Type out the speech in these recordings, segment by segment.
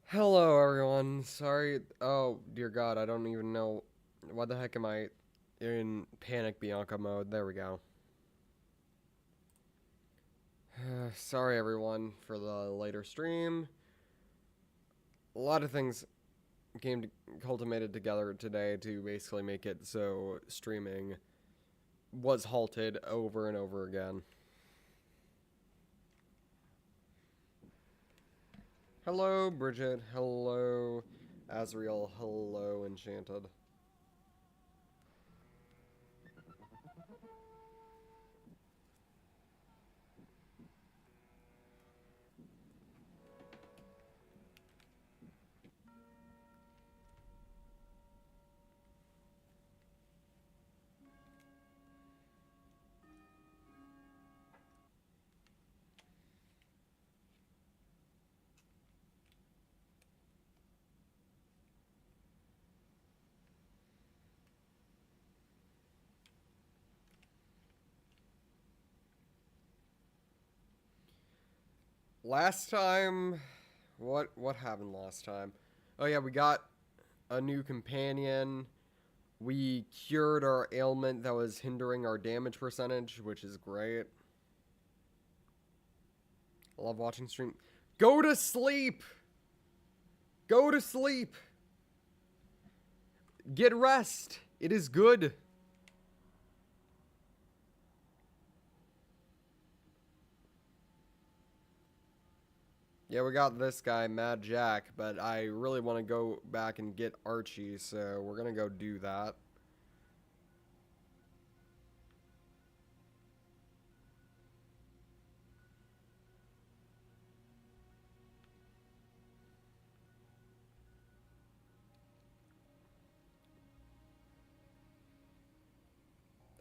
Hello, everyone. Sorry. Oh, dear God. I don't even know. Why the heck am I in Panic Bianca mode? There we go. Sorry, everyone, for the later stream. A lot of things culminated together today to basically make it so streaming was halted over and over again. Hello, Bridget. Hello, Azriel. Hello, Enchanted. Last time, what happened last time? Oh yeah, we got a new companion. We cured our ailment that was hindering our damage percentage, which is great. I love watching stream. Go to sleep! Go to sleep! Get rest! It is good. Yeah, we got this guy, Mad Jack, but I really want to go back and get Archie, so we're gonna go do that.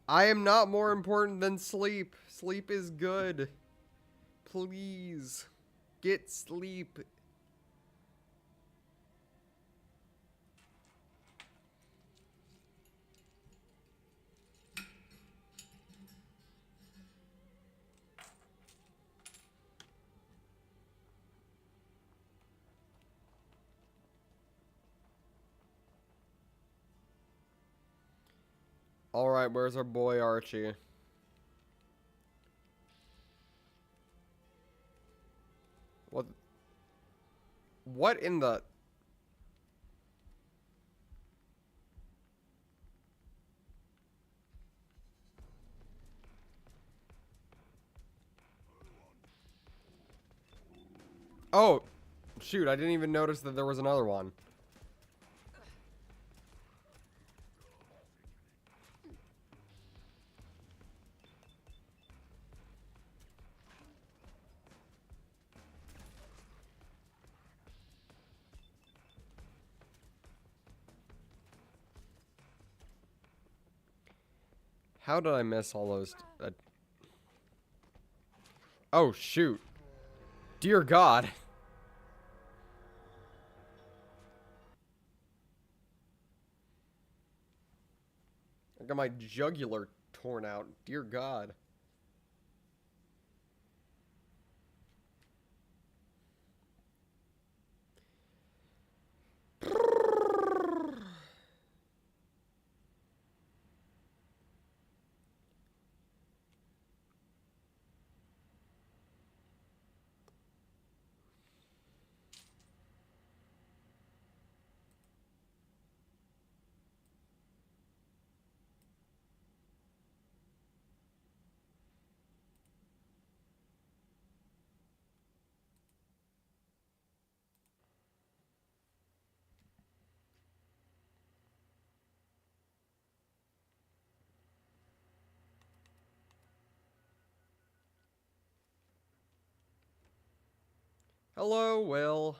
I am not more important than sleep. Sleep is good. Please, get sleep. Alright, where's our boy Archie? What in the... Oh, shoot, I didn't even notice that there was another one. How did I miss all those? Oh, shoot. Dear God. I got my jugular torn out. Dear God. Hello, Will.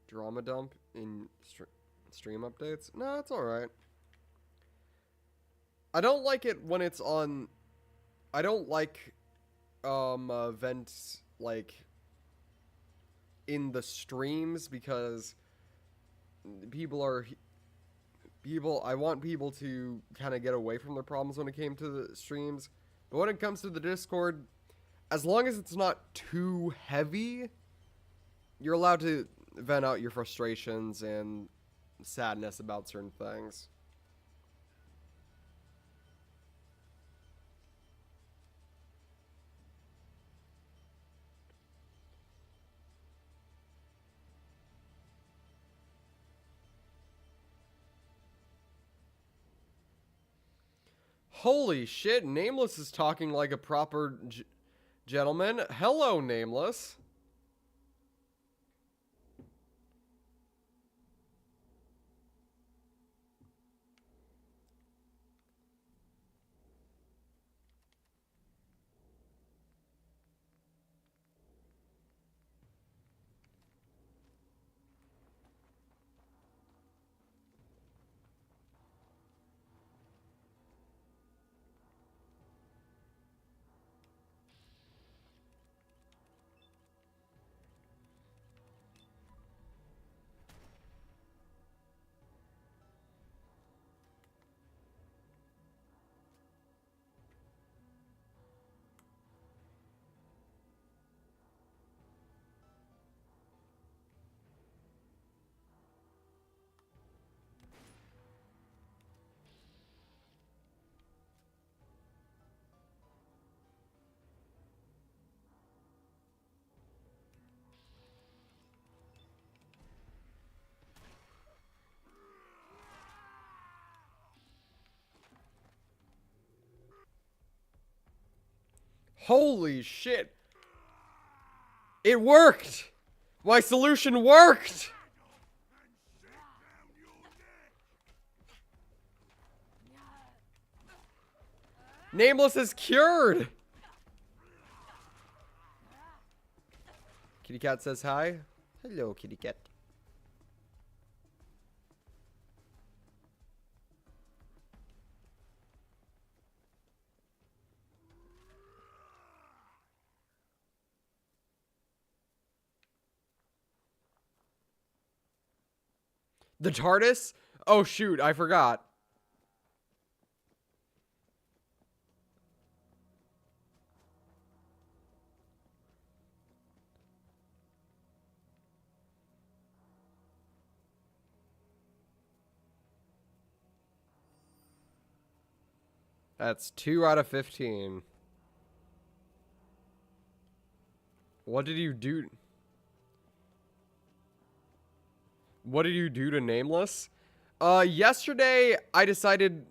Drama dump in stream updates? No, it's alright. I don't like it when it's on... I don't like events like in the streams because I want people to kind of get away from their problems when it came to the streams. But when it comes to the Discord, as long as it's not too heavy, you're allowed to vent out your frustrations and sadness about certain things. Holy shit, Nameless is talking like a proper gentleman. Hello, Nameless. Holy shit. It worked! My solution worked! Nameless is cured! Kitty Cat says hi. Hello, Kitty Cat. The TARDIS? Oh shoot, I forgot. That's 2 out of 15. What did you do? What did you do to Nameless? Yesterday I decided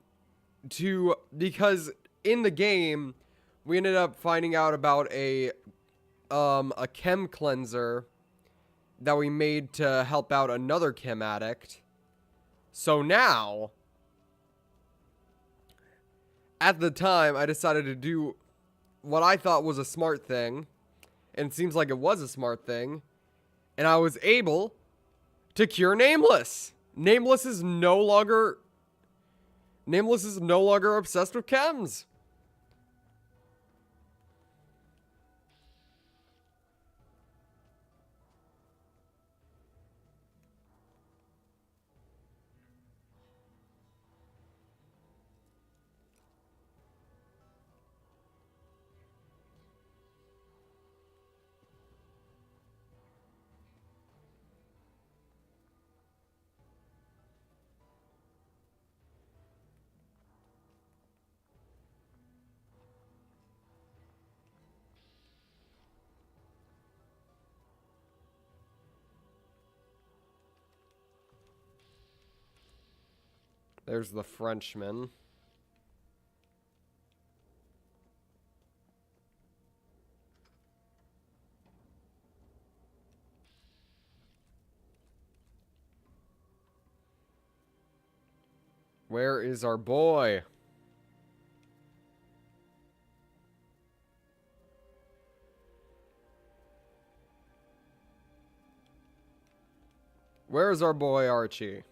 to, because in the game we ended up finding out about a chem cleanser that we made to help out another chem addict. So now, at the time, I decided to do what I thought was a smart thing, and it seems like it was a smart thing, and I was able to cure Nameless. Nameless is no longer obsessed with chems. There's the Frenchman. Where is our boy? Where is our boy Archie?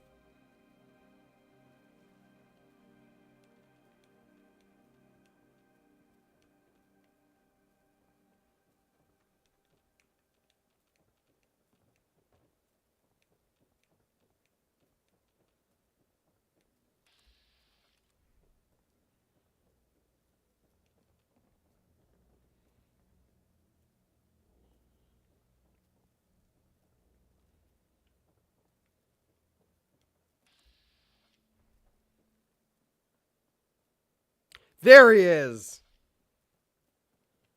There he is!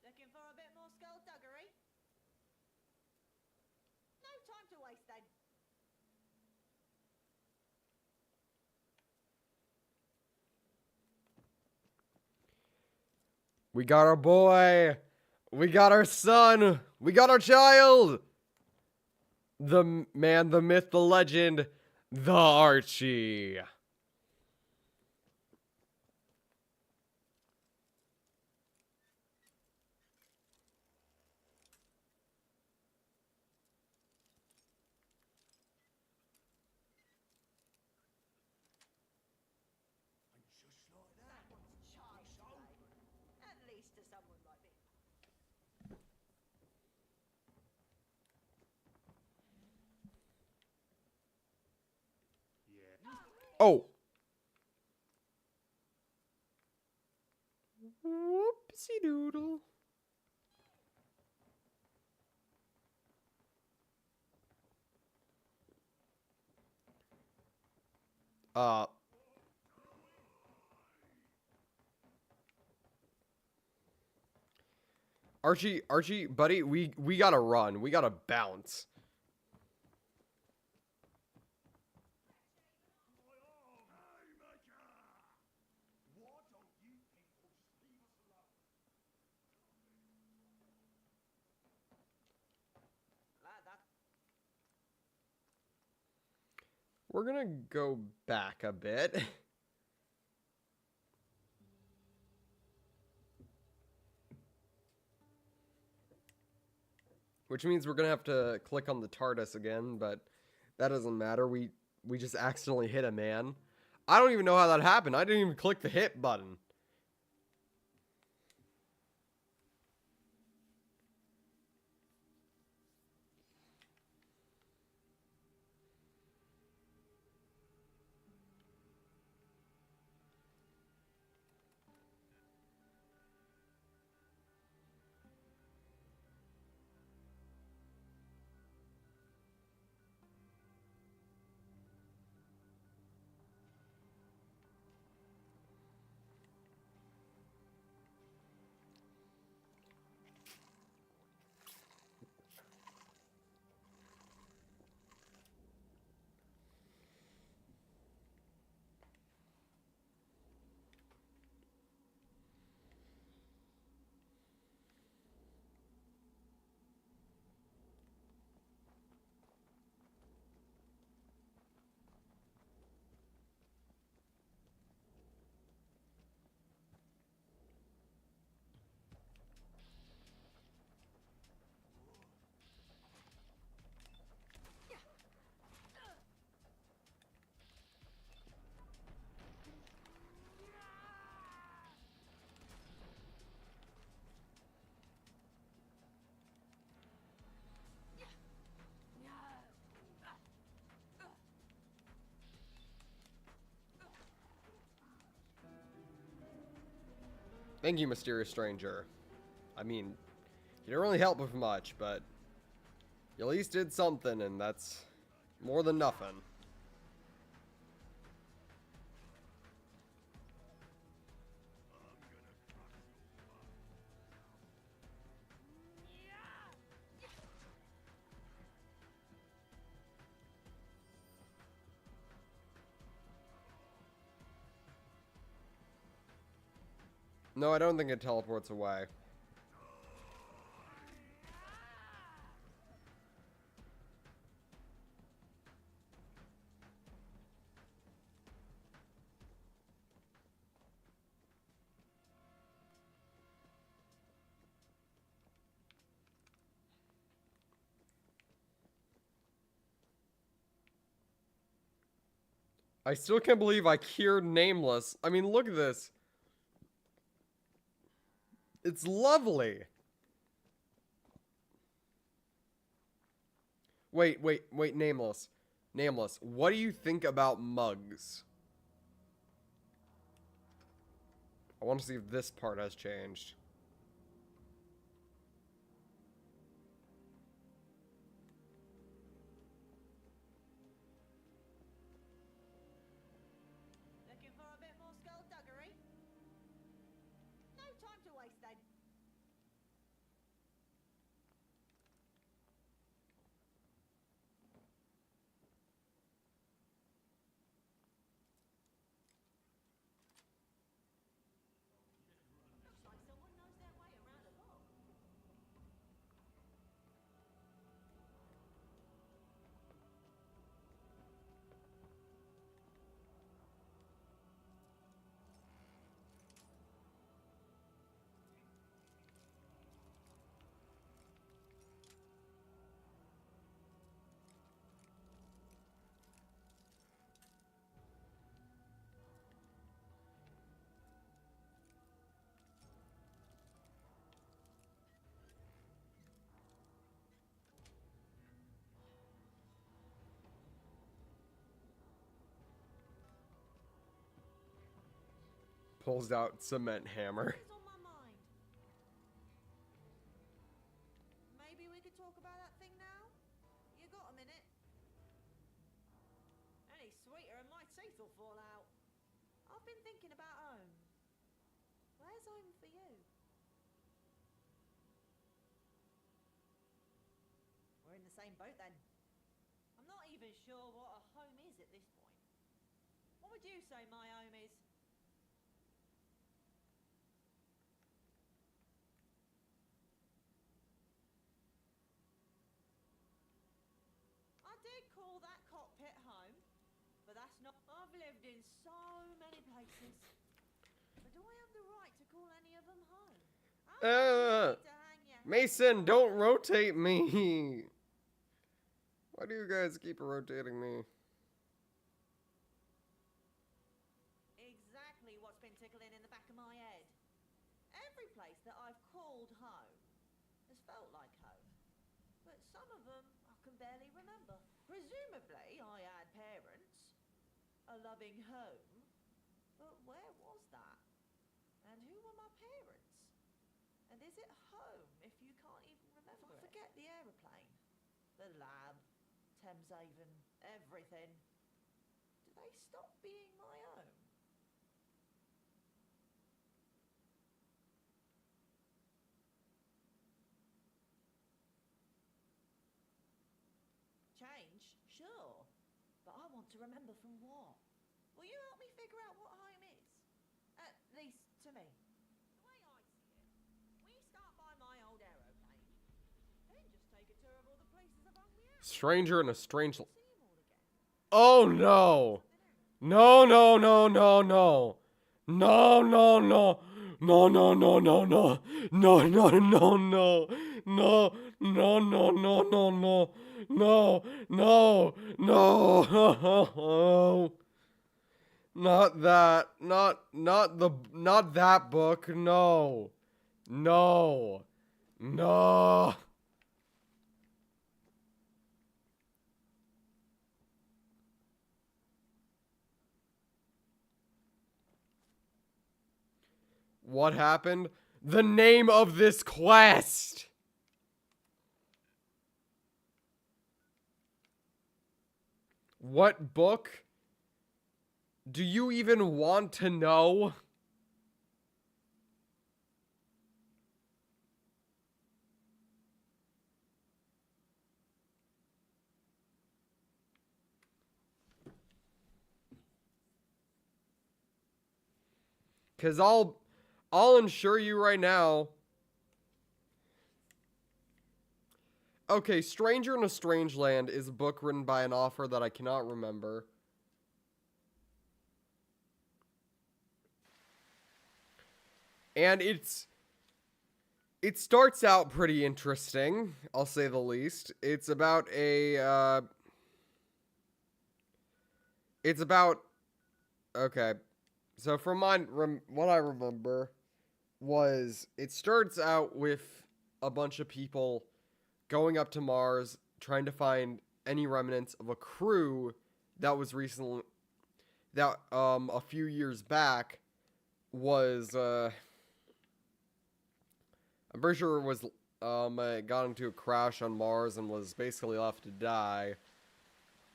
Looking for a bit more skullduggery? No time to waste then. We got our boy! We got our son! We got our child! The man, the myth, the legend, the Archie. Someone's child today. At least to someone like me. Oh. Whoopsie doodle. Archie, buddy, we gotta run. We gotta bounce. We're gonna go back a bit. Which means we're gonna have to click on the TARDIS again, but that doesn't matter. We just accidentally hit a man. I don't even know how that happened. I didn't even click the hit button. Thank you, mysterious stranger. I mean, you didn't really help with much, but you at least did something, and that's more than nothing. No, I don't think it teleports away. I still can't believe I cured Nameless. I mean, look at this. It's lovely. Wait, Nameless. Nameless, what do you think about mugs? I want to see if this part has changed. Looking for a bit more skullduggery? No time to waste then. Looks like someone knows their way around a bog. Pulls out cement hammer. What's on my mind? Maybe we could talk about that thing now? You got a minute? Any sweeter and my teeth will fall out. I've been thinking about home. Where's home for you? We're in the same boat then. I'm not even sure what a home is at this point. What would you say my home is? I did call that cockpit home, but that's not. I've lived in so many places. But do I have the right to call any of them home? I need to hang your head Mason, in don't the- rotate me. Why do you guys keep rotating me? Exactly what's been tickling in the back of my head. Every place that I've called home has felt like home. But some of them I can barely remember. Presumably I had parents, a loving home. But where was that? And who were my parents? And is it home if you can't even remember it? Forget the aeroplane, the lab, Thameshaven, everything. Do they stop being my own? Change? Sure. But I want to remember from what? Will you help me figure out what home is? At least to me. The way I see it, we start by my old aeroplane, then just take a tour of all the places I've hung me out. Stranger in a strange. See 'em all again. Oh no! No, no, no, no, no. No, no, no. No, no, no, no, no. No, no, no, no. No, no, no, no, no, no. No, no, no. Not that. Not that book. No. No. No. What happened? The name of this quest! What book? Do you even want to know? Cause I'll ensure you right now. Okay, Stranger in a Strange Land is a book written by an author that I cannot remember. And it starts out pretty interesting, I'll say the least. It's about okay. So from what I remember was it starts out with a bunch of people going up to Mars trying to find any remnants of a crew that was recently that a few years back was I'm pretty sure it was got into a crash on Mars and was basically left to die.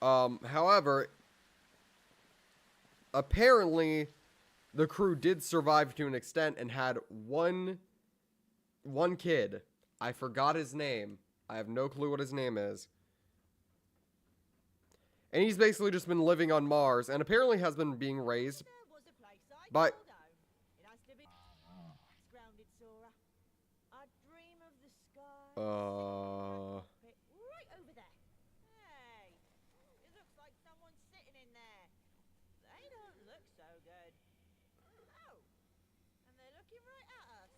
However, apparently the crew did survive to an extent and had one kid. I forgot his name. I have no clue what his name is. And he's basically just been living on Mars and apparently has been being raised by right over there. Hey, it looks like someone's sitting in there. They don't look so good. Oh, and they're looking right at us.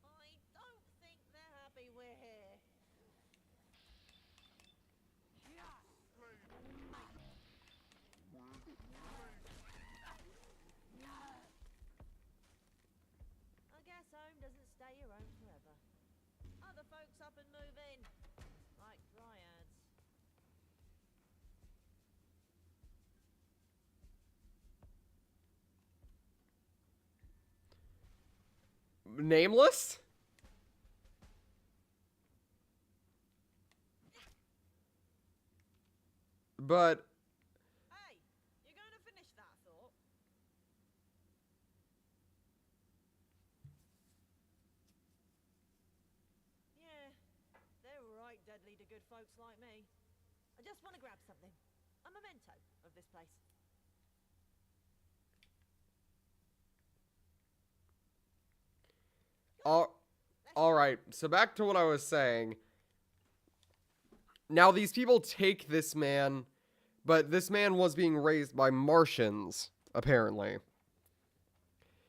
I don't think they're happy we're here. I guess home doesn't stay your own forever. Other folks up and move in, like dryads. nameless. But Hey, you going to finish that thought? Yeah, they're right deadly to good folks like me. I just want to grab something. A memento of this place. all right. So back to what I was saying. Now these people take this man, but this man was being raised by Martians, apparently.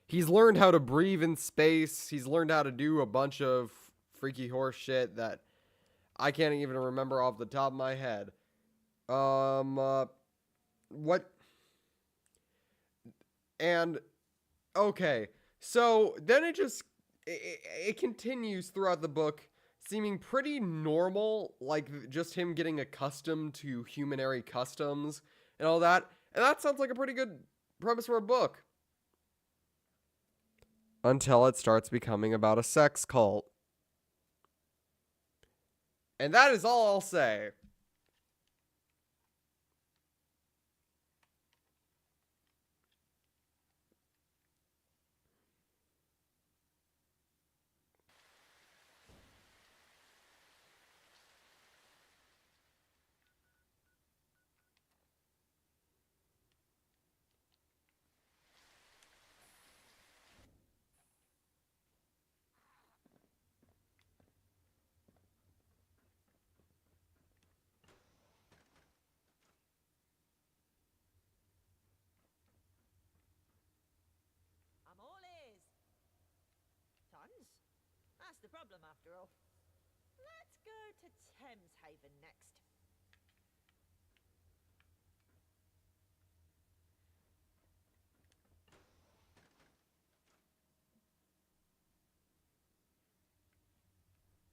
He's learned how to breathe in space. He's learned how to do a bunch of freaky horse shit that I can't even remember off the top of my head. What? And okay, so then it continues throughout the book, seeming pretty normal, like just him getting accustomed to humanary customs and all that. And that sounds like a pretty good premise for a book. Until it starts becoming about a sex cult. And that is all I'll say. I'm all ears. Tons? That's the problem after all. Let's go to Thames Haven next.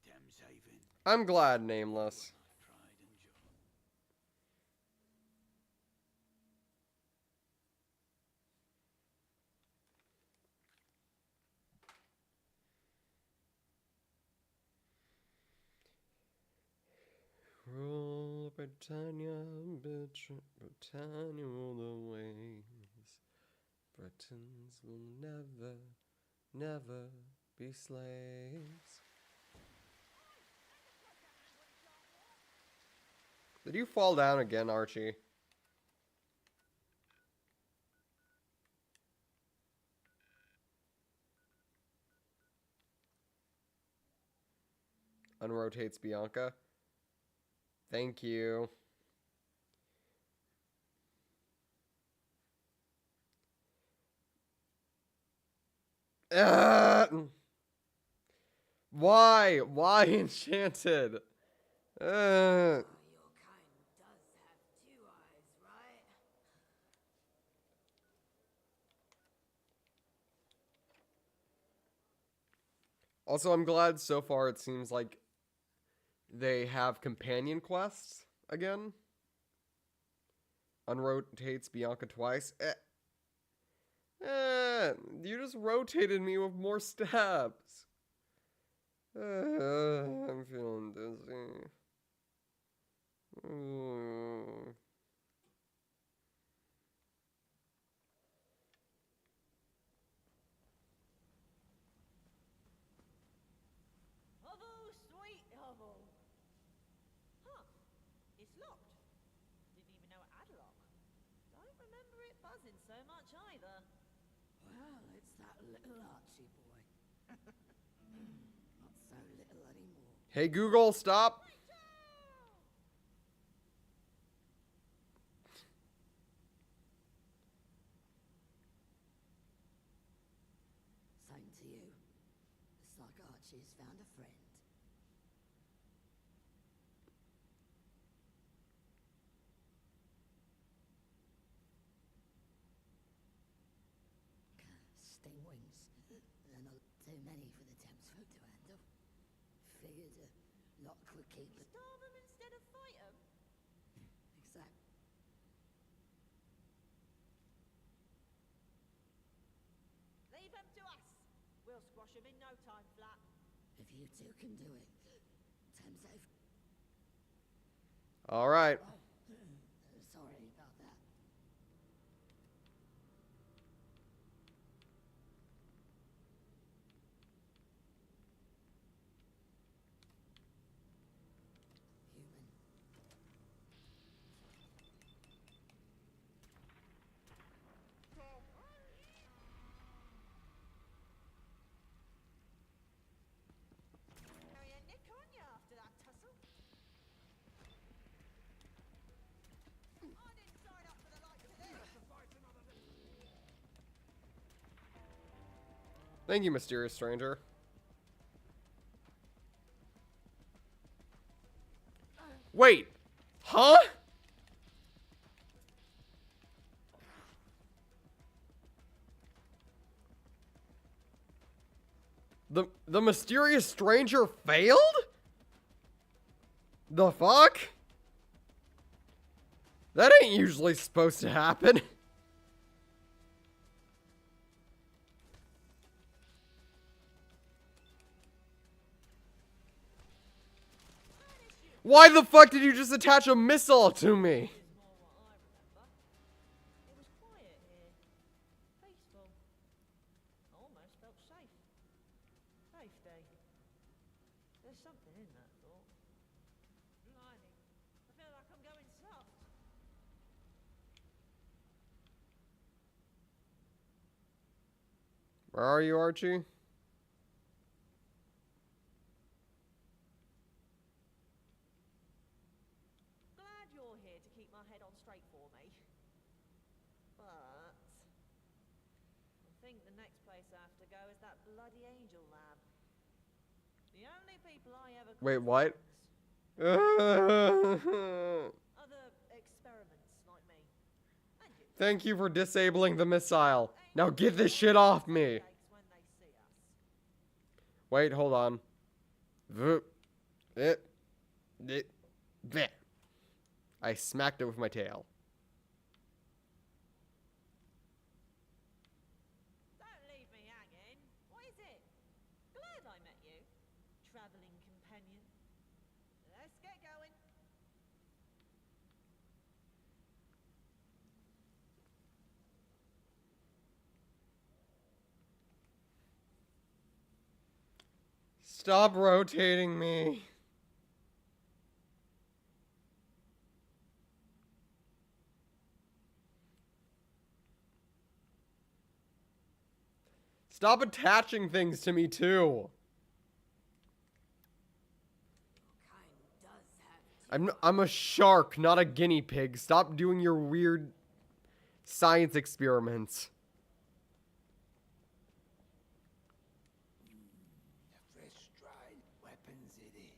Thames Haven, I'm glad, Nameless. pride and joy. Britannia, Britannia all the ways. Britons will never, never be slaves. Did you fall down again, Archie? Unrotates Bianca. Thank you. Why? Why enchanted? Your kind does have two eyes, right? Also, I'm glad so far it seems like they have companion quests again. Unrotates Bianca twice. You just rotated me with more stabs. I'm feeling dizzy. Hovel, sweet hovel. Huh. It's locked. Didn't even know it had a lock. Don't remember it buzzing so much either. Well, it's that little Archie boy. Not so little anymore. Hey Google, stop. Same to you. Looks like Archie's found a friend. Sting wings. They're not too many for the townsfolk to handle. Figured a lot could keep it. Starve them instead of fight them? Exact. Leave them to us. We'll squash them in no time flat. If you two can do it, Thames safe. All right. Oh, sorry about that. Human. Carry a nick on you after that tussle. I didn't sign up for the likes of this. Thank you, mysterious stranger. Wait. Huh? The mysterious stranger failed? The fuck? That ain't usually supposed to happen. Why the fuck did you just attach a missile to me? More what I remember. It was quiet here. Peaceful. I almost felt safe. Safety. There's something in that thought. Blimey. I feel like I'm going soft. Where are you, Archie? Glad you're here to keep my head on straight for me. But I think the next place I have to go is that bloody angel lab. The only people I ever Wait, call what? friends. Other experiments like me. And you. Thank you for disabling the missile. Now get this shit off me. When they see us. Wait, hold on. Bleh. I smacked it with my tail. Don't leave me hanging. What is it? Glad I met you. Traveling companion. Let's get going. Stop rotating me. Stop attaching things to me too. I'm a shark, not a guinea pig. Stop doing your weird science experiments. The fresh-dried weapons it is.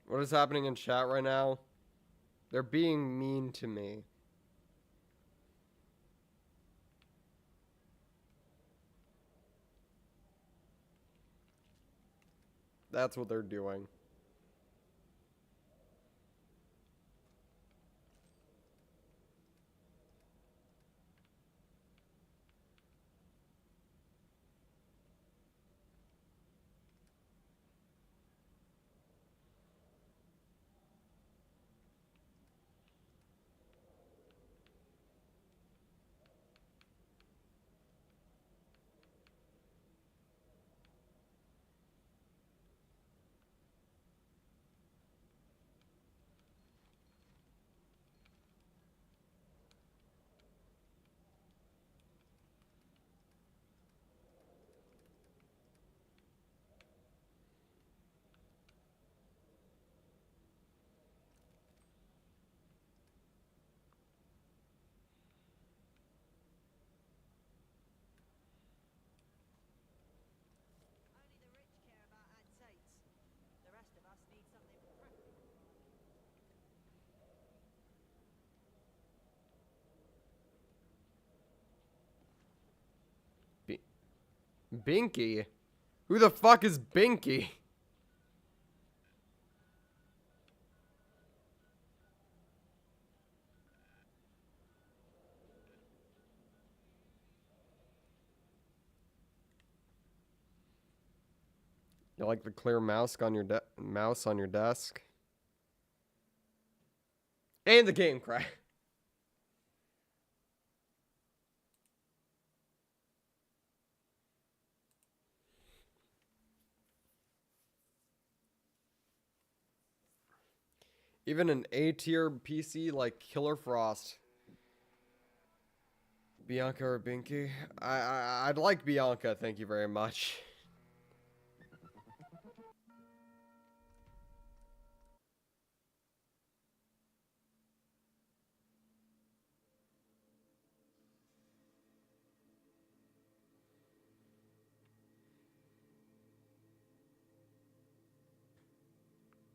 What is happening in chat right now? They're being mean to me. That's what they're doing. Only the rich care about antiques. The rest of us need something practical. Binky? Who the fuck is Binky? You like the clear mouse on your desk? And the game crash. Even an A-tier PC like Killer Frost. Bianca or Binky? I'd like Bianca, thank you very much.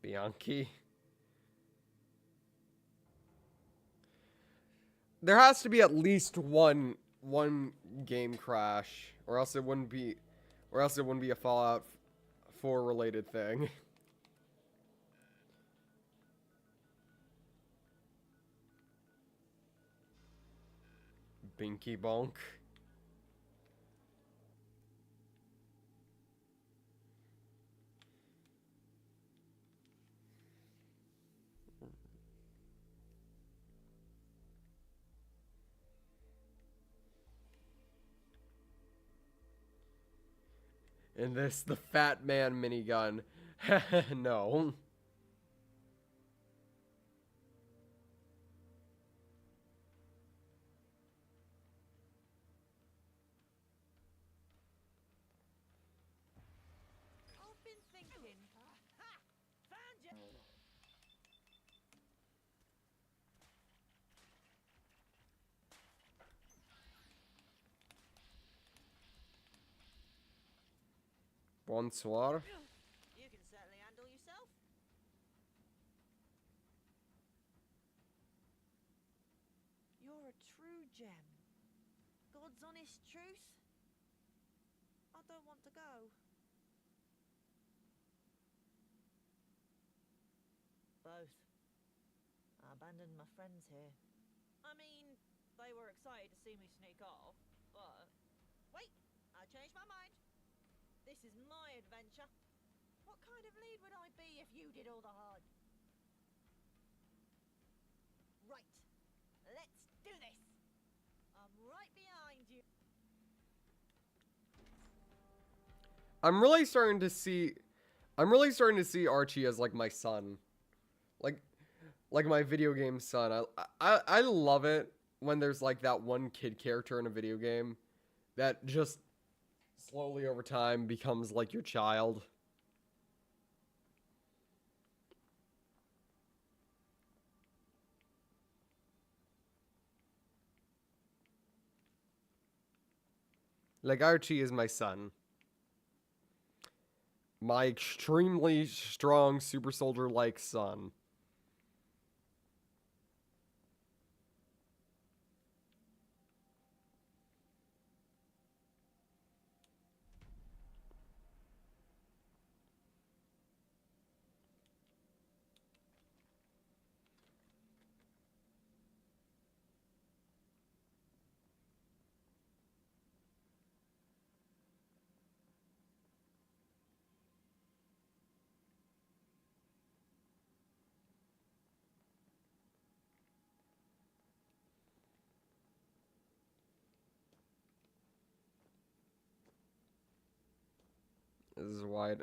Bianchi. There has to be at least one game crash, or else it wouldn't be a Fallout 4 related thing. Binky Bonk. And this, the Fat Man minigun. No. I've been thinking. Ha! Found you! Bonsoir. You can certainly handle yourself. You're a true gem. God's honest truth. I don't want to go. Both. I abandoned my friends here. I mean, they were excited to see me sneak off, but... Wait! I changed my mind. This is my adventure. What kind of lead would I be if you did all the hard? Right. Let's do this. I'm right behind you. I'm really starting to see Archie as like my son. Like my video game son. I love it when there's like that one kid character in a video game that just slowly over time becomes like your child. Like Archie is my son. My extremely strong super soldier like son. This is wide.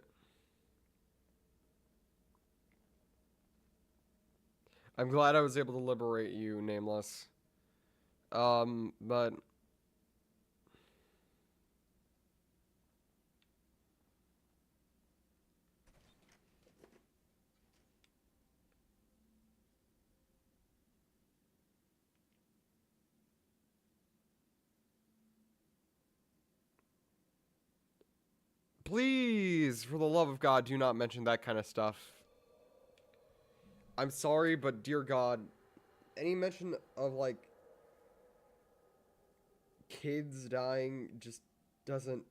I'm glad I was able to liberate you, Nameless. But please, for the love of God, do not mention that kind of stuff. I'm sorry, but dear God, any mention of like kids dying just doesn't.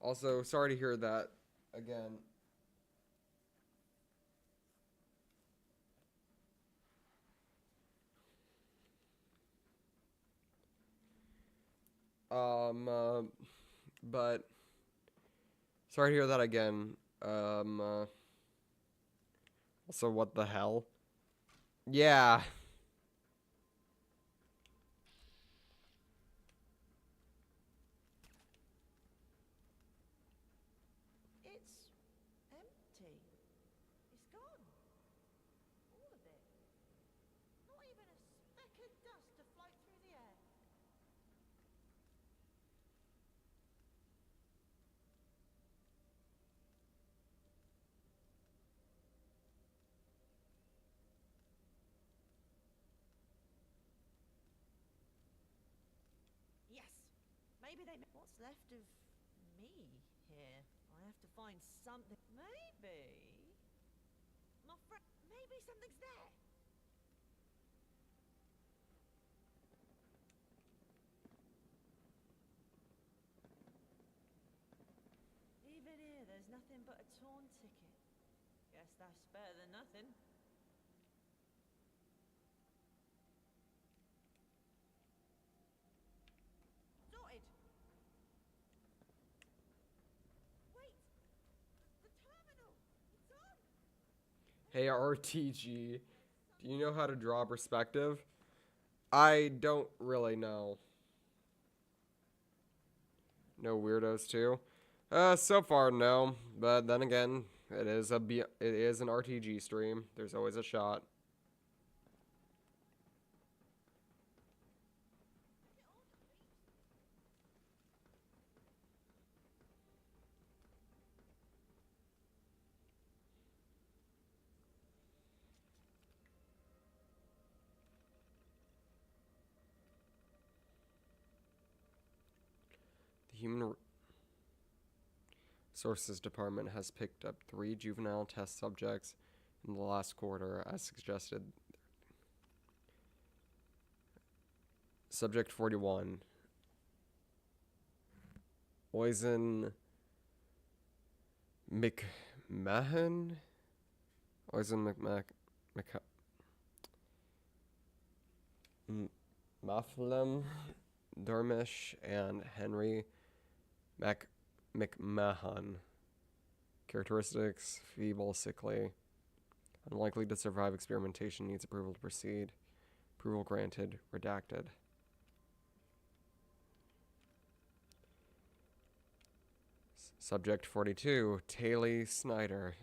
Also, sorry to hear that again. But sorry to hear that again. Also, what the hell? Yeah. It's empty. It's gone. All of it. Not even a speck of dust to float through the air. Yes. Maybe they... What's left of me here? I have to find something. Maybe... My friend... Maybe something's there. Even here, there's nothing but a torn ticket. Guess that's better than nothing. Sorted. Wait! The terminal! It's on! Hey, RTG. Do you know how to draw perspective? I don't really know. No weirdos too. So far no, but then again, it is an RTG stream. There's always a shot. The human. Sources Department has picked up 3 juvenile test subjects in the last quarter, as suggested. Subject 41. Oisin McMahon? Oisin Mathlem Dermish and Henry McMahon. Characteristics: feeble, sickly, unlikely to survive experimentation, needs approval to proceed. Approval granted, redacted. Subject 42, Taylor Snyder.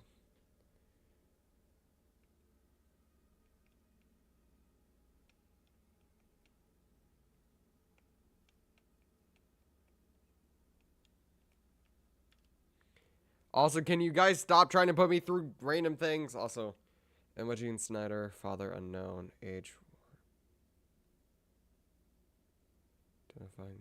Also, can you guys stop trying to put me through random things? Also, Emma Jean Snyder, father unknown, age. Identifying.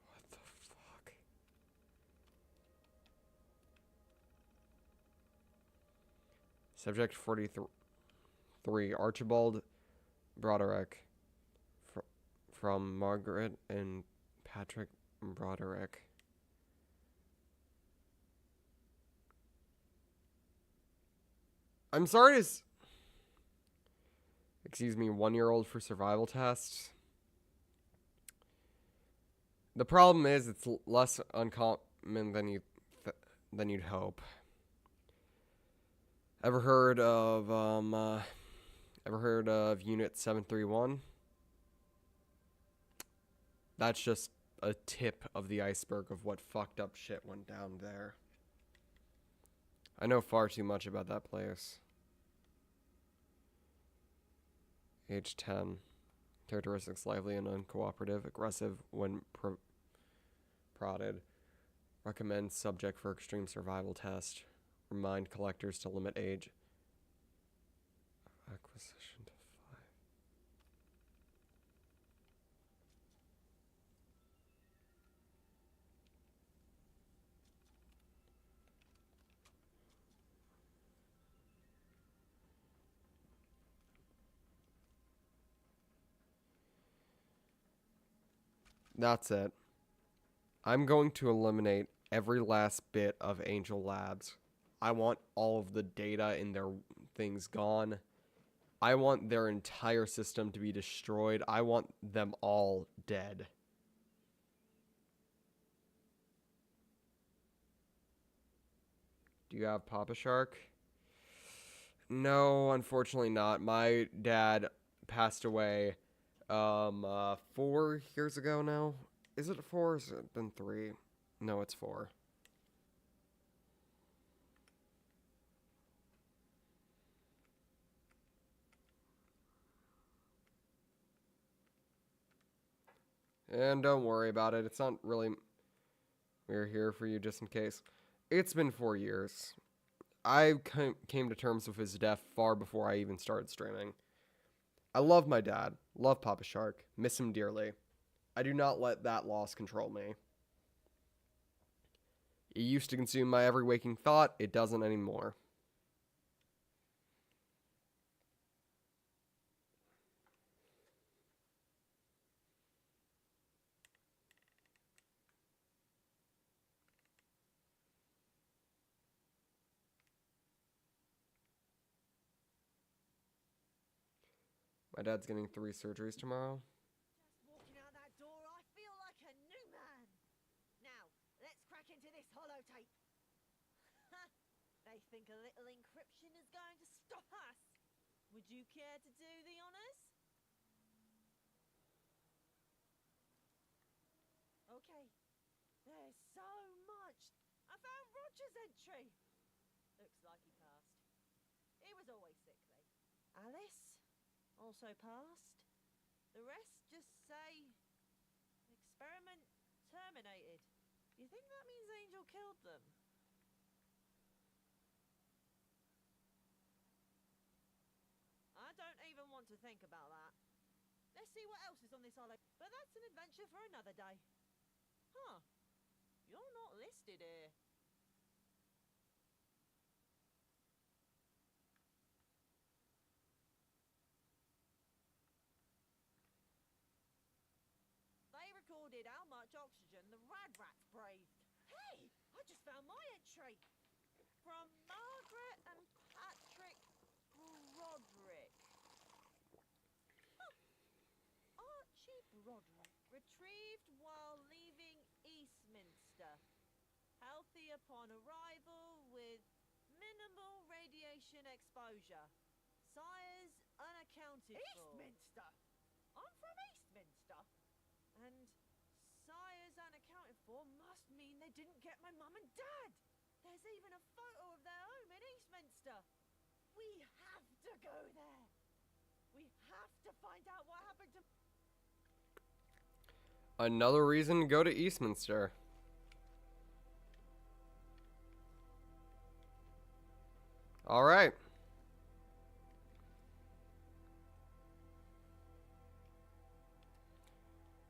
What the fuck? Subject 43, Archibald Broderick. From Margaret and Patrick Broderick. I'm sorry to excuse me, 1-year-old for survival tests. The problem is it's less uncommon than you'd hope. Ever heard of Unit 731? That's just a tip of the iceberg of what fucked up shit went down there. I know far too much about that place. Age 10. Characteristics: lively and uncooperative, aggressive when prodded. Recommend subject for extreme survival test. Remind collectors to limit age acquisition to 5. That's it. I'm going to eliminate every last bit of Angel Labs. I want all of the data in their things gone. I want their entire system to be destroyed. I want them all dead. Do you have Papa Shark? No, unfortunately not. My dad passed away 4 years ago now. Is it 4 or has it been 3? No, it's 4. And don't worry about it. It's not really... We're here for you just in case. It's been 4 years. I came to terms with his death far before I even started streaming. I love my dad. Love Papa Shark. Miss him dearly. I do not let that loss control me. It used to consume my every waking thought. It doesn't anymore. My dad's getting 3 surgeries tomorrow. Just walking out that door, I feel like a new man. Now, let's crack into this holotape. They think a little encryption is going to stop us. Would you care to do the honors? Okay. There's so much. I found Roger's entry. Looks like he passed. He was always sickly. Alice also passed. The rest just say experiment terminated. You think that means Angel killed them? to think about that. Let's see what else is on this island. But that's an adventure for another day. Huh. You're not listed here. They recorded how much oxygen the rad rats breathed. Hey, I just found my entry. From Margaret and Patrick Broderick. Archie Broderick. Retrieved while leaving Eastminster. Healthy upon arrival with minimal radiation exposure. Sires unaccounted for. Eastminster? I'm from Eastminster. And sires unaccounted for must mean they didn't get my mum and dad. There's even a photo of their home in Eastminster. We have to go there. We have to find out what happened to... Another reason to go to Eastminster. Alright.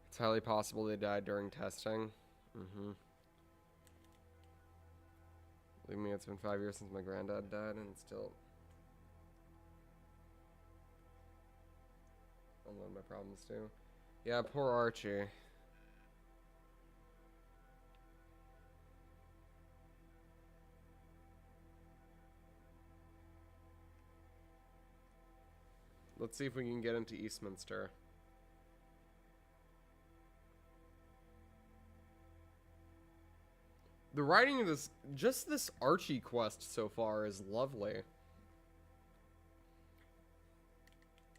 It's highly possible they died during testing. Believe me, it's been 5 years since my granddad died, and still... unload my problems too. Yeah, poor Archie. Let's see if we can get into Eastminster. The writing of this, just this Archie quest so far is lovely.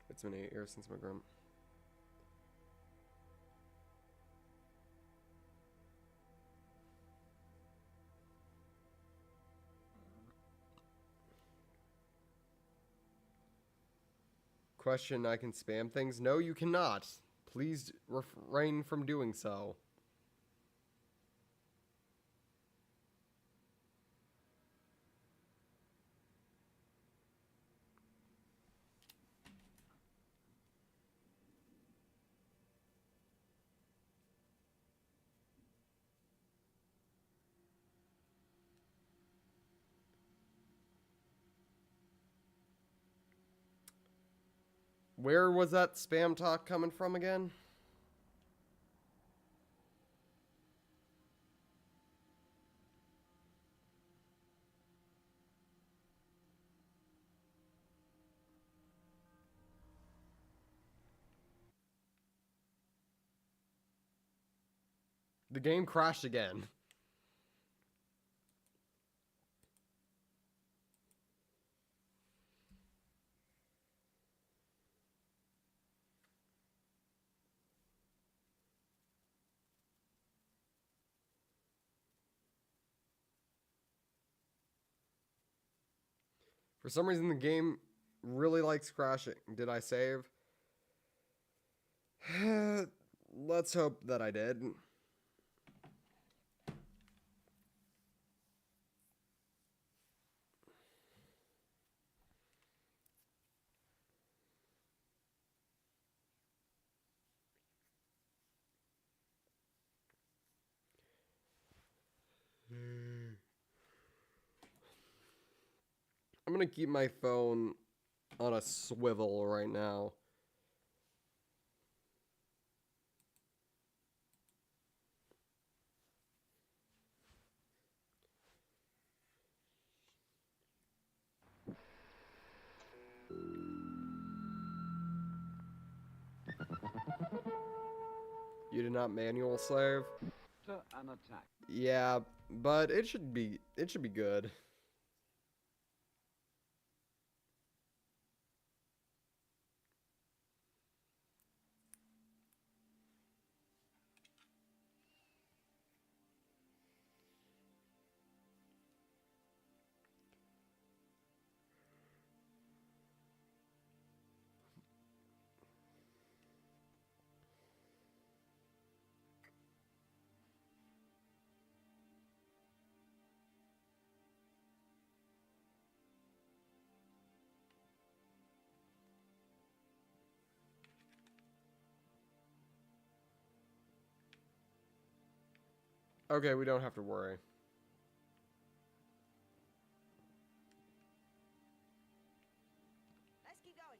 It's been 8 years since my grandma. Question, I can spam things? No, you cannot. Please refrain from doing so. Where was that spam talk coming from again? The game crashed again. For some reason, the game really likes crashing. Did I save? Let's hope that I did. I'm gonna keep my phone on a swivel right now. You did not manual save? An attack. Yeah, but it should be good. Okay, we don't have to worry. Let's keep going.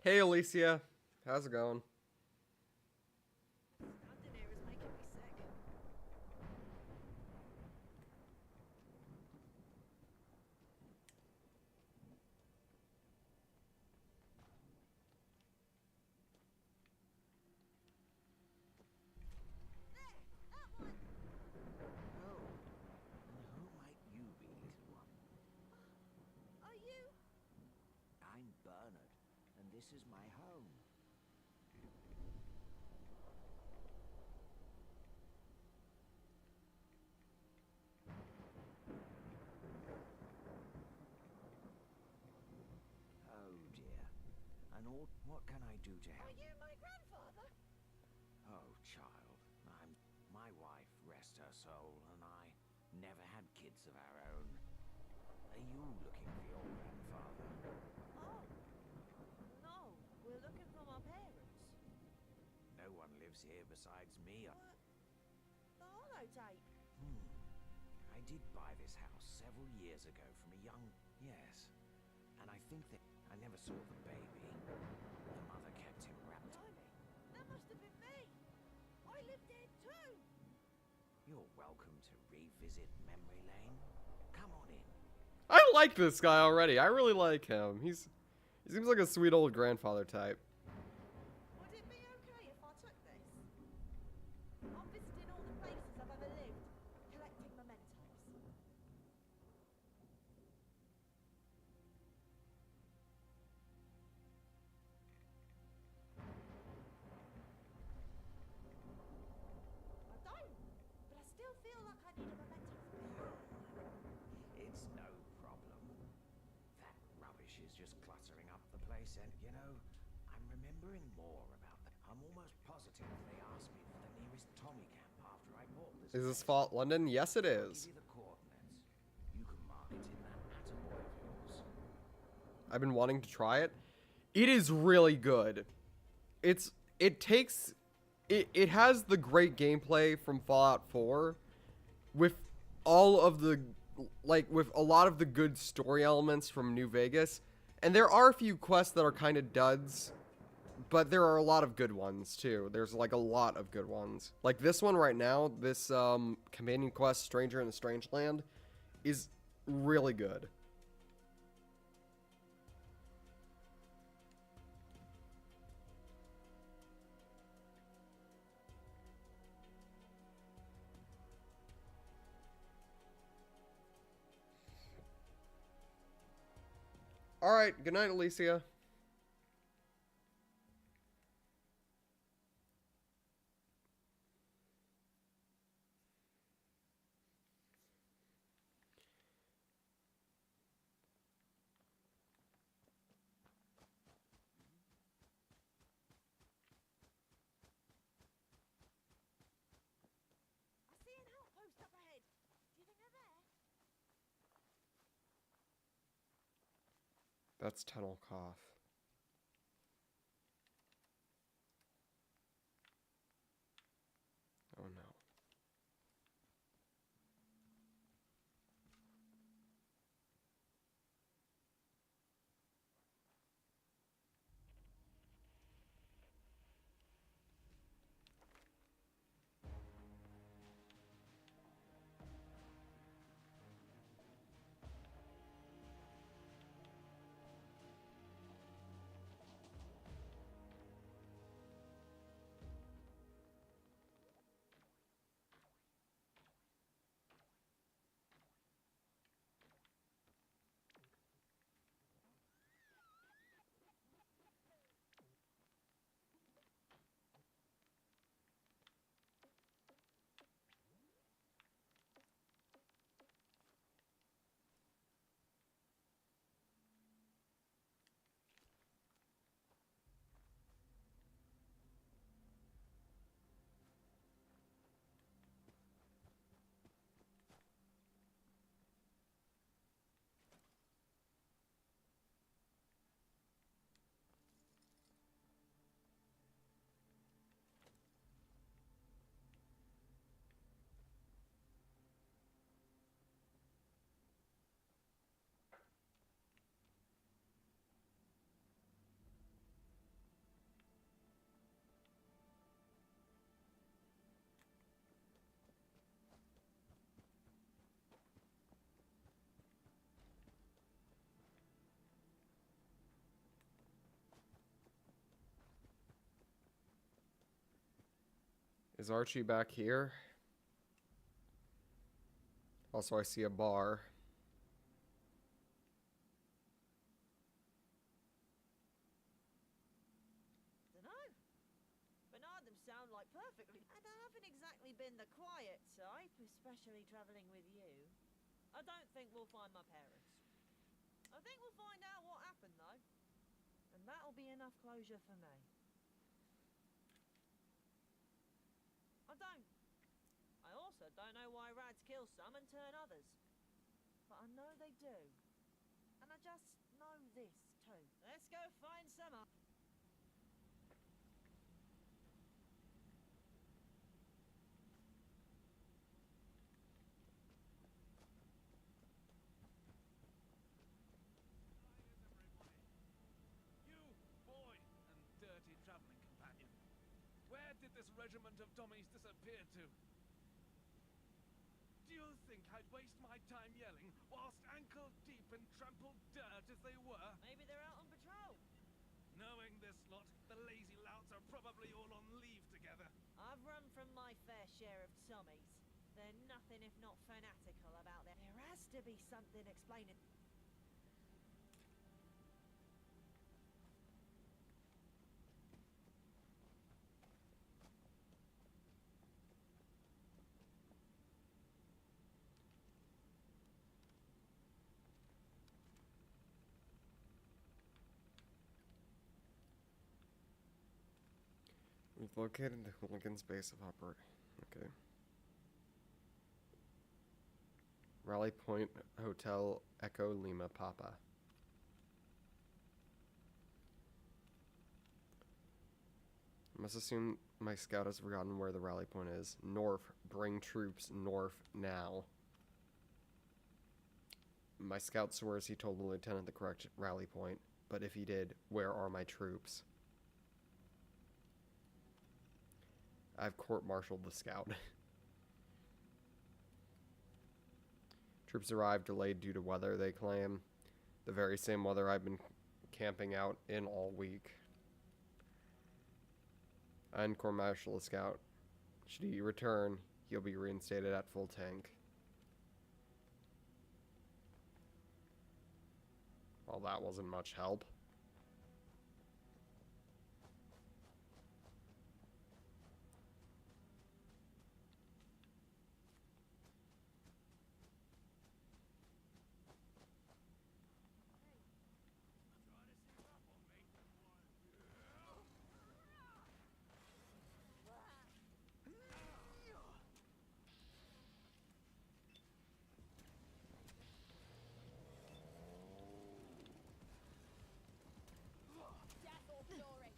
Hey, Alicia. How's it going? Standing here is making me sick. There! That one! Oh, and who might you be, little one? Are you? I'm Bernard, and this is my home. Oh dear. And all, what can I do to help? Are you my grandfather? Oh, child, my wife, rest her soul, and I never had kids of our own. Are you looking for your grandfather? Oh. No, we're looking for my parents. No one lives here besides me. What? The holotape. I did buy this house several years ago from a young... Yes. And I think that I never saw the baby. The mother kept him wrapped. Blimey, that must have been me. I lived there too. You're welcome to revisit memory lane. Come on in. I like this guy already. I really like him. He seems like a sweet old grandfather type. Would it be okay if I took this? I'm visiting all the places I've ever lived, collecting mementos. I don't, but I still feel like I need a memento for Mary. It's no problem. That rubbish is just cluttering up the place, and you know, I'm remembering more about that. I'm almost positive they asked me for the nearest Tommy camp after I bought this. Is this place. Fault London? Yes, it I'll is. give you the coordinates. You can mark it in that attaboy of yours. I've been wanting to try it. It is really good. It has the great gameplay from Fallout 4 with all of the with a lot of the good story elements from New Vegas. And there are a few quests that are kind of duds, but there are a lot of good ones too. There's like a lot of good ones. Like this one right now, this companion quest Stranger in the Strange Land is really good. All right, good night, Alicia. I see an outpost up ahead. Do you think they're there? That's Tunnel Cough. Oh no. Is Archie back here? Also, I see a bar. Dunno. But none of them sound like perfectly. And I haven't exactly been the quiet type, especially travelling with you. I don't think we'll find my parents. I think we'll find out what happened, though. And that'll be enough closure for me. I also don't know why rads kill some and turn others. But I know they do. And I just know this, too. Let's go find some up. You, boy, and dirty traveling companion. Where did this regiment of dummies disappear to? Do you think I'd waste my time yelling whilst ankle deep in trampled dirt as they were? Maybe they're out on patrol. Knowing this lot, the lazy louts are probably all on leave together. I've run from my fair share of Tommies. They're nothing if not fanatical about them. There has to be something explaining. We've located the hooligans' base of operation. Okay. Rally Point Hotel Echo Lima Papa. I must assume my scout has forgotten where the rally point is. North. Bring troops north now. My scout swears he told the lieutenant the correct rally point, but if he did, where are my troops? I've court-martialed the scout. Troops arrived delayed due to weather, they claim. The very same weather I've been camping out in all week. And court-martial the scout. Should he return, he'll be reinstated at full tank. Well, that wasn't much help. Death or glory.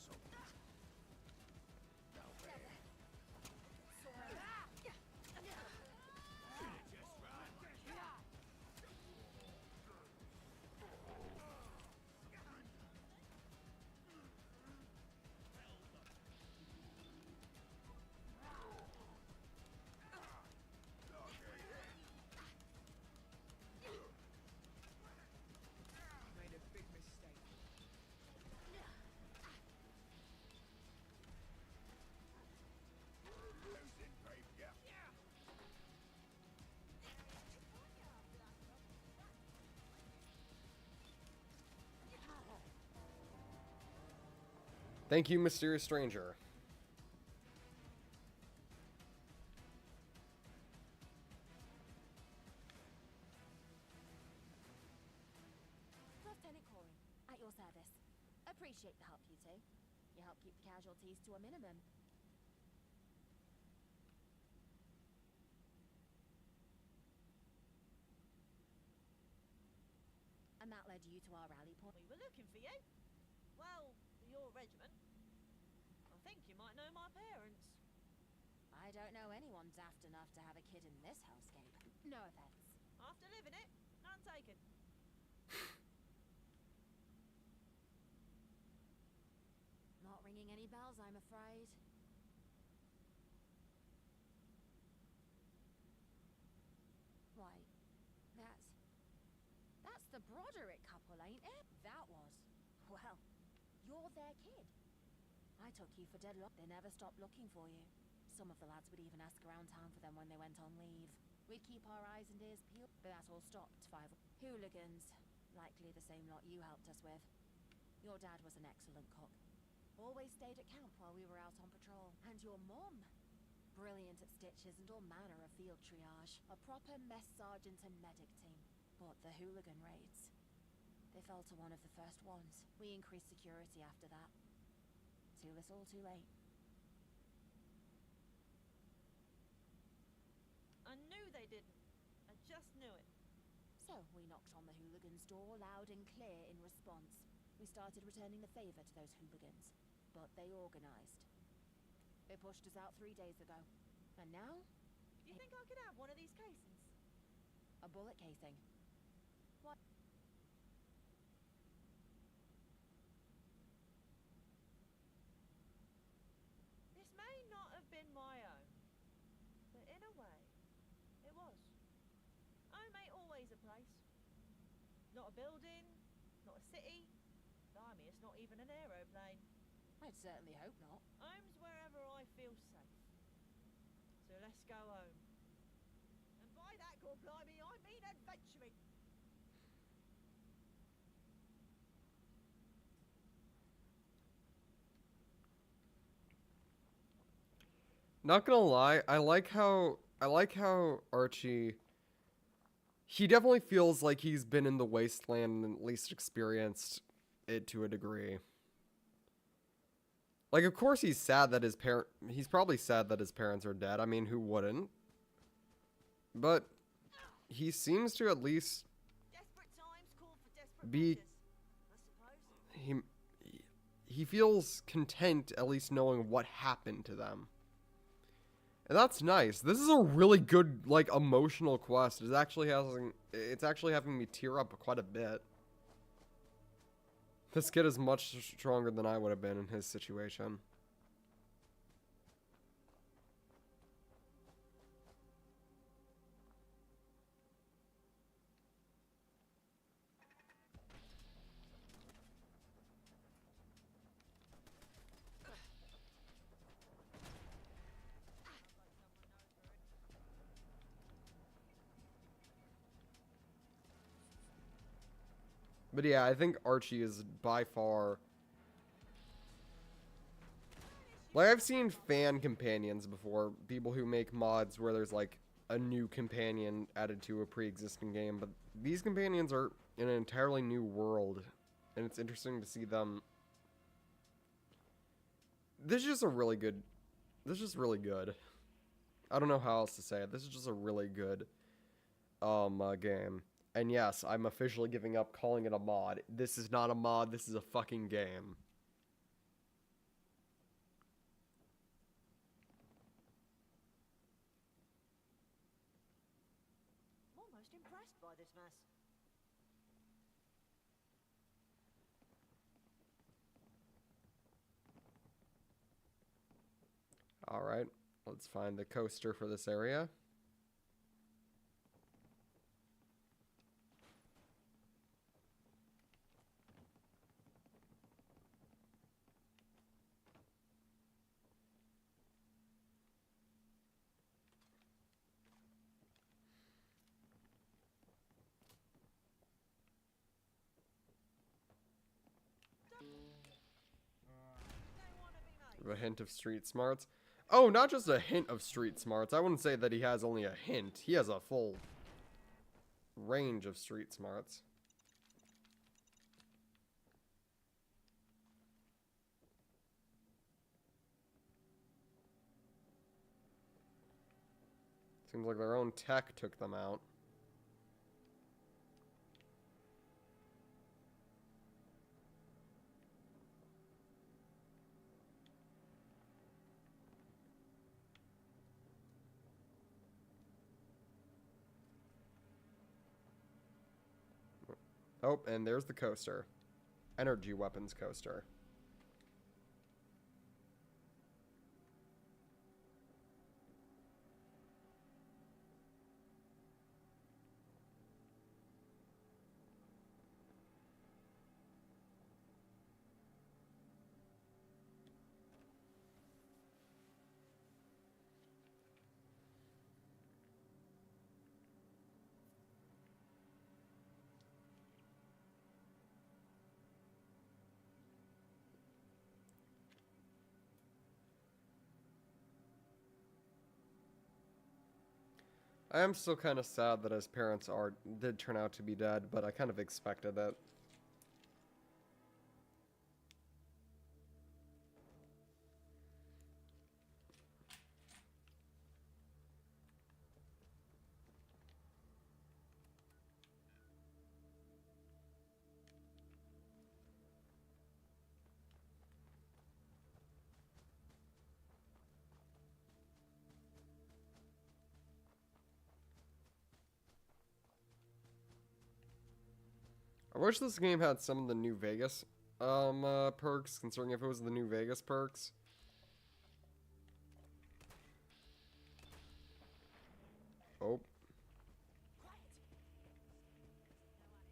So. Now where? Made a big mistake. Losing, babe, yeah. Thank you, mysterious stranger. Lieutenant Corin, at your service. Appreciate the help, you two. You help keep the casualties to a minimum. And that led you to our rally point. We were looking for you. Well, your regiment. I think you might know my parents. I don't know anyone daft enough to have a kid in this hellscape. No offense. After living it, none taken. Not ringing any bells, I'm afraid. Why, that's the Broderick couple, ain't it? That was. Well, your You're their kid. I took you for dead long. They never stopped looking for you. Some of the lads would even ask around town for them when they went on leave. We'd keep our eyes and ears peeled, but that all stopped 5. Hooligans. Likely the same lot you helped us with. Your dad was an excellent cook. Always stayed at camp while we were out on patrol. And your mum. Brilliant at stitches and all manner of field triage. A proper mess sergeant and medic team. But the hooligan raids. They fell to one of the first ones. We increased security after that. Too little, too late. I knew they didn't. I just knew it. So we knocked on the hooligan's door loud and clear in response. We started returning the favor to those hooligans, but they organized. They pushed us out 3 days ago, and now Do you think I could have one of these casings? a bullet casing. What? This may not have been my own, but in a way, it was. Home ain't always a place. Not a building, not a city. Blimey, it's not even an aeroplane. I'd certainly hope not. Home's wherever I feel safe. So let's go home. And by that, God blimey, I mean adventuring. Not gonna lie, I like how Archie. He definitely feels like he's been in the wasteland and at least experienced it to a degree. Like, of course he's sad that he's probably sad that his parents are dead. I mean, who wouldn't? But he seems to at least Desperate times call for desperate be measures, he feels content at least knowing what happened to them. And that's nice. This is a really good, like, emotional quest. It's actually having me tear up quite a bit. This kid is much stronger than I would have been in his situation. But yeah, I think Archie is by far... Like, I've seen fan companions before. People who make mods where there's, like, a new companion added to a pre-existing game. But these companions are in an entirely new world. And it's interesting to see them... This is just a really good... This is just really good. I don't know how else to say it. This is just a really good game. And yes, I'm officially giving up calling it a mod. This is not a mod, this is a fucking game. I'm almost impressed by this mess. Alright, let's find the coaster for this area. A hint of street smarts. Oh, not just a hint of street smarts. I wouldn't say that he has only a hint. He has a full range of street smarts. Seems like their own tech took them out. Oh, and there's the coaster. Energy weapons coaster. I am still kind of sad that his parents did turn out to be dead, but I kind of expected it. I wish this game had some of the New Vegas perks, considering if it was the New Vegas perks. Oh. Handle yourself? Please make this quick,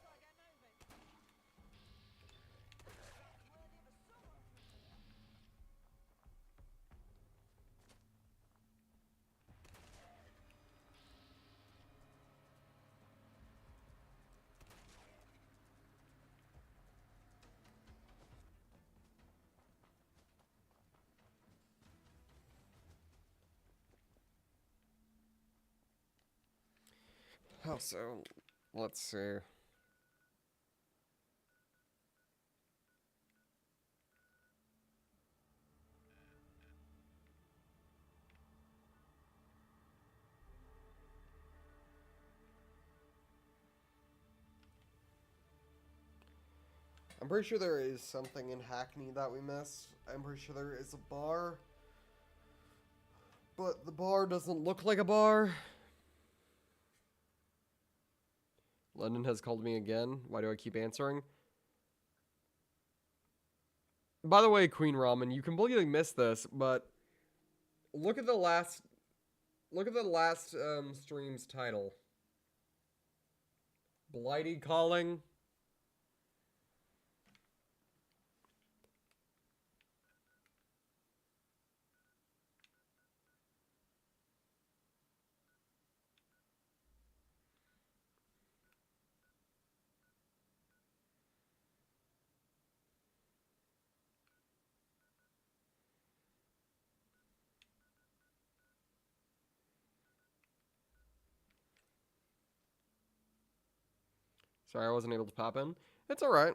as I get moving. Worthy of a song. Oh, so let's see. I'm pretty sure there is something in Hackney that we missed. I'm pretty sure there is a bar. But the bar doesn't look like a bar. London has called me again. Why do I keep answering? By the way, Queen Ramen, you completely missed this, but look at the last stream's title. Blighty Calling. Sorry, I wasn't able to pop in. It's alright.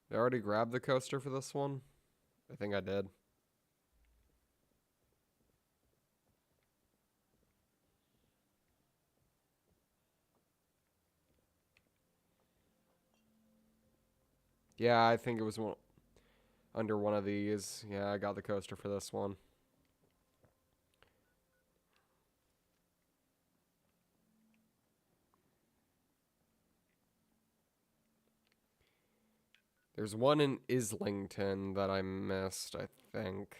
Did I already grab the coaster for this one? I think I did. Yeah, I think it was under one of these. Yeah, I got the coaster for this one. There's one in Islington that I missed, I think.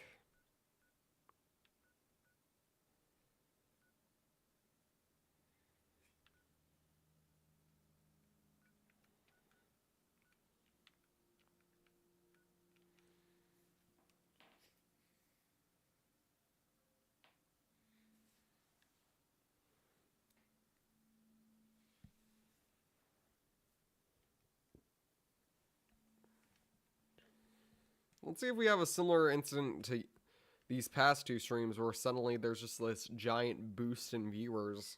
Let's see if we have a similar incident to these past two streams where suddenly there's just this giant boost in viewers.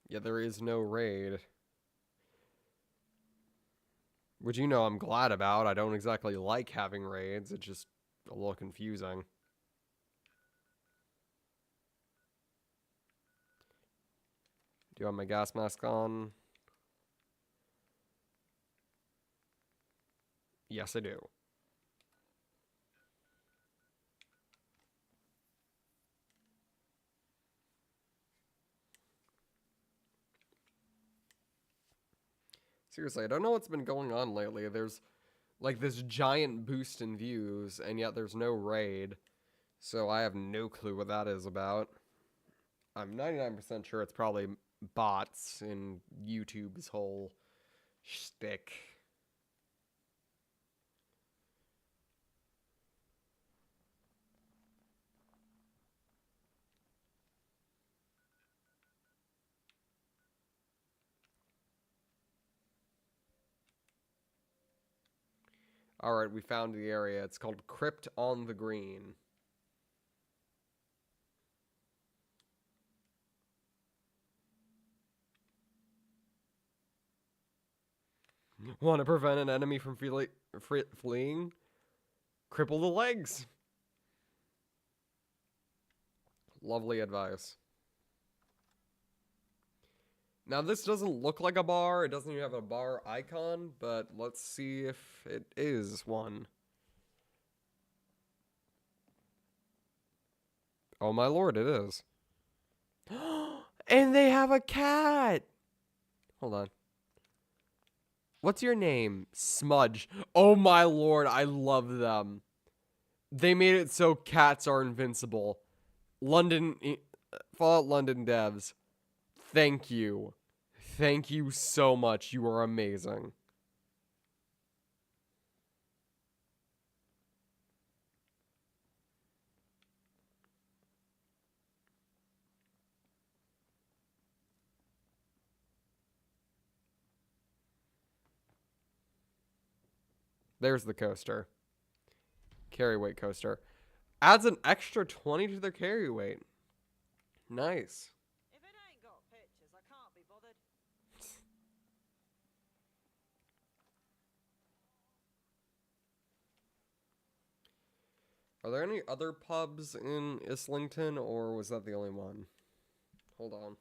Yet there is no raid. Which you know I'm glad about. I don't exactly like having raids. It's just a little confusing. Do you have my gas mask on? Yes, I do. Seriously, I don't know what's been going on lately. There's like this giant boost in views, and yet there's no raid. So I have no clue what that is about. I'm 99% sure it's probably bots in YouTube's whole shtick. Alright, we found the area. It's called Crypt on the Green. Want to prevent an enemy from fleeing? Cripple the legs. Lovely advice. Now, this doesn't look like a bar. It doesn't even have a bar icon, but let's see if it is one. Oh my lord, it is. And they have a cat! Hold on. What's your name? Smudge. Oh my lord, I love them. They made it so cats are invincible. Fallout London devs, thank you. Thank you so much. You are amazing. There's the coaster. Carry weight coaster. Adds an extra 20 to their carry weight. Nice. If it ain't got pictures, I can't be bothered. Are there any other pubs in Islington, or was that the only one? Hold on.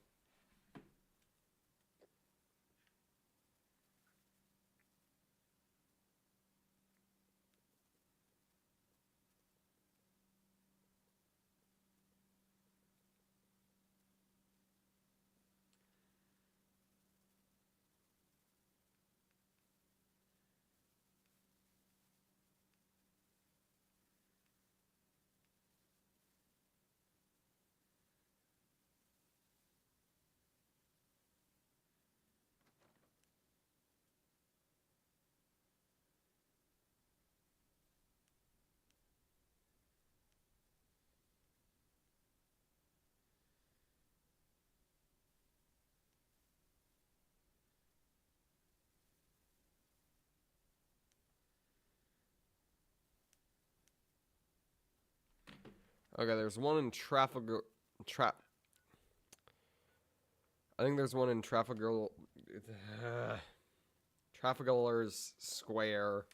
Okay, there's one in I think there's one in Trafalgar's Square.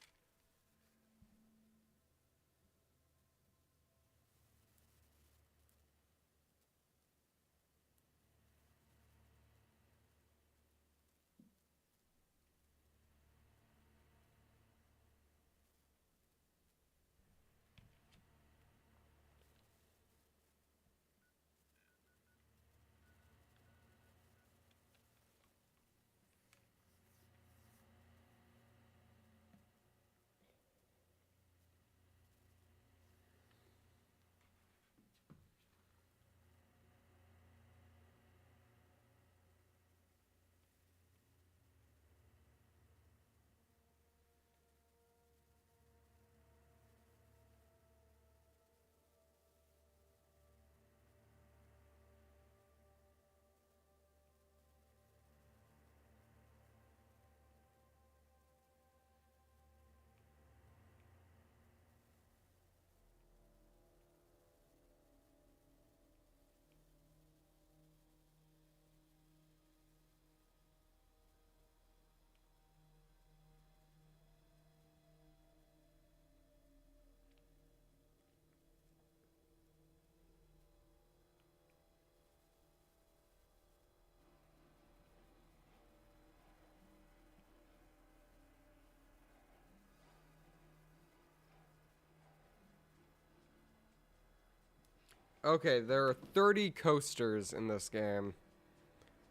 Okay, there are 30 coasters in this game.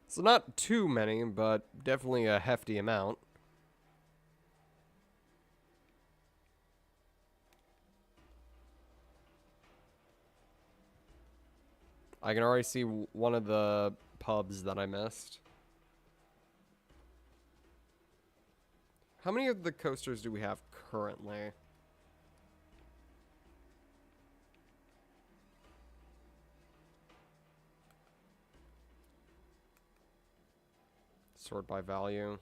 So not too many, but definitely a hefty amount. I can already see one of the pubs that I missed. How many of the coasters do we have currently? Sort by value.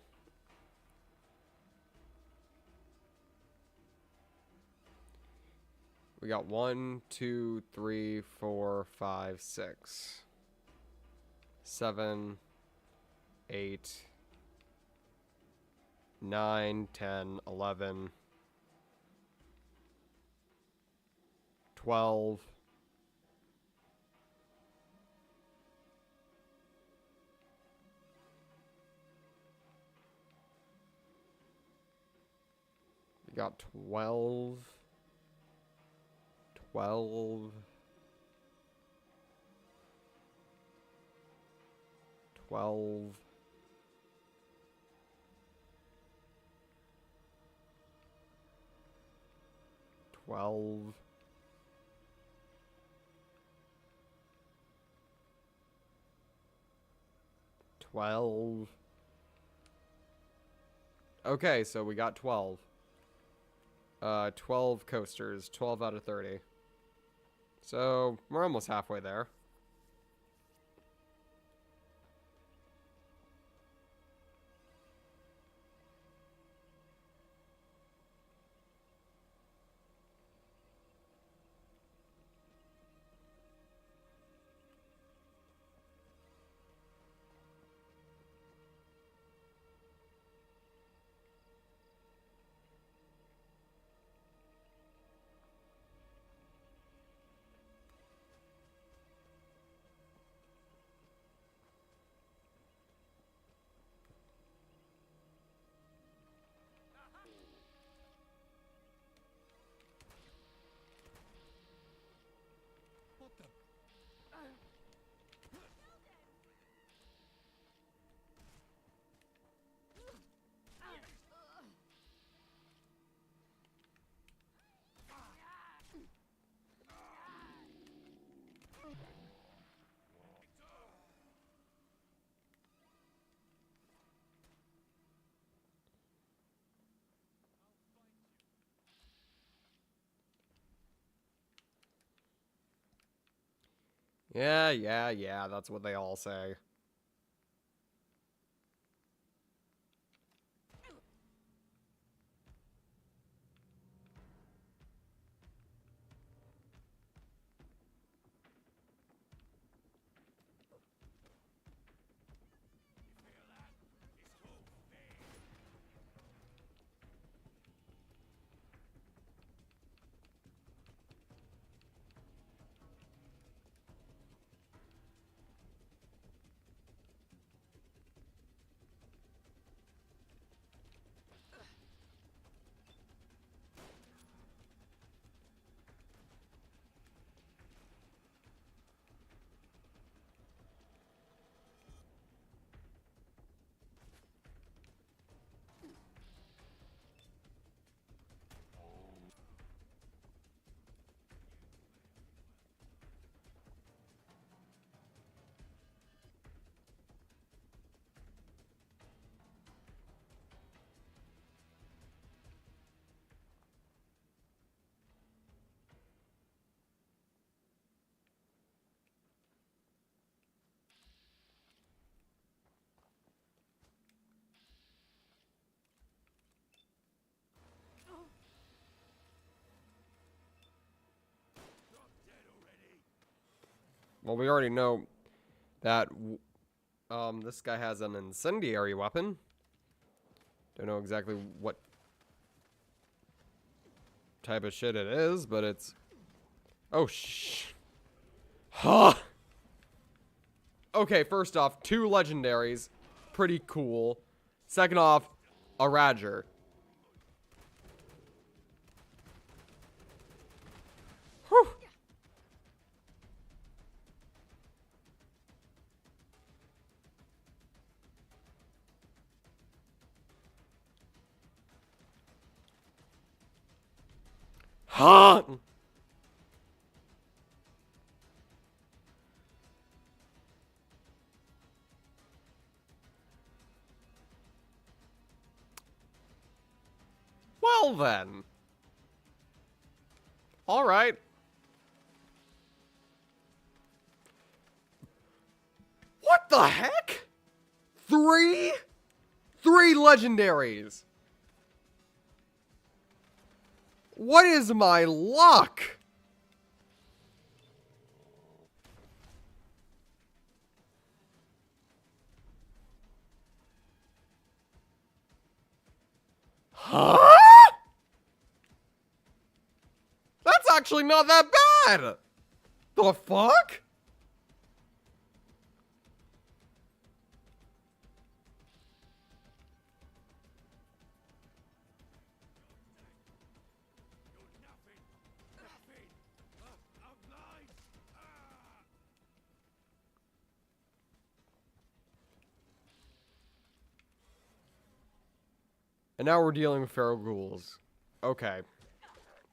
We got 1, 2, 3, 4, 5, 6, 7, 8, 9, 10, 11, 12. We got 12. 12. 12. 12. 12. Okay, so we got 12. 12 coasters, 12 out of 30. So, we're almost halfway there. Yeah, that's what they all say. Well, we already know that this guy has an incendiary weapon. Don't know exactly what type of shit it is, but it's... Oh, Huh! Okay, first off, 2 legendaries. Pretty cool. Second off, a Radger. Whew. Huh? Well then. Alright. What the heck? Three legendaries. What is my luck? Huh? That's actually not that bad. The fuck? And now we're dealing with feral ghouls. Okay.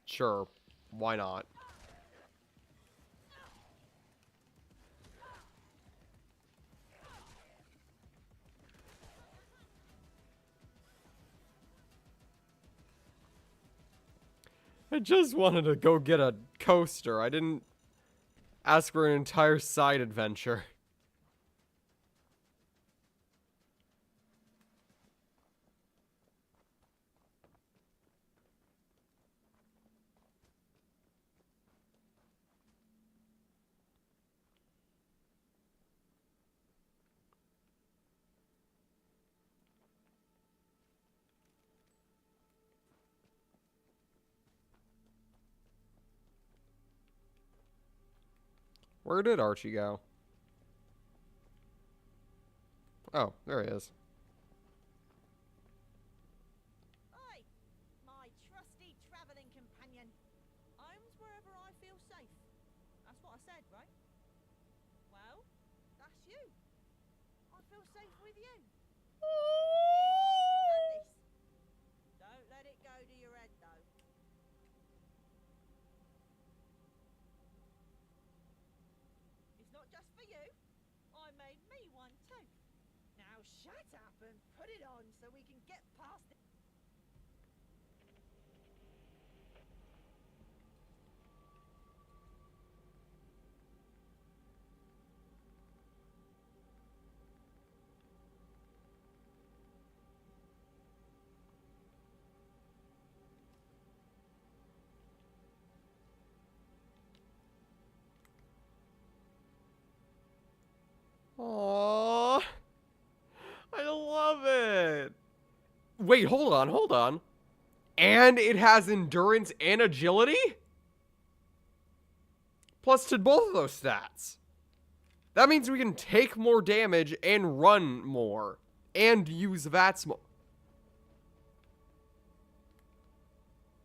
Sure. Why not? I just wanted to go get a coaster. I didn't ask for an entire side adventure. Where did Archie go? Oh, there he is. Oi, my trusty travelling companion. Home's wherever I feel safe. That's what I said, right? Well, that's you. I feel safe with you. Here, have this. Don't let it go to your head, though. It's not just for you. I made me one too. Now shut up and put it on so we can get past it. Aww. I love it. Wait, hold on, hold on. And it has endurance and agility? Plus to both of those stats. That means we can take more damage and run more. And use VATS more.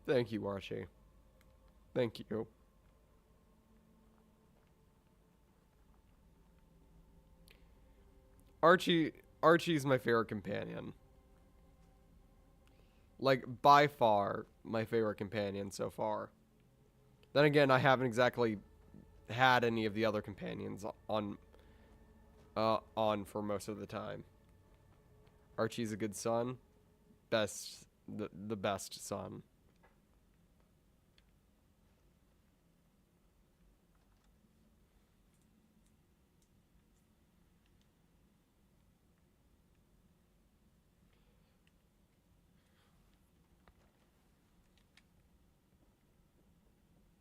Thank you, Archie. Thank you. Archie's my favorite companion. Like, by far, my favorite companion so far. Then again, I haven't exactly had any of the other companions on for most of the time. Archie's a good son. The best son.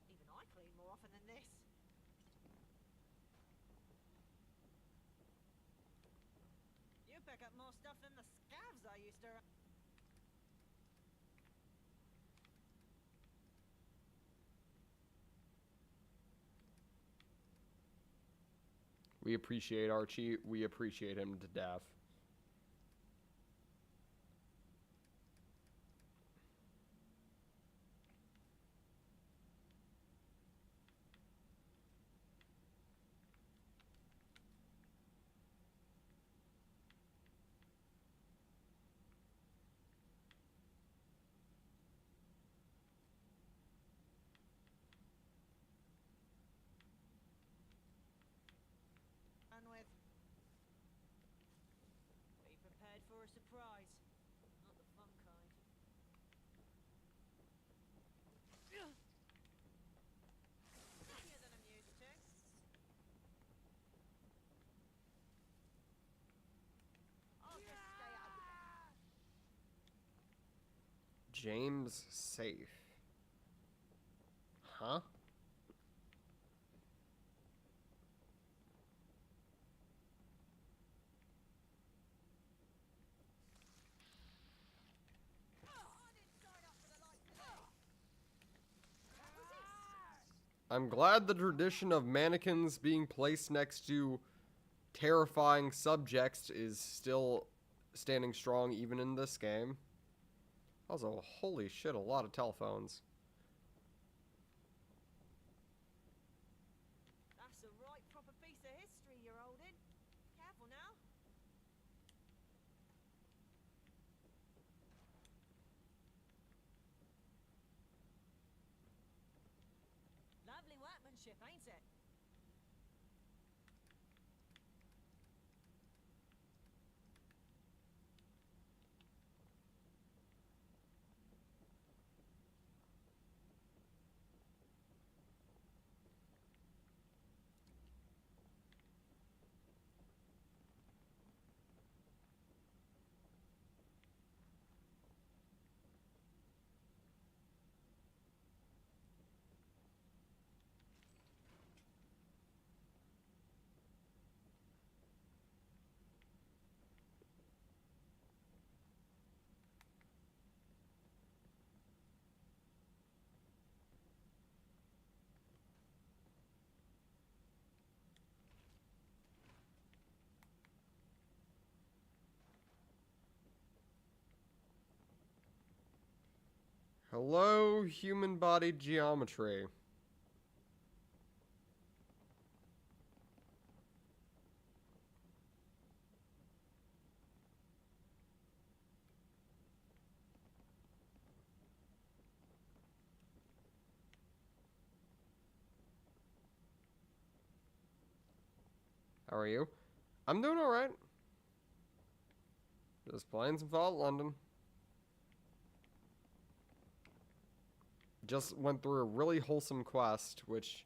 Even I clean more often than this. You pick up more stuff than the scavs I used to. We appreciate Archie. We appreciate him to death. James safe. Huh? I'm glad the tradition of mannequins being placed next to terrifying subjects is still standing strong even in this game. Also, holy shit, a lot of telephones. That's a right proper piece of history you're holding. Careful now. Lovely workmanship, ain't it? Hello, human body geometry. How are you? I'm doing alright. Just playing some Fallout London. Just went through a really wholesome quest, which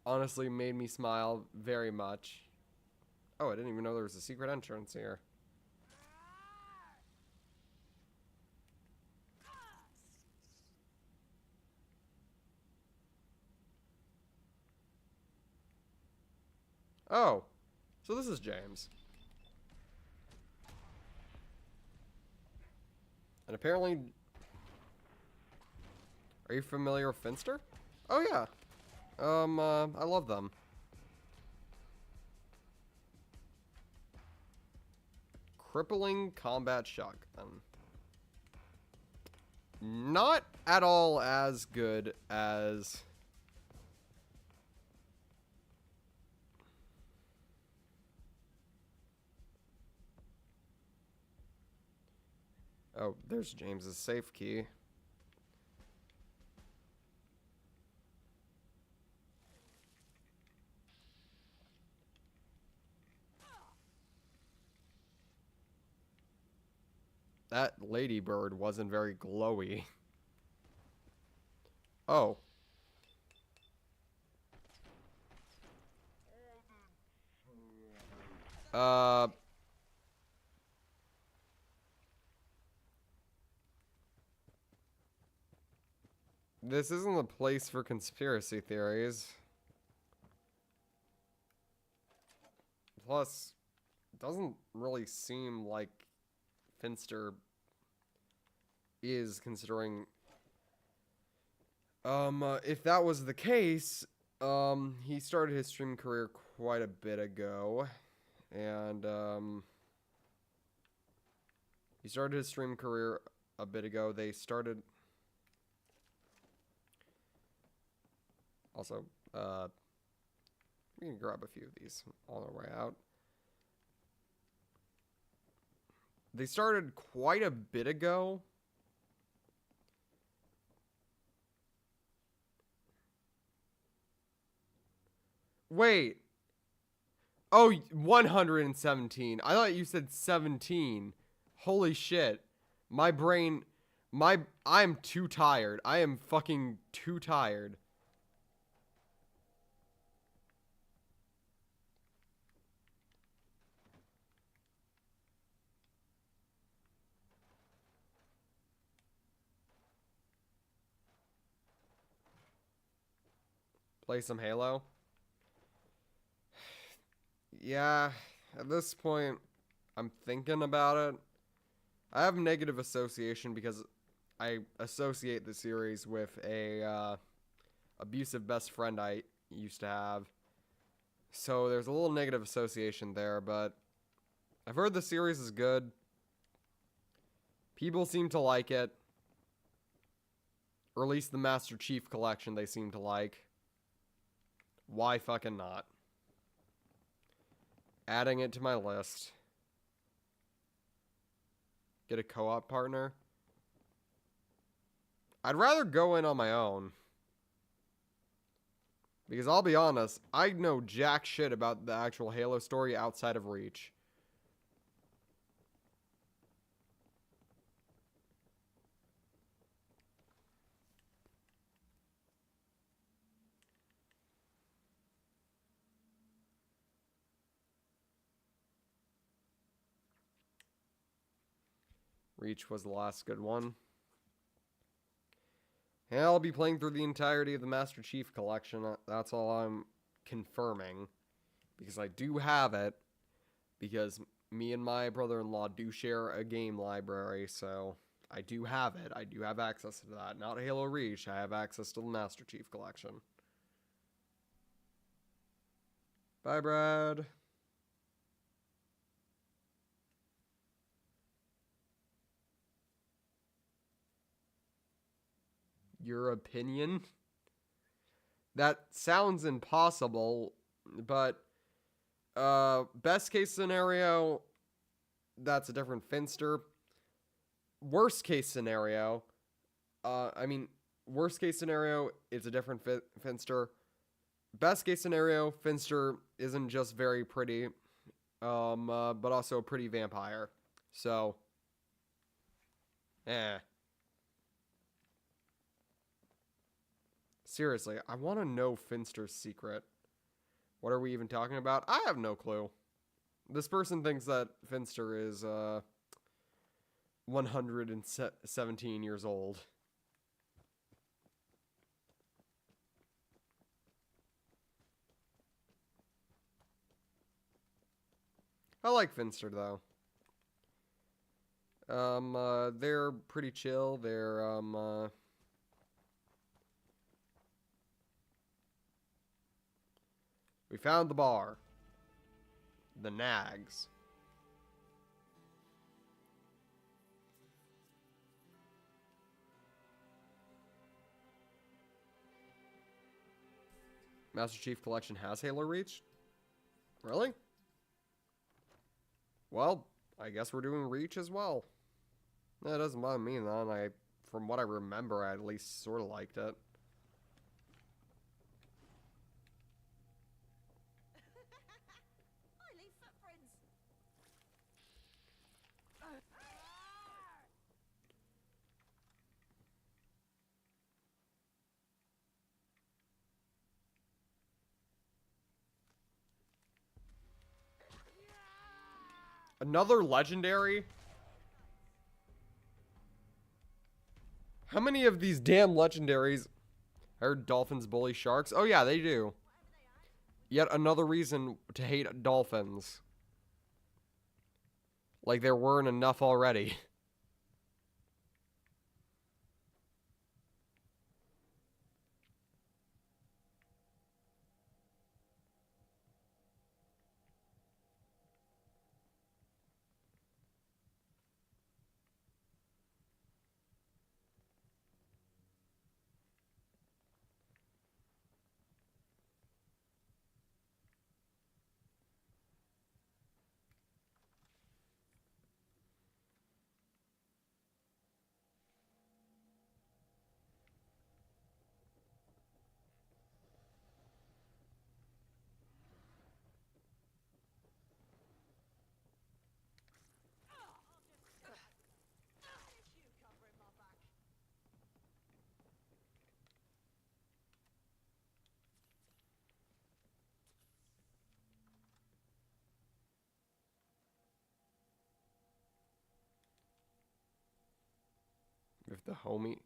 honestly made me smile very much. Oh, I didn't even know there was a secret entrance here. Oh, so this is James. And apparently... Are you familiar with Finster? Oh, yeah. I love them. Crippling combat shotgun. Not at all as good as... Oh, there's James's safe key. That ladybird wasn't very glowy. Oh. This isn't the place for conspiracy theories. Plus, it doesn't really seem like Finster is, considering... if that was the case, he started his stream career quite a bit ago. And, he started his stream career a bit ago. They started... Also, we can grab a few of these on our way out. They started quite a bit ago. Wait. Oh, 117. I thought you said 17. Holy shit. My brain... I'm too tired. I am fucking too tired. Play some Halo. Yeah, at this point, I'm thinking about it. I have negative association because I associate the series with a abusive best friend I used to have. So there's a little negative association there, but I've heard the series is good. People seem to like it. Or at least the Master Chief Collection they seem to like. Why fucking not? Adding it to my list. Get a co-op partner. I'd rather go in on my own. Because I'll be honest, I know jack shit about the actual Halo story outside of Reach. Reach was the last good one. And I'll be playing through the entirety of the Master Chief Collection. That's all I'm confirming. Because I do have it. Because me and my brother-in-law do share a game library, so I do have it. I do have access to that. Not Halo Reach, I have access to the Master Chief Collection. Bye, Brad. Your opinion? That sounds impossible, but best case scenario, that's a different Finster. Worst case scenario, worst case scenario, it's a different Finster. Best case scenario, Finster isn't just very pretty, but also a pretty vampire. So, Seriously, I want to know Finster's secret. What are we even talking about? I have no clue. This person thinks that Finster is 117 years old. I like Finster though. They're pretty chill. They're we found the bar. The Nags. Master Chief Collection has Halo Reach? Really? Well, I guess we're doing Reach as well. That doesn't bother me none. From what I remember, I at least sort of liked it. I leave footprints. Another legendary? How many of these damn legendaries? I heard dolphins bully sharks. Oh yeah, they do. Yet another reason to hate dolphins. Like there weren't enough already. You covering my back. If the homie...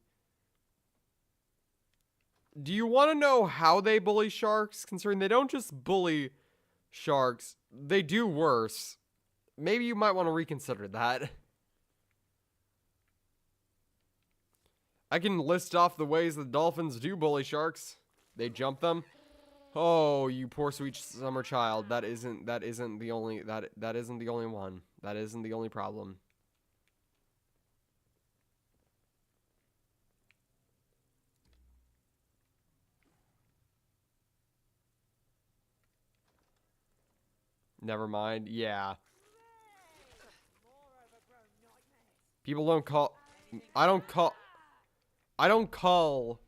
Do you want to know how they bully sharks? Considering they don't just bully sharks, they do worse. Maybe you might want to reconsider that. I can list off the ways that dolphins do bully sharks. They jump them. Oh, you poor sweet summer child. That isn't the only that isn't the only one. That isn't the only problem. Never mind. Yeah. People don't call I don't call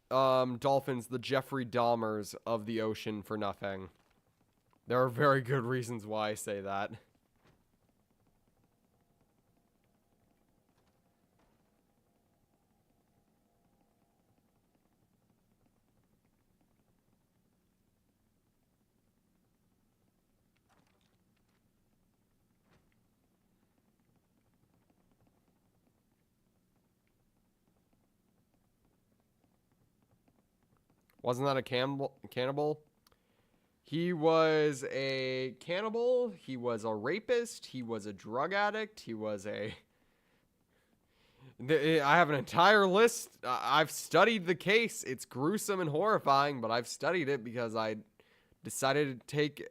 dolphins the Jeffrey Dahmers of the ocean for nothing. There are very good reasons why I say that. Wasn't that a cannibal? He was a cannibal. He was a rapist. He was a drug addict. He was a... I have an entire list. I've studied the case. It's gruesome and horrifying, but I've studied it because I decided to take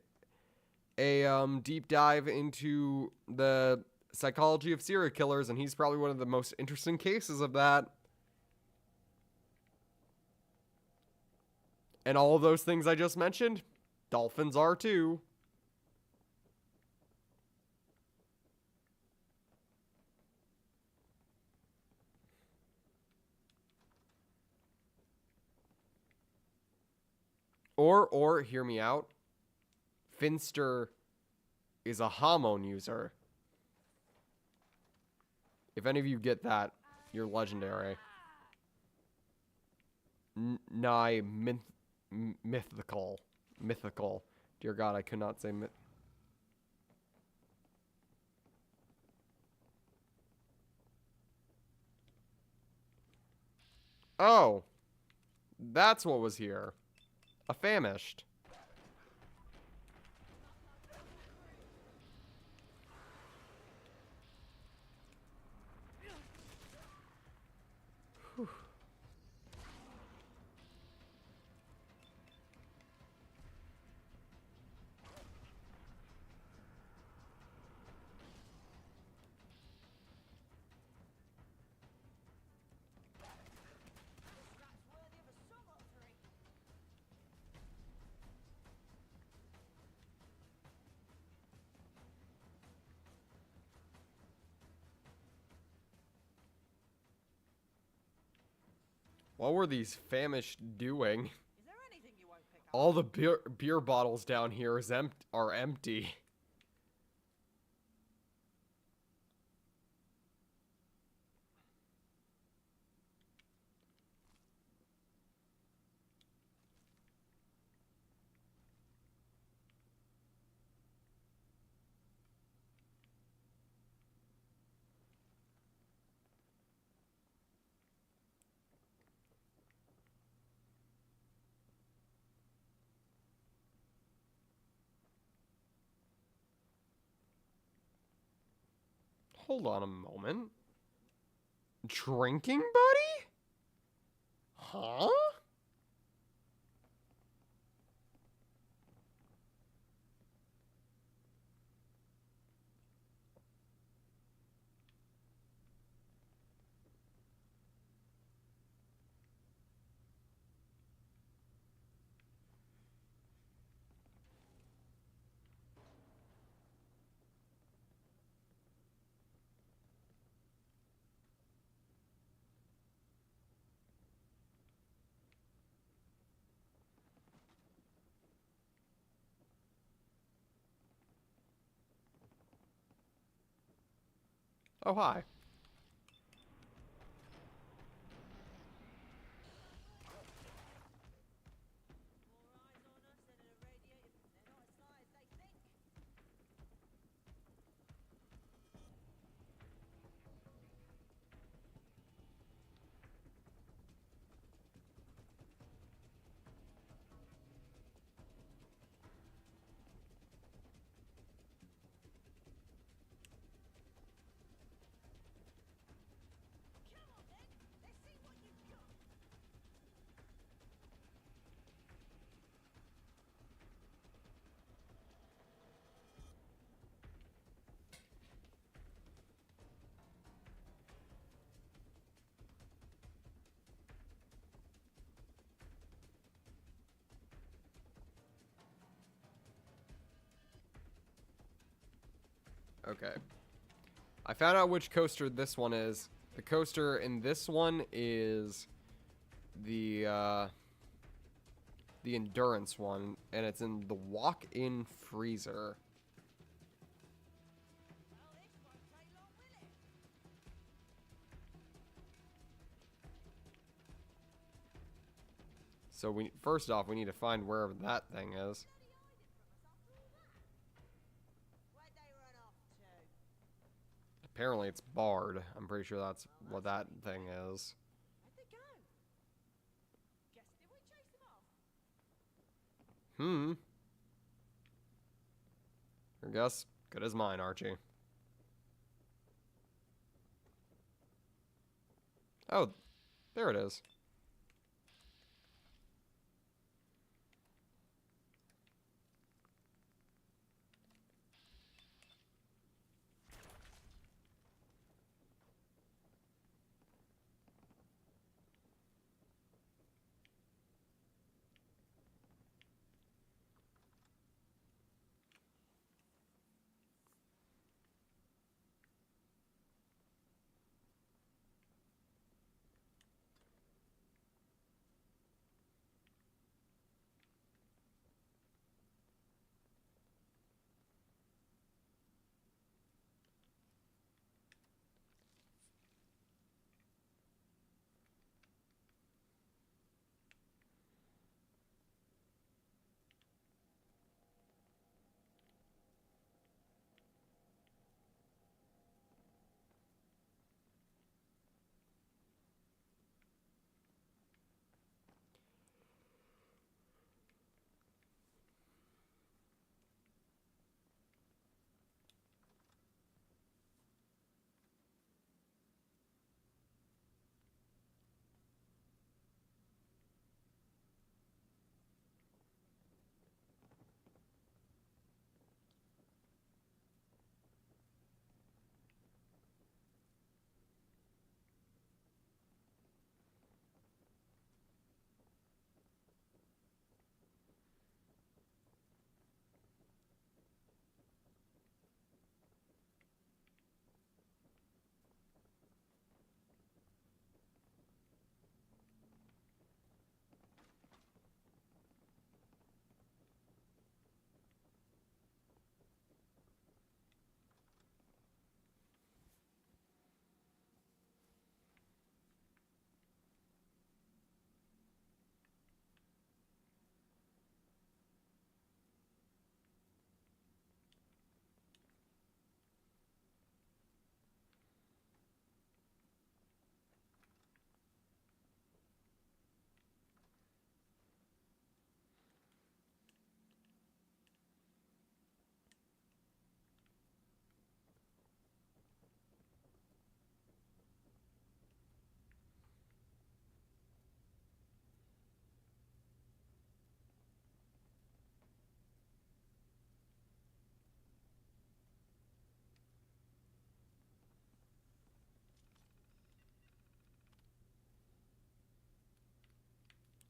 a deep dive into the psychology of serial killers, and he's probably one of the most interesting cases of that. And all of those things I just mentioned, dolphins are too. Or hear me out. Finster is a hormone user. If any of you get that, you're legendary. Mythical. Dear God, I could not say myth. Oh. That's what was here. A famished. Whew. What were these famished doing? Is there anything you won't pick up? All the beer bottles down here are empty. Hold on a moment. Drinking buddy? Huh? Oh, hi. Okay. I found out which coaster this one is. The coaster in this one is the endurance one, and it's in the walk-in freezer. Well, this won't take long, will it? So first off, we need to find wherever that thing is. Where'd they run off to? Apparently it's barred. I'm pretty sure that's what that thing is. Where'd they go? Guess did we chase them off? Your guess, good as mine, Archie. Oh, there it is.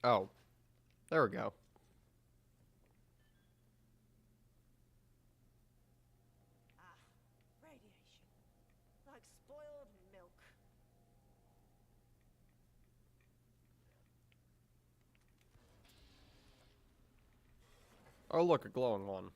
Oh, there we go. Ah, radiation. Like spoiled milk. Oh, look, a glowing one.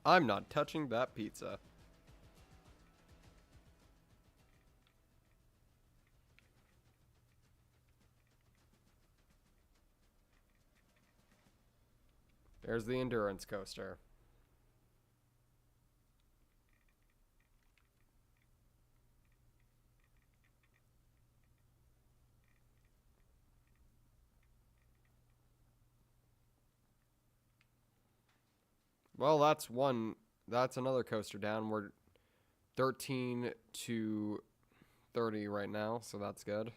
I'm not touching that pizza. There's the endurance coaster. Well, that's another coaster down. 13 to 30 right now, so that's good.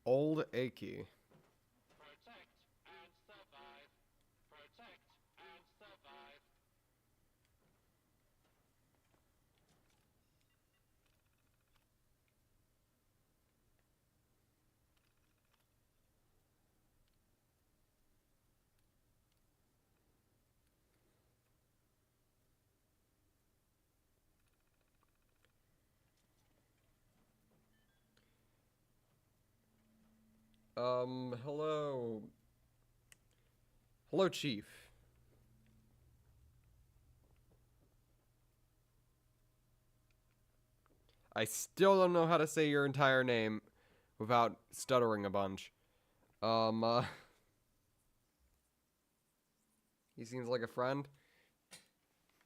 Old Achy. Protect and survive. Protect and survive. Hello. Hello, Chief. I still don't know how to say your entire name without stuttering a bunch. He seems like a friend.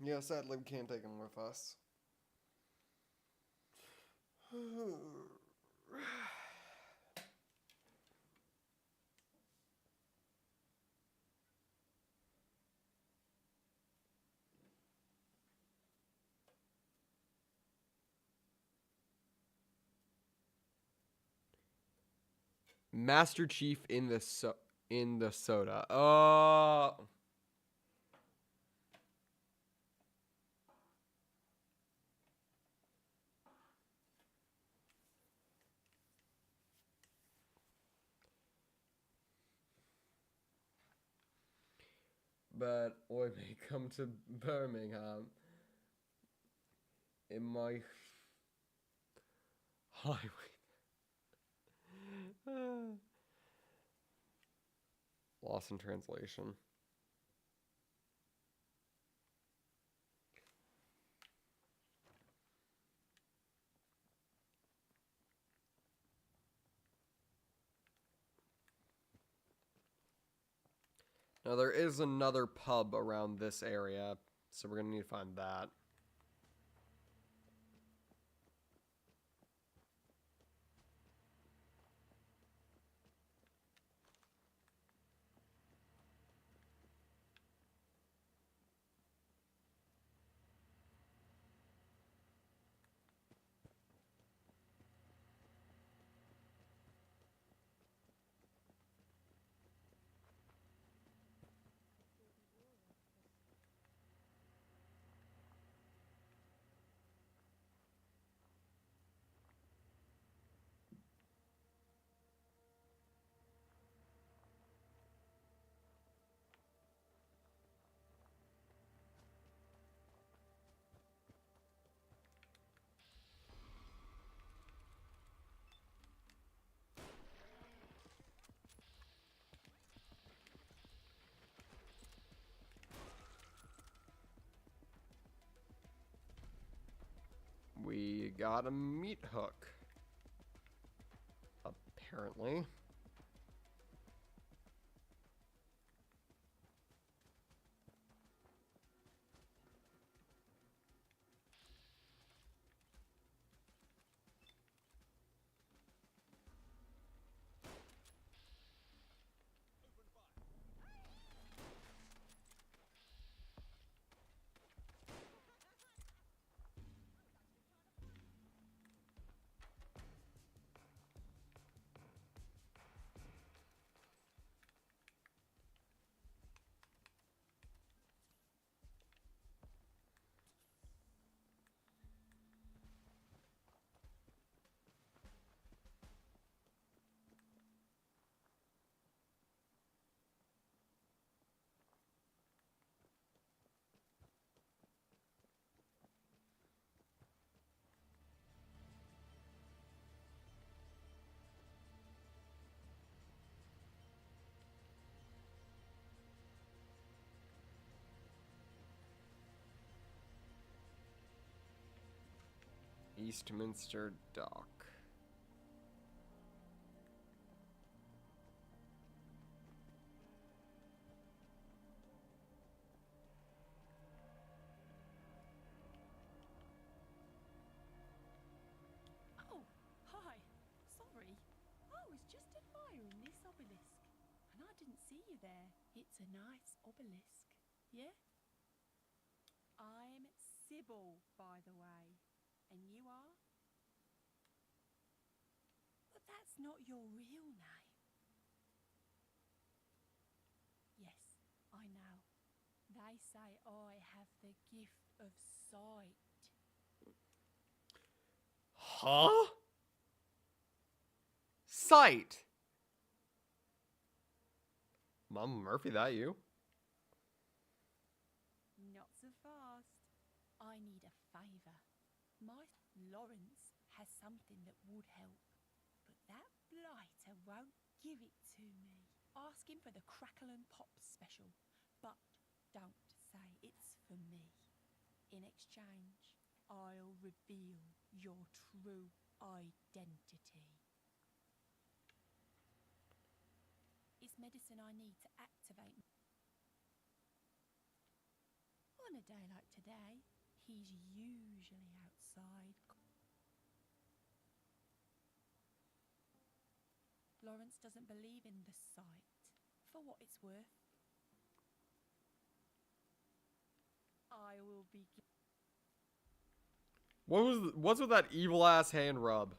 Yeah, sadly we can't take him with us. Master Chief in the soda. But I may come to Birmingham in my highway. Lost in translation. Now there is another pub around this area, so we're gonna need to find that. We got a meat hook. Apparently. Eastminster Dock. Oh, hi. Sorry. I was just admiring this obelisk, and I didn't see you there. It's a nice obelisk, yeah? I'm Sybil, by the way. And you are? But that's not your real name. Yes, I know. They say I have the gift of sight. Huh? Sight. Mama Murphy, that you? Not so fast. I need a favour. My Lawrence has something that would help, but that blighter won't give it to me. Ask him for the Crackle and Pop special, but don't say it's for me. In exchange, I'll reveal your true identity. It's medicine I need to activate. On a day like today, he's usually outside. Lawrence doesn't believe in the sight, for what it's worth. I will be. What's with that evil ass hand rub?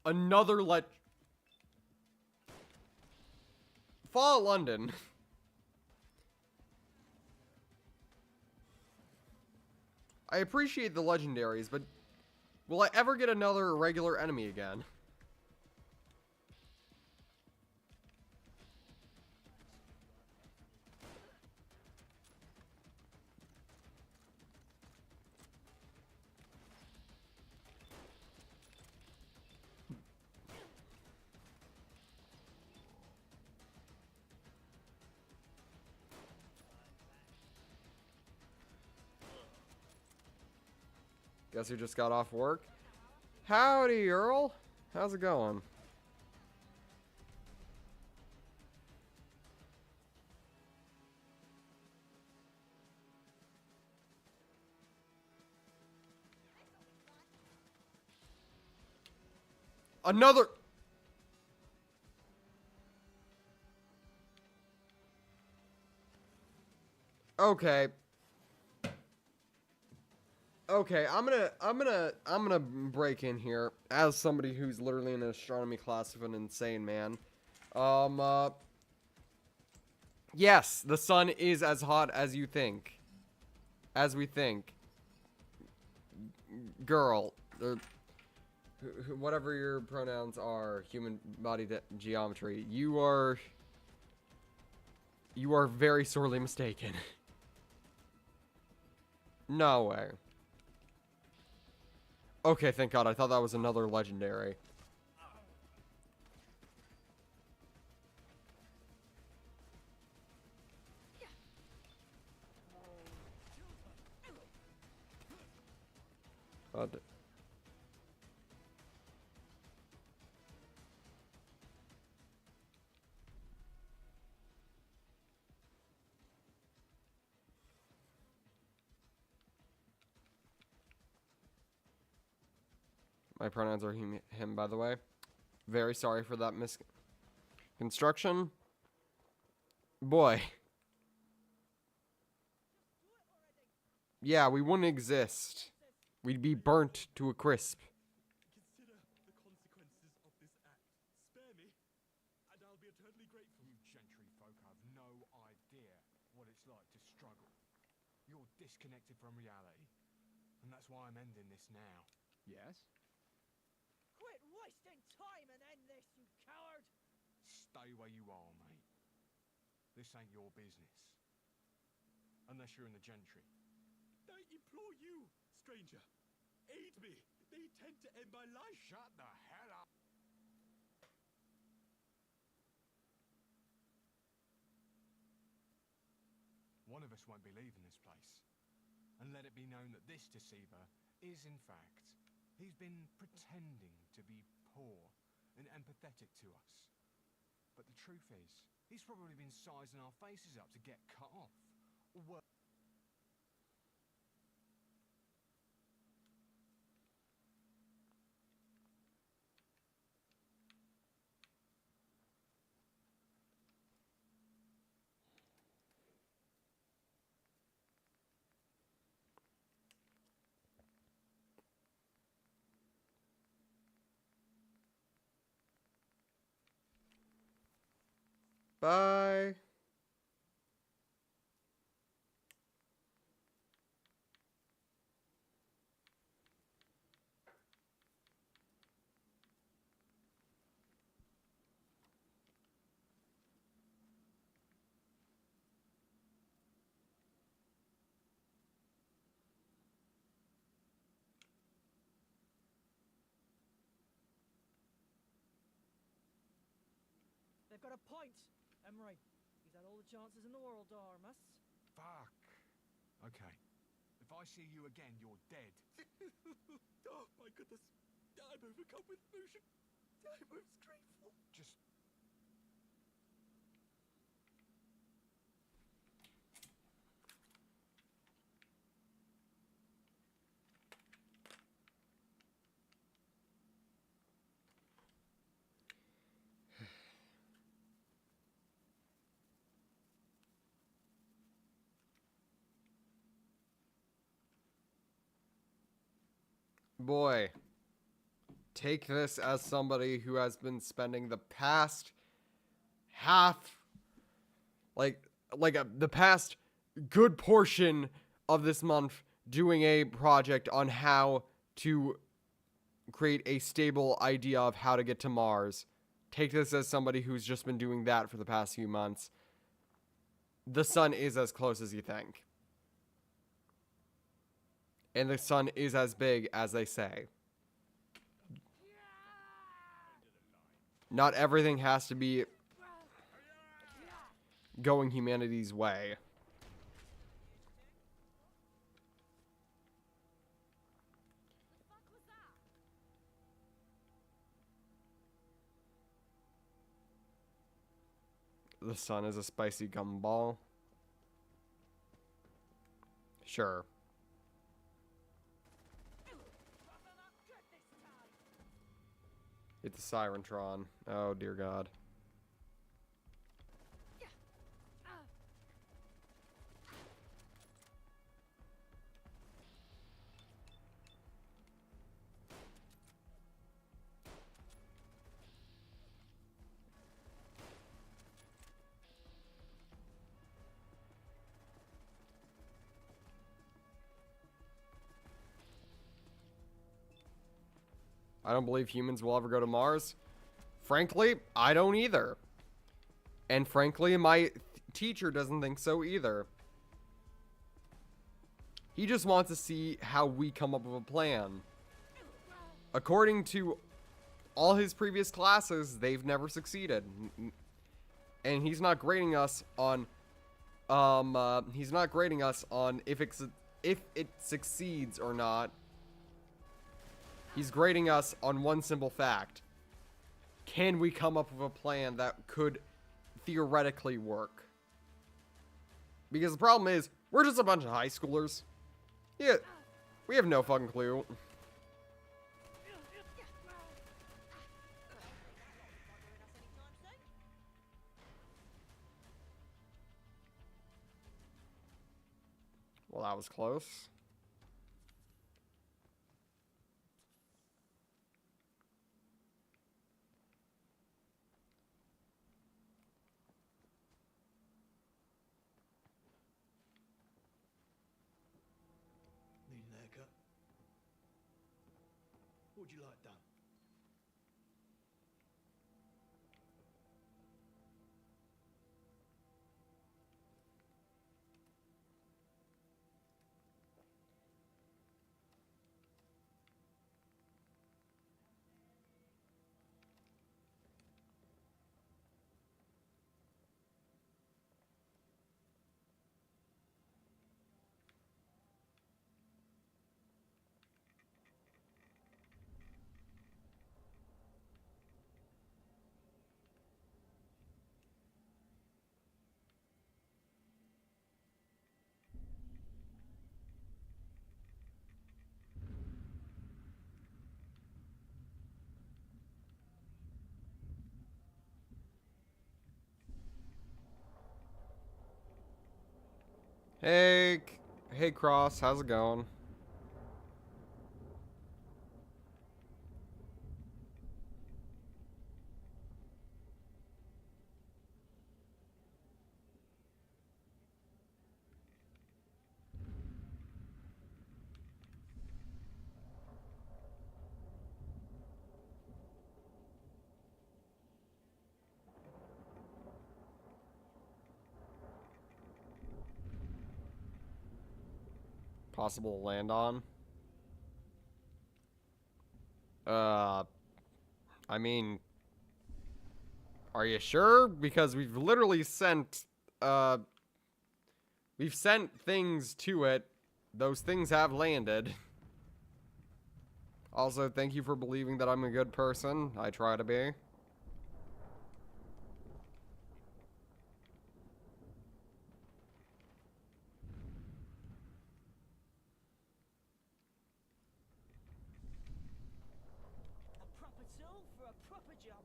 Another Fall London. I appreciate the legendaries, but will I ever get another regular enemy again? Guess who just got off work? Howdy, Earl. How's it going? Another... Okay. Okay, I'm gonna break in here as somebody who's literally in an astronomy class of an insane man. Yes, the sun is as hot as you think. As we think. Girl, whatever your pronouns are, human body geometry, you are very sorely mistaken. No way. Okay, thank God. I thought that was another legendary. My pronouns are him, by the way. Very sorry for that misconstruction. Boy. Yeah, we wouldn't exist. We'd be burnt to a crisp. Consider the consequences of this act. Spare me, and I'll be eternally grateful. You gentry folk have no idea what it's like to struggle. You're disconnected from reality, and that's why I'm ending this now. Yes? Quit wasting time and end this, you coward! Stay where you are, mate. This ain't your business. Unless you're in the gentry. I implore you, stranger. Aid me. They intend to end my life. Shut the hell up. One of us won't be leaving this place. And let it be known that this deceiver is, in fact, he's been pretending to be poor and empathetic to us. But the truth is, he's probably been sizing our faces up to get cut off. Or worse. Bye. They've got a point, Emery. He's had all the chances in the world to harm us. Fuck. Okay. If I see you again, you're dead. Oh my goodness. I'm overcome with emotion. I'm most grateful. Just... Boy, take this as somebody who has been spending the past the past good portion of this month doing a project on how to create a stable idea of how to get to Mars. Take this as somebody who's just been doing that for the past few months. The sun is as close as you think. And the sun is as big as they say. Not everything has to be going humanity's way. The sun is a spicy gumball. Sure. It's a Sirentron. Oh, dear God. I don't believe humans will ever go to Mars. Frankly, I don't either. And frankly, my teacher doesn't think so either. He just wants to see how we come up with a plan. According to all his previous classes, they've never succeeded. And he's not grading us on if it succeeds or not. He's grading us on one simple fact. Can we come up with a plan that could theoretically work? Because the problem is, we're just a bunch of high schoolers. Yeah, we have no fucking clue. Well, that was close. Need an haircut? What would you like done? Hey, hey, Cross, how's it going? Possible land on? I mean, are you sure? Because we've literally sent, we've sent things to it. Those things have landed. Also, thank you for believing that I'm a good person. I try to be. A proper tool for a proper job.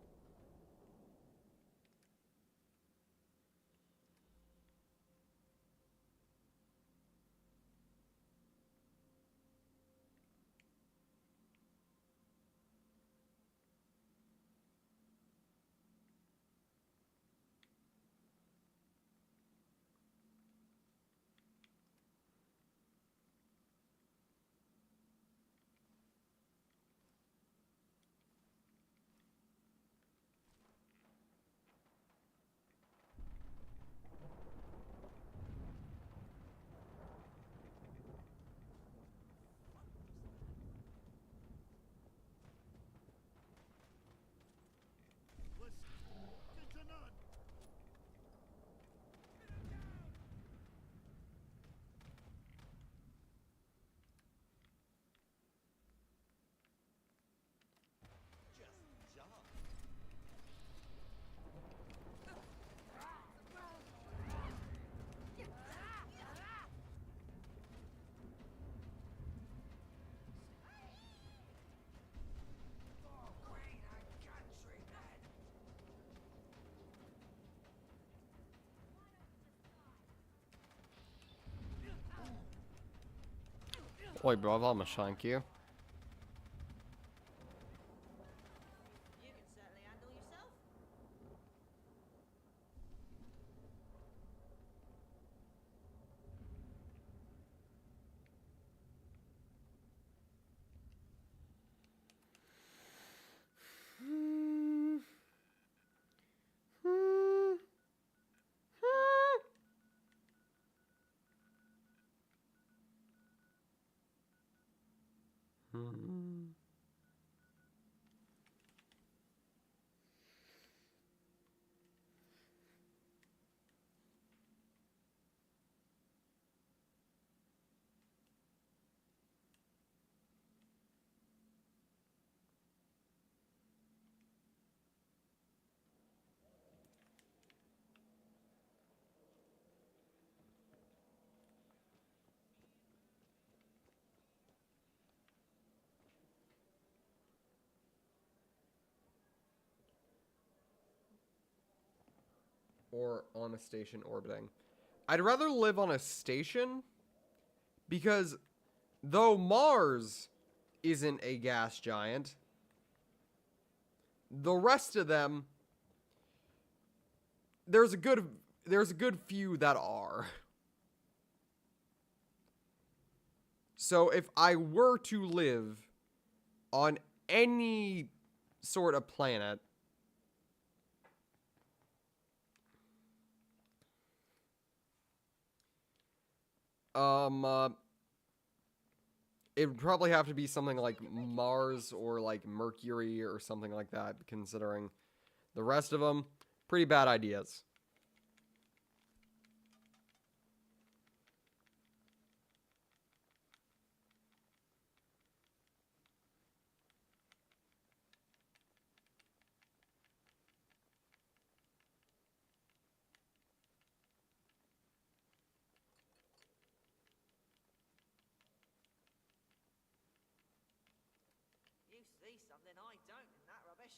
Oi, bro, I'm gonna shank you. You can certainly handle yourself. Or on a station orbiting. I'd rather live on a station because though Mars isn't a gas giant, the rest of them there's a good few that are. So if I were to live on any sort of planet, it would probably have to be something like Mars or like Mercury or something like that, considering the rest of them, pretty bad ideas. You see something I don't in that rubbish.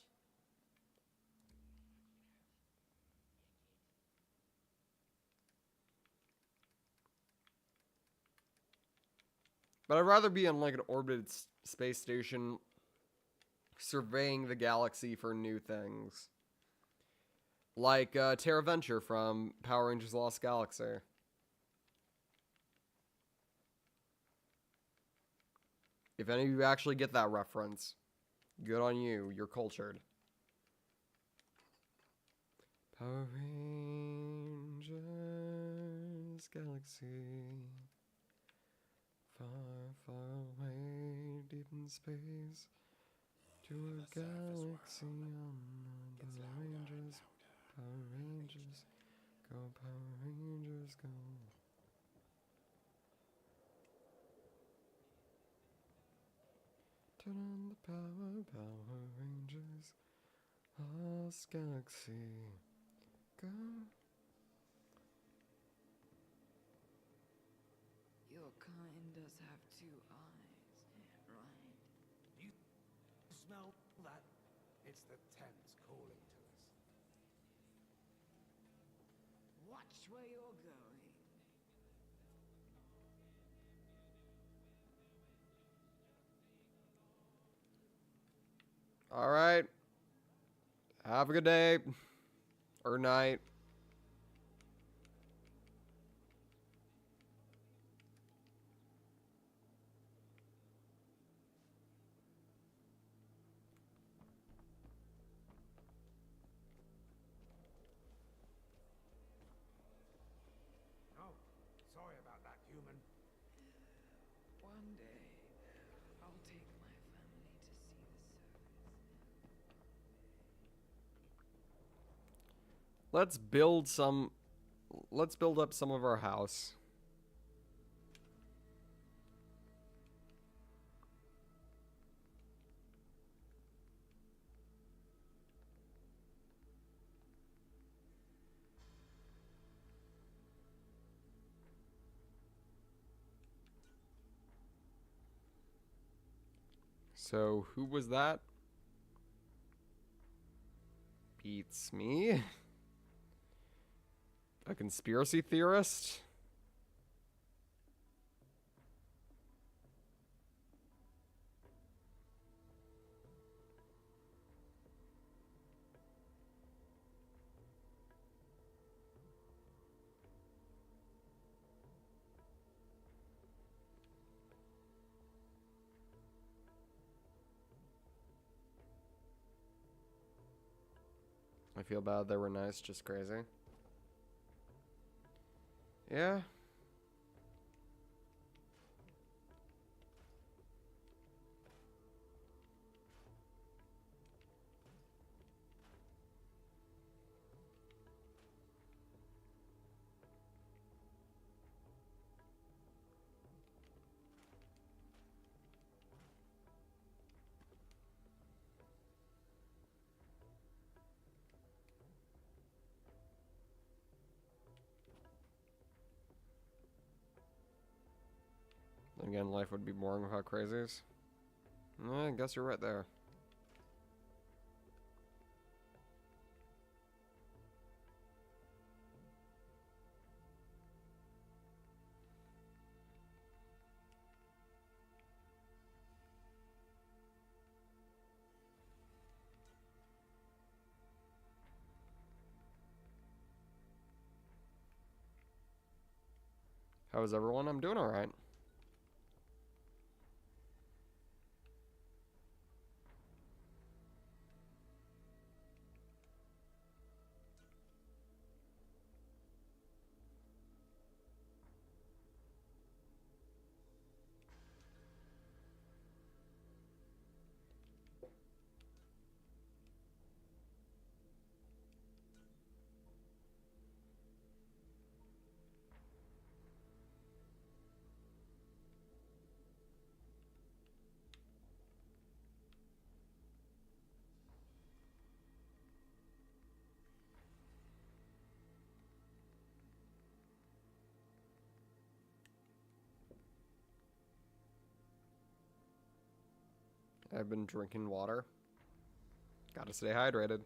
But I'd rather be on like an orbited space station surveying the galaxy for new things. Like Terra Venture from Power Rangers Lost Galaxy. If any of you actually get that reference, good on you. You're cultured. Power Rangers Galaxy. Far, far away, deep in space. To a galaxy unknown. Power Rangers. Power Rangers. Go, Power Rangers, go. Turn on the power, Power Rangers. Lost Galaxy. Go. Your kind does have two eyes, right? You smell that? It's the Thames calling to us. Watch where you're going. All right. Have a good day. Or night. Oh, sorry about that, human. One day, I'll take my family to see the service. Let's build up some of our house. So, who was that? Beats me. A conspiracy theorist? I feel bad they were nice, just crazy. Yeah. Again, life would be boring without crazies. I guess you're right there. How is everyone? I'm doing alright. I've been drinking water. Gotta stay hydrated.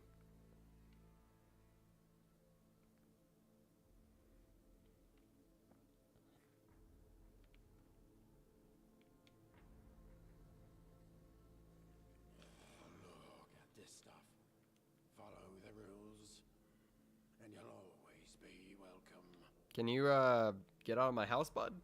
Can you, get out of my house, bud?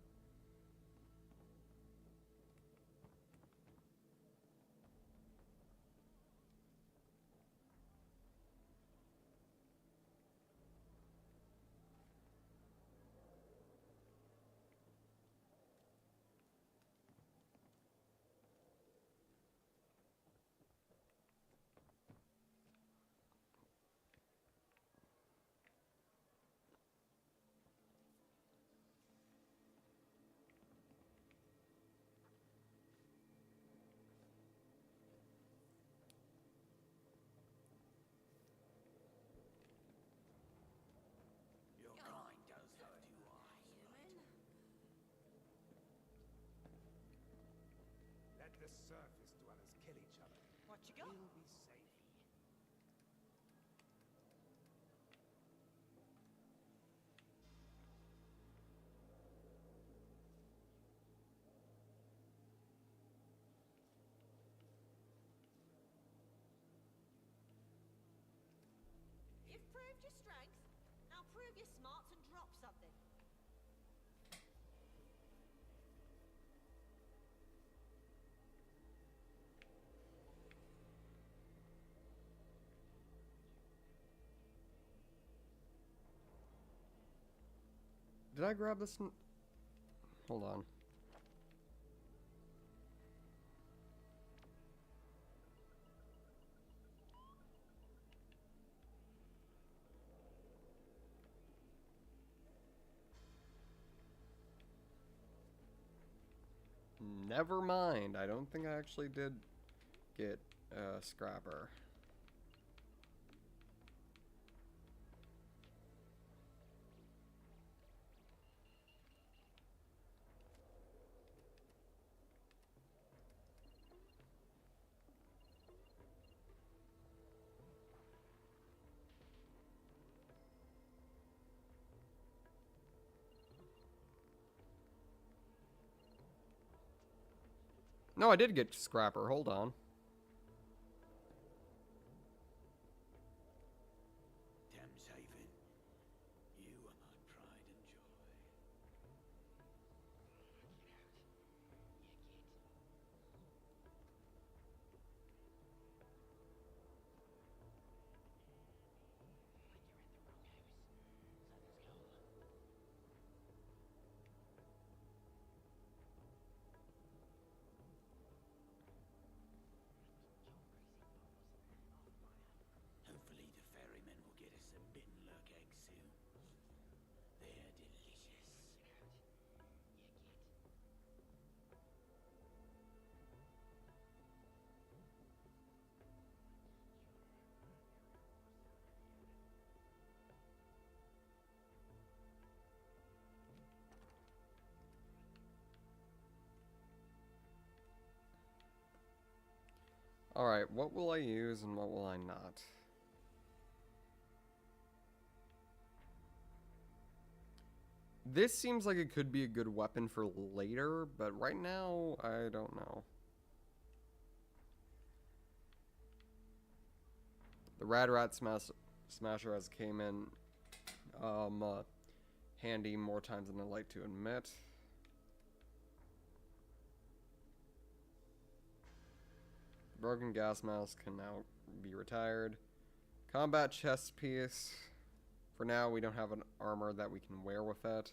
Your kind does hurt you, Human. Let the surface dwellers kill each other. What you got? We'll be safe. You've proved your strength. Now prove your smarts and drop something. Did I grab this? Hold on. Never mind. I don't think I actually did get a scrapper. No, I did get scrapper. Hold on. Thameshaven, you are my pride and joy. Hopefully the ferryman will get us some bitten lurk eggs soon. They're delicious. Alright, what will I use and what will I not? This seems like it could be a good weapon for later, but right now, I don't know. The Rad Rat Smasher has came in handy more times than I like to admit. Broken gas mask can now be retired. Combat chest piece. For now, we don't have an armor that we can wear with it.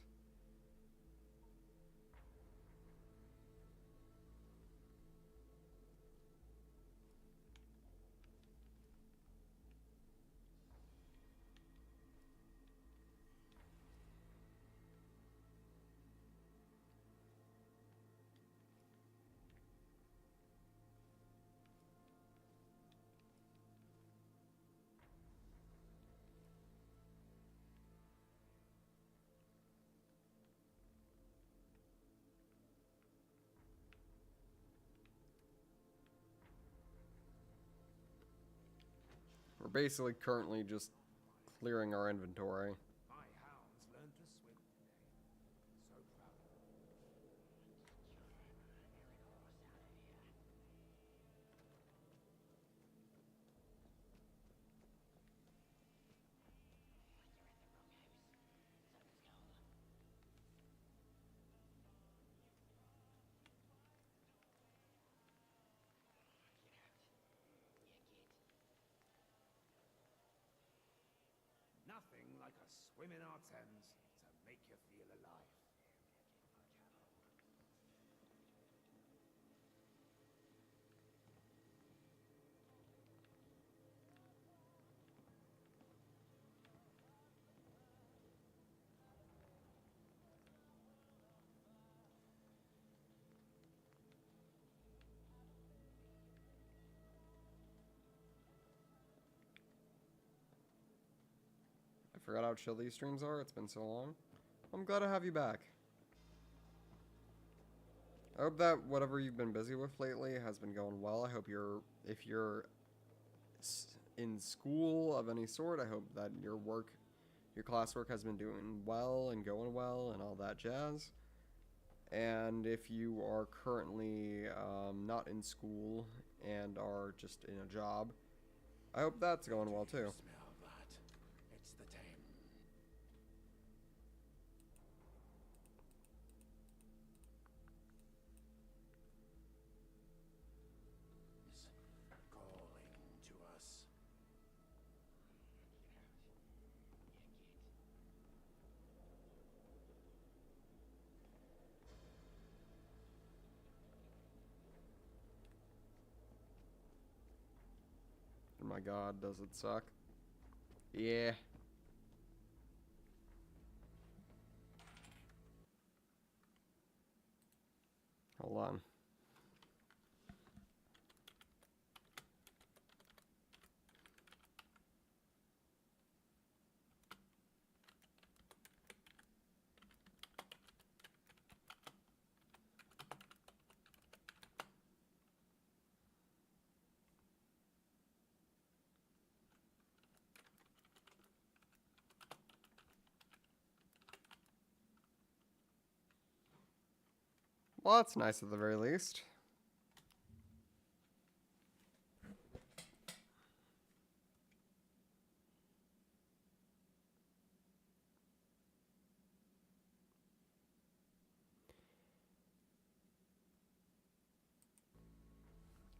We're basically currently just clearing our inventory. My hounds learned to swim today. So proud of them. swim in our Thames to make you feel alive. I forgot how chill these streams are. It's been so long. I'm glad to have you back. I hope that whatever you've been busy with lately has been going well. I hope if you're in school of any sort, I hope that your classwork has been doing well and going well and all that jazz. And if you are currently not in school and are just in a job, I hope that's going well too. Smell that? It's the Thames. Calling to us. Oh my god, does it suck? Yeah. Hold on. Well, that's nice at the very least.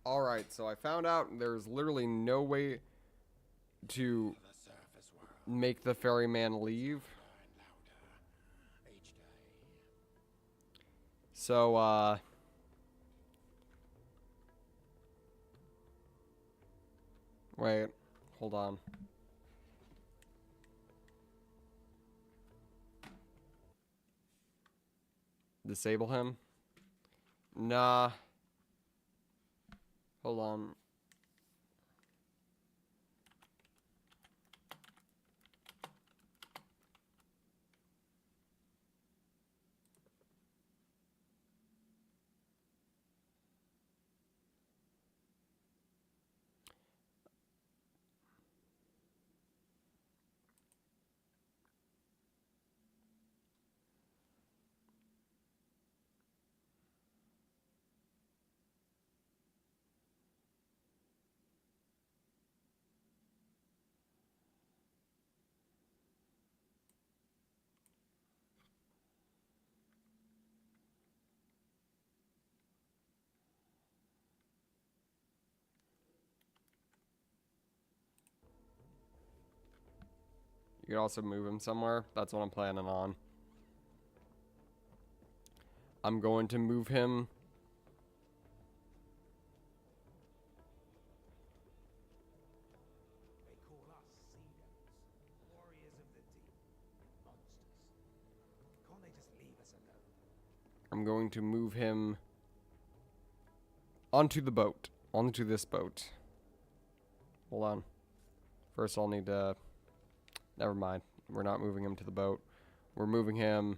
Alright, so I found out there's literally no way to make the ferryman leave. So, wait, hold on. Disable him? Nah. Hold on. You could also move him somewhere. That's what I'm planning on. I'm going to move him. They call us sea devils, warriors of the deep, monsters. Can't they just leave us alone? I'm going to move him onto the boat. Onto this boat. Hold on. First I'll need to... Never mind. We're not moving him to the boat. We're moving him...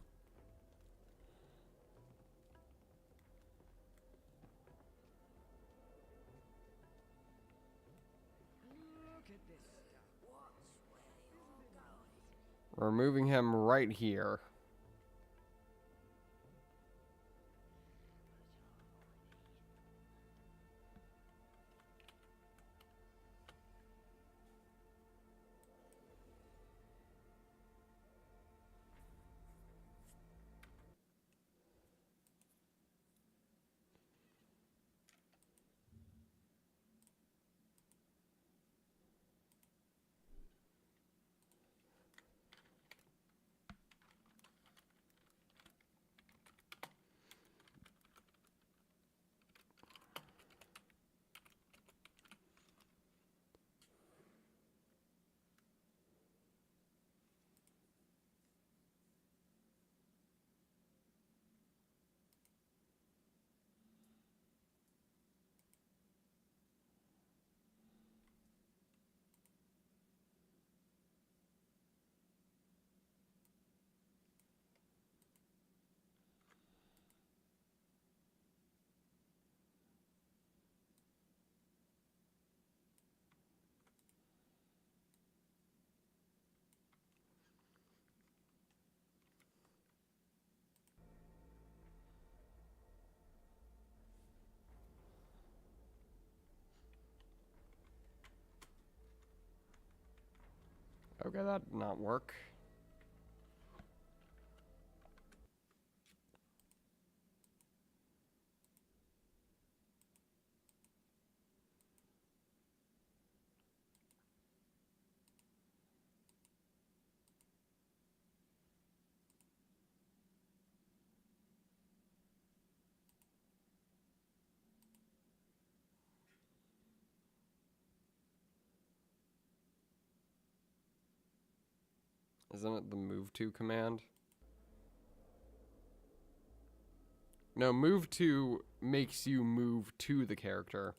We're moving him right here. Okay, that did not work. Isn't it the move to command? No, move to makes you move to the character.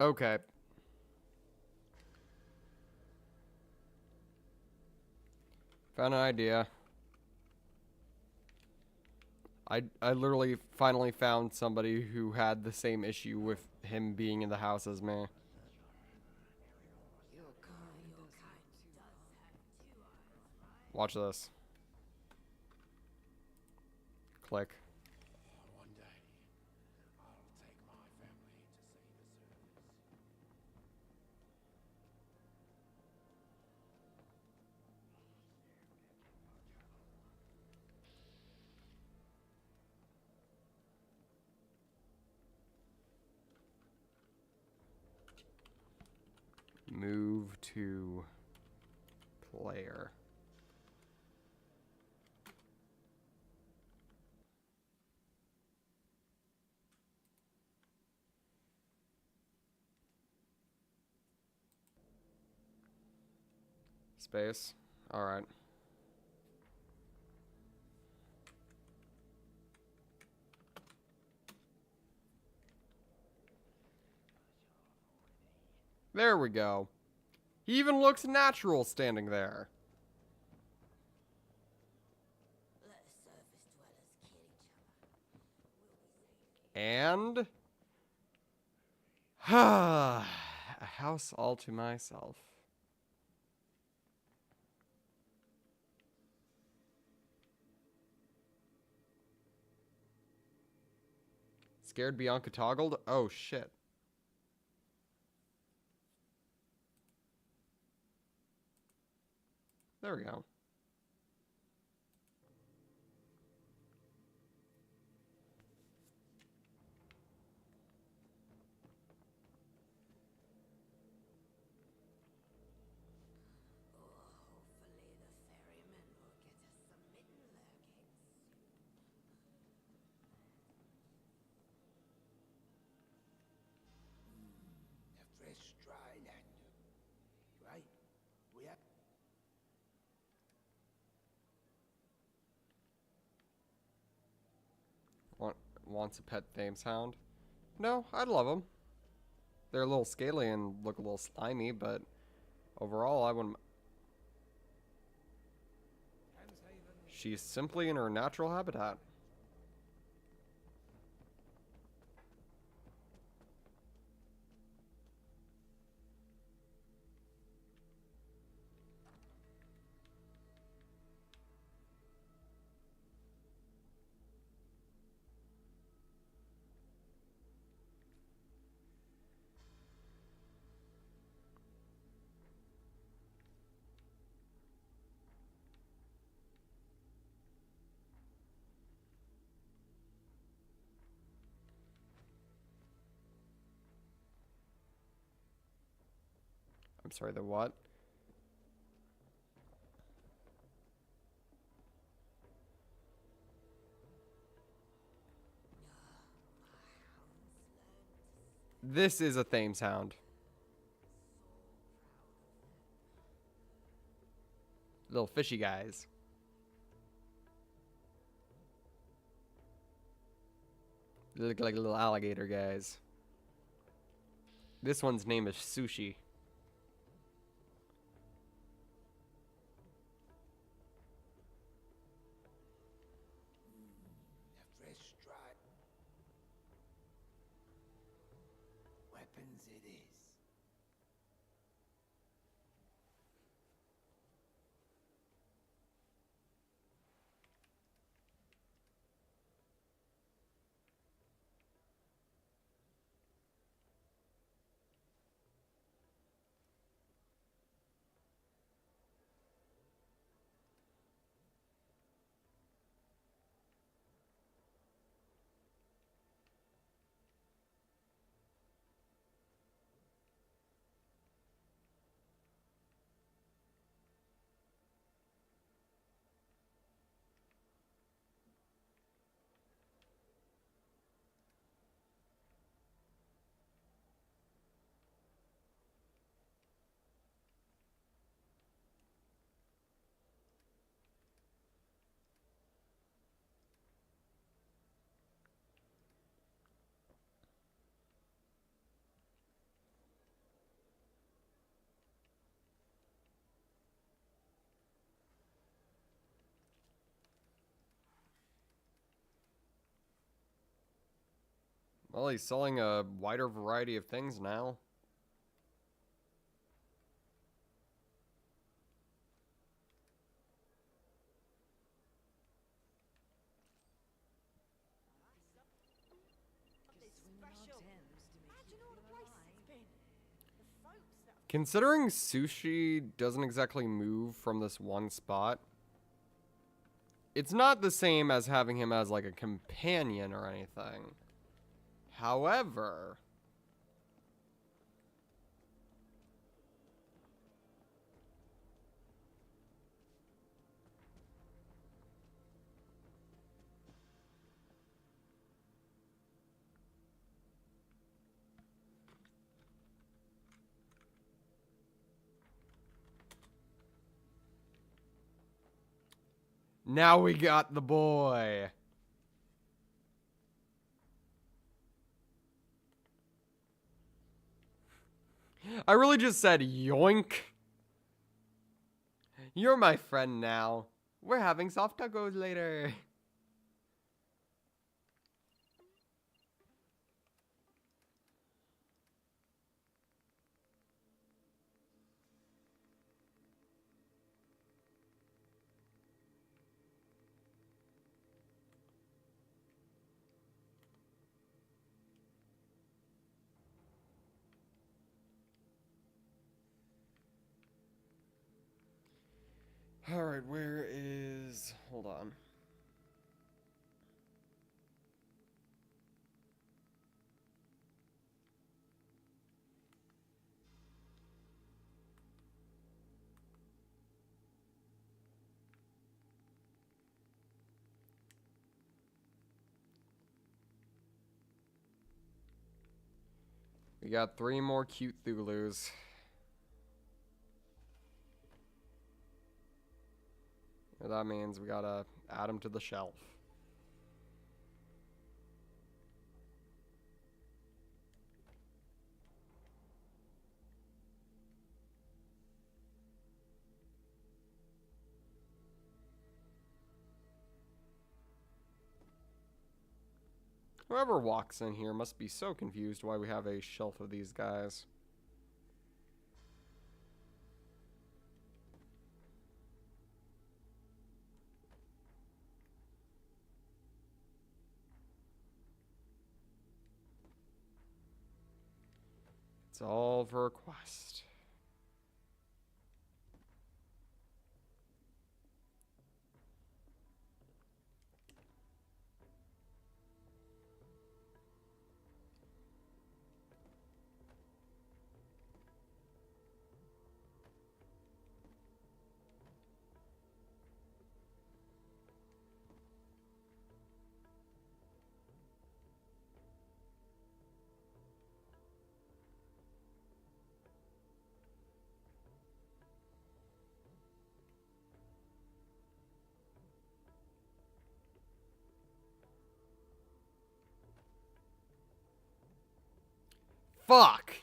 Okay. Found an idea. I literally finally found somebody who had the same issue with him being in the house as me. Watch this. Click. One day, I'll take my family to see the service. Move to player. Space. All right. There we go. He even looks natural standing there. And a house all to myself. Scared Bianca toggled? Oh shit. There we go. The fresh, dry land. Right? We have... Wants a pet Thames Hound? No, I'd love them. They're a little scaly and look a little slimy, but overall, I wouldn't. She's simply in her natural habitat. I'm sorry, the what? This is a Thames Hound. Little fishy guys. They look like little alligator guys. This one's name is Sushi. weapons it is. Well, he's selling a wider variety of things now. Imagine all the places it's been. The folks that have Considering sushi doesn't exactly move from this one spot, it's not the same as having him as like a companion or anything. However, now we got the boy. I really just said yoink. You're my friend now. We're having soft tacos later. Alright, where is... Hold on. We got 3 more cute Thulus. That means we gotta add them to the shelf. Whoever walks in here must be so confused why we have a shelf of these guys. It's all for a quest. Fuck!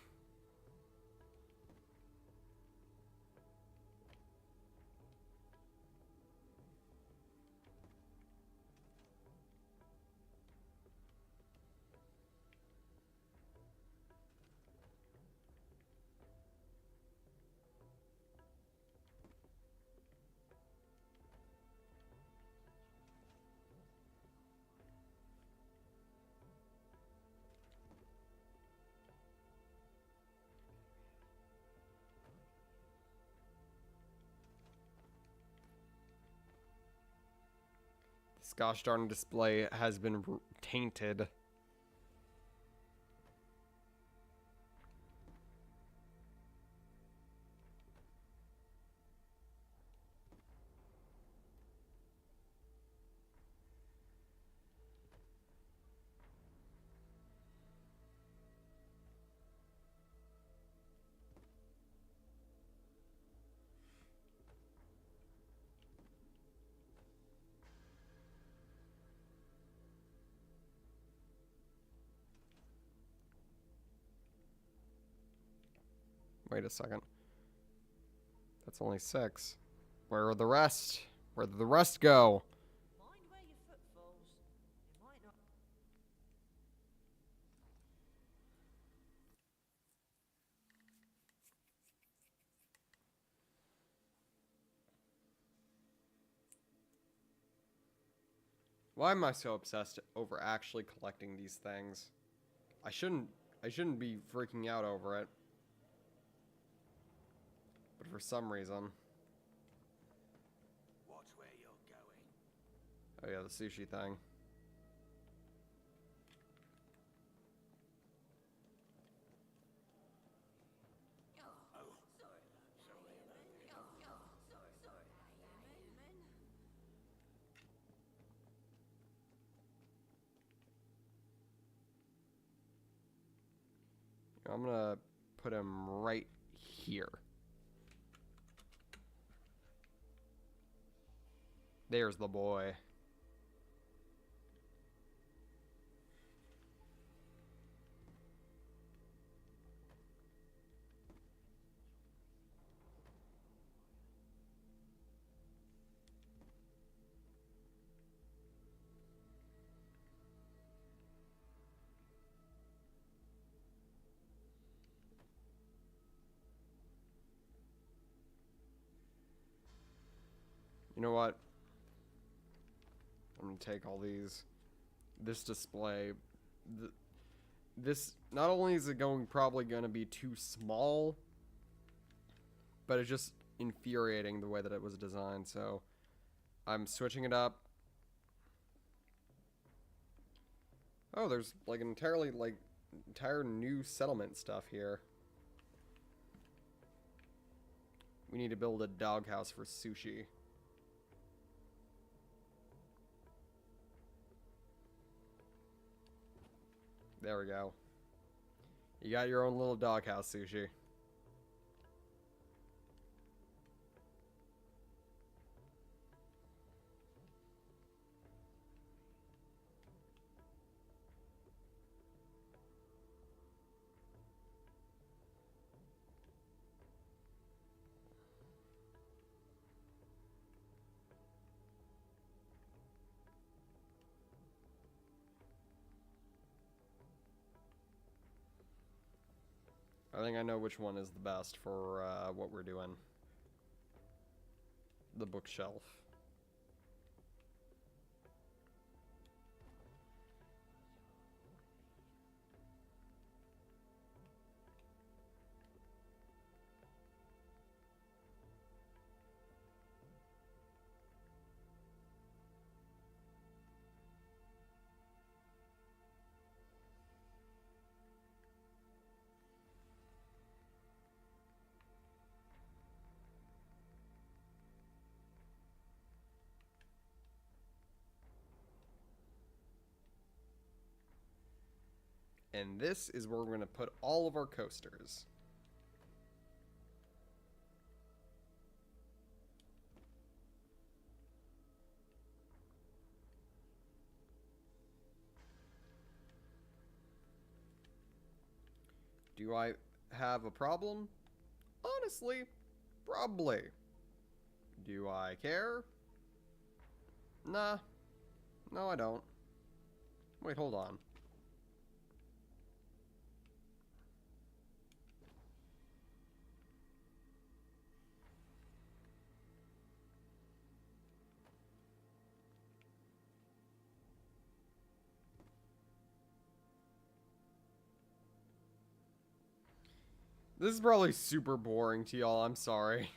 gosh darn display has been tainted. Wait a second. That's only 6. Where are the rest? Where did the rest go? Mind where your foot falls. It might not. Why am I so obsessed over actually collecting these things? I shouldn't be freaking out over it. But for some reason. Watch where you're going. Oh yeah, the sushi thing. I'm gonna put him right here. There's the boy. You know what? I'm gonna take all these. This display. This, not only is it probably gonna be too small, but it's just infuriating the way that it was designed, so I'm switching it up. Oh, there's like an entire new settlement stuff here. We need to build a doghouse for sushi. There we go. You got your own little doghouse, Sushi. I think I know which one is the best for what we're doing. The bookshelf. And this is where we're going to put all of our coasters. Do I have a problem? Honestly, probably. Do I care? Nah. No, I don't. Wait, hold on. This is probably super boring to y'all, I'm sorry.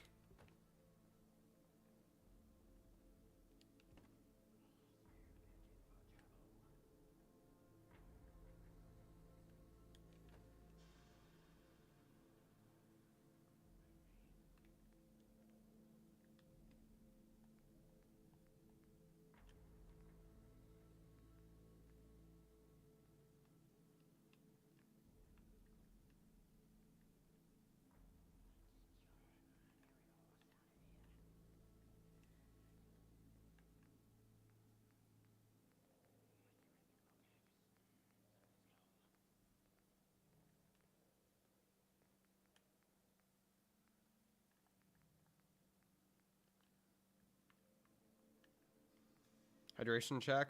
Hydration check.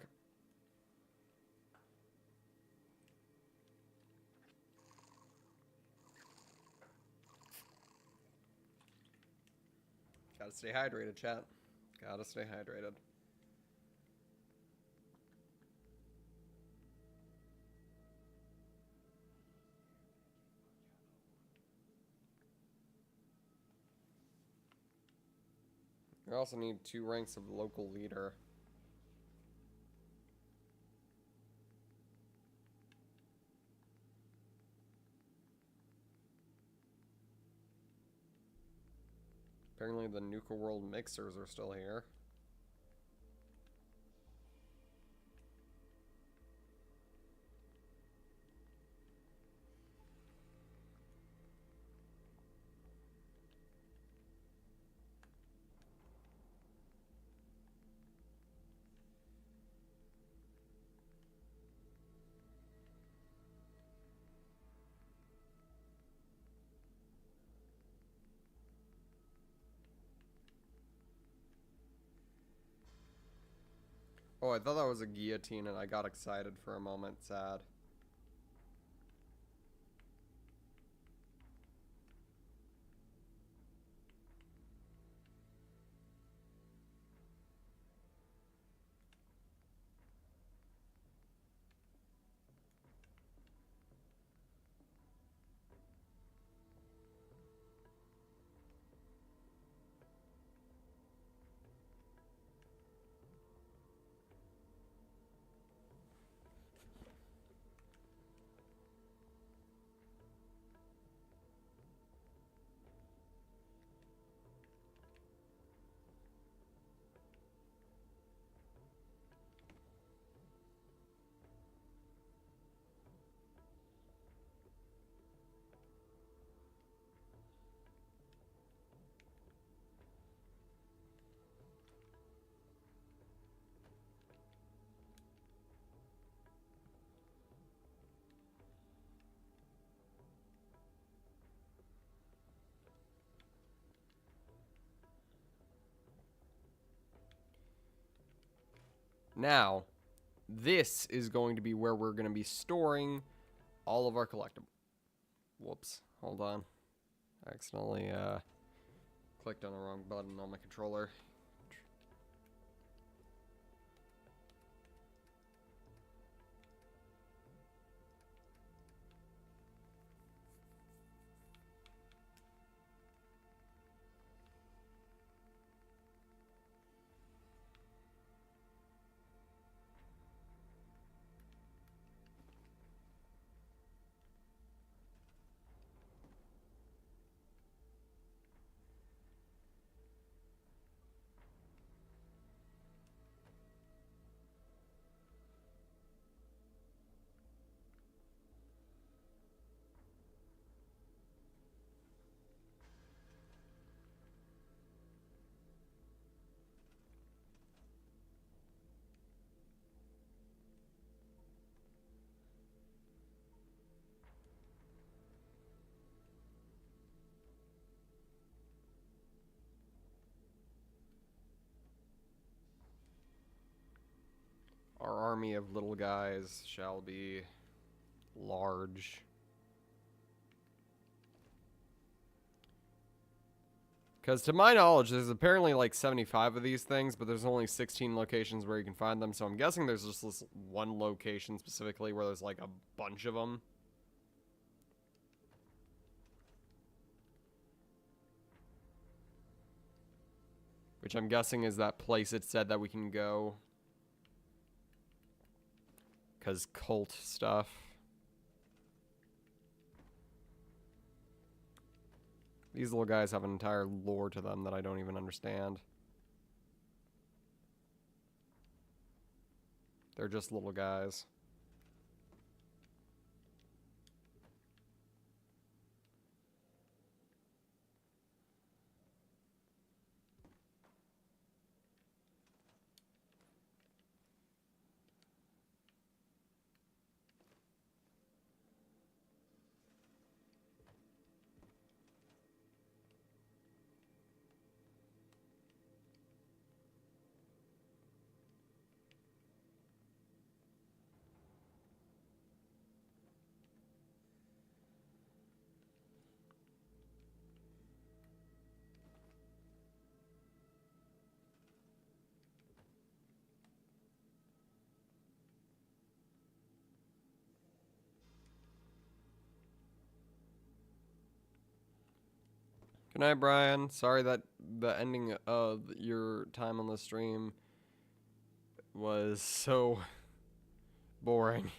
Gotta stay hydrated, chat. Gotta stay hydrated. We also need 2 ranks of local leader. Apparently the Nuka World mixers are still here. Oh, I thought that was a guillotine and I got excited for a moment. Sad. Now, this is going to be where we're going to be storing all of our collectibles. Whoops. Hold on. I accidentally clicked on the wrong button on my controller. Our army of little guys shall be large. Because to my knowledge, there's apparently like 75 of these things, but there's only 16 locations where you can find them. So I'm guessing there's just this one location specifically where there's like a bunch of them. Which I'm guessing is that place it said that we can go. Because cult stuff. These little guys have an entire lore to them that I don't even understand. They're just little guys. Good night, Brian. Sorry that the ending of your time on the stream was so boring.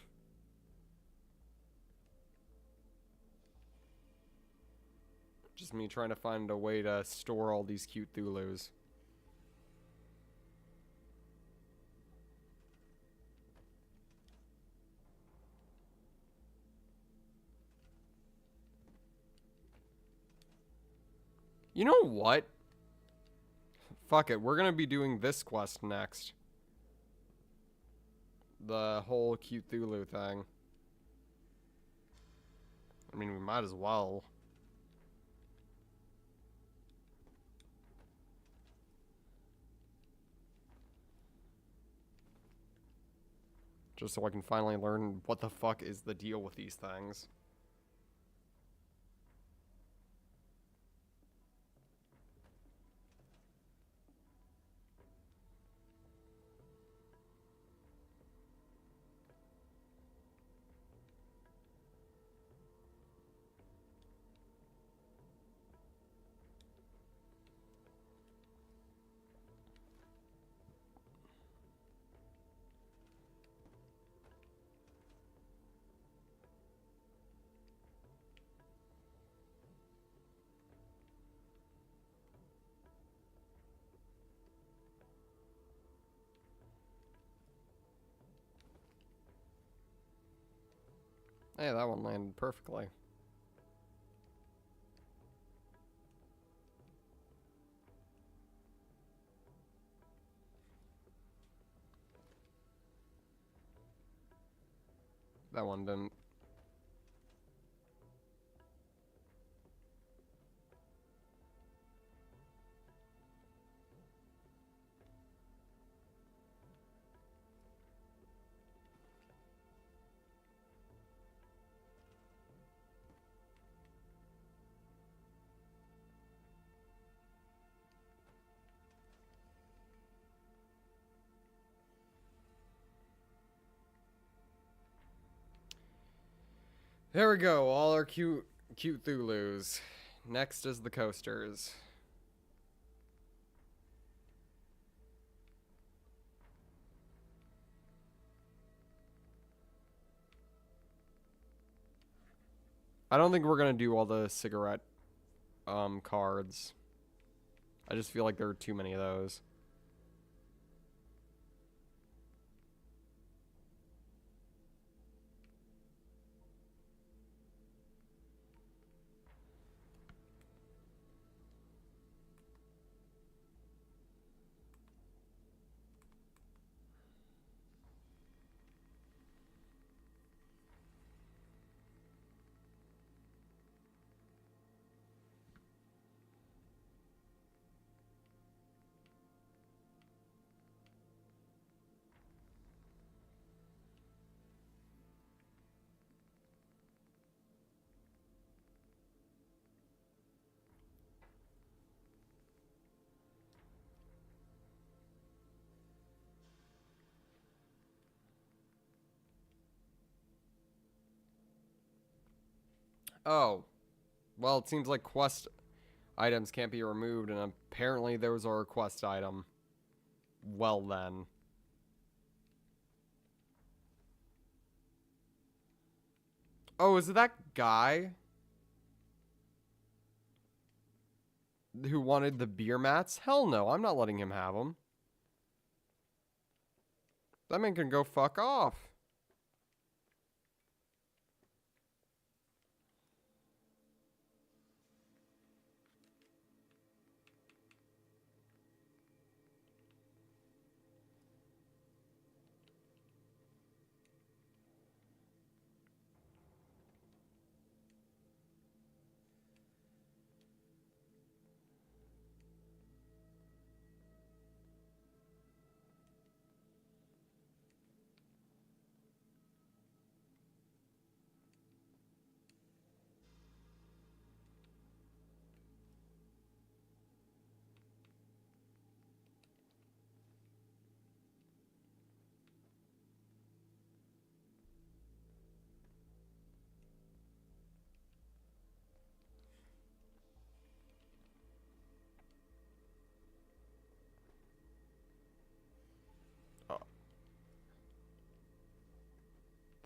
Just me trying to find a way to store all these cute Thulus. You know what? Fuck it, we're gonna be doing this quest next. The whole cute Thulu thing. I mean, we might as well. Just so I can finally learn what the fuck is the deal with these things. Hey, that one landed perfectly. That one didn't. There we go, all our cute Thulus. Next is the coasters. I don't think we're gonna do all the cigarette cards. I just feel like there are too many of those. Oh. Well, it seems like quest items can't be removed, and apparently those are a quest item. Well then. Oh, is it that guy who wanted the beer mats? Hell no, I'm not letting him have them. That man can go fuck off.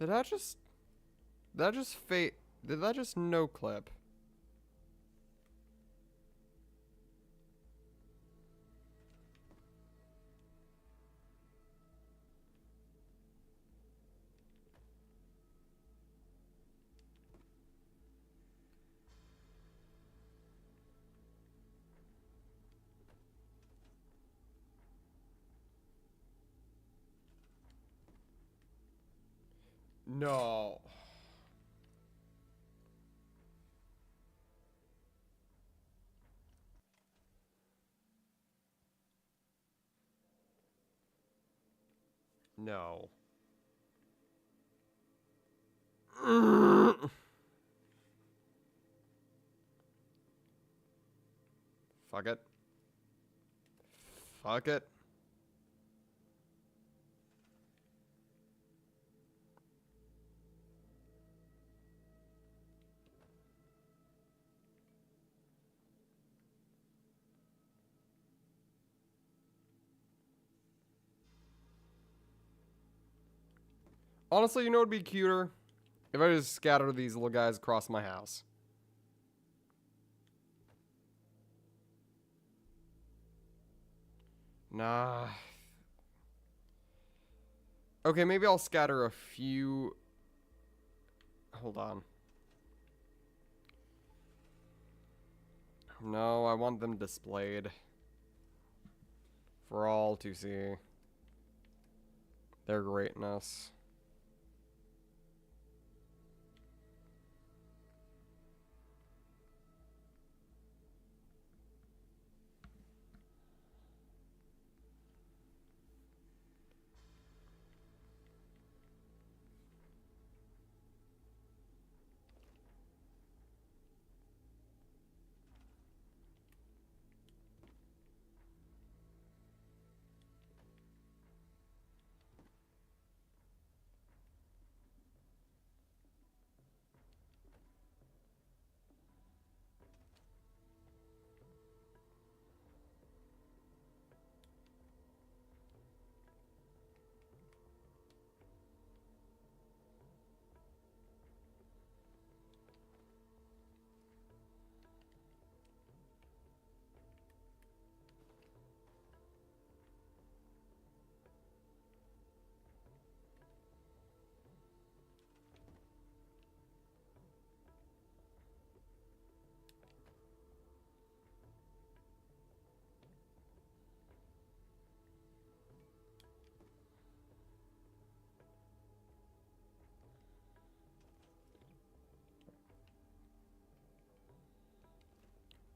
Did that just fade? Did that just no clip? No. No. Fuck it. Fuck it. Honestly, you know what would be cuter? If I just scatter these little guys across my house. Nah. Okay, maybe I'll scatter a few. Hold on. No, I want them displayed. For all to see. Their greatness.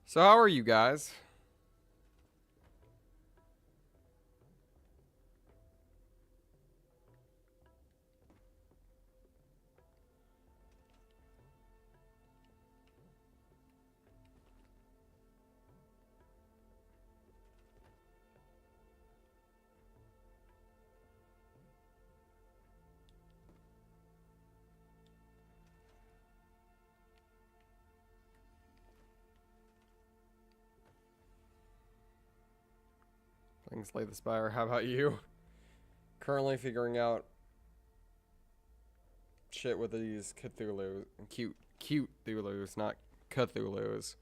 So how are you guys? Playing Slay the Spire. How about you? Currently figuring out shit with these Cthulhu. Cute Cthulhus, not Cthulhus.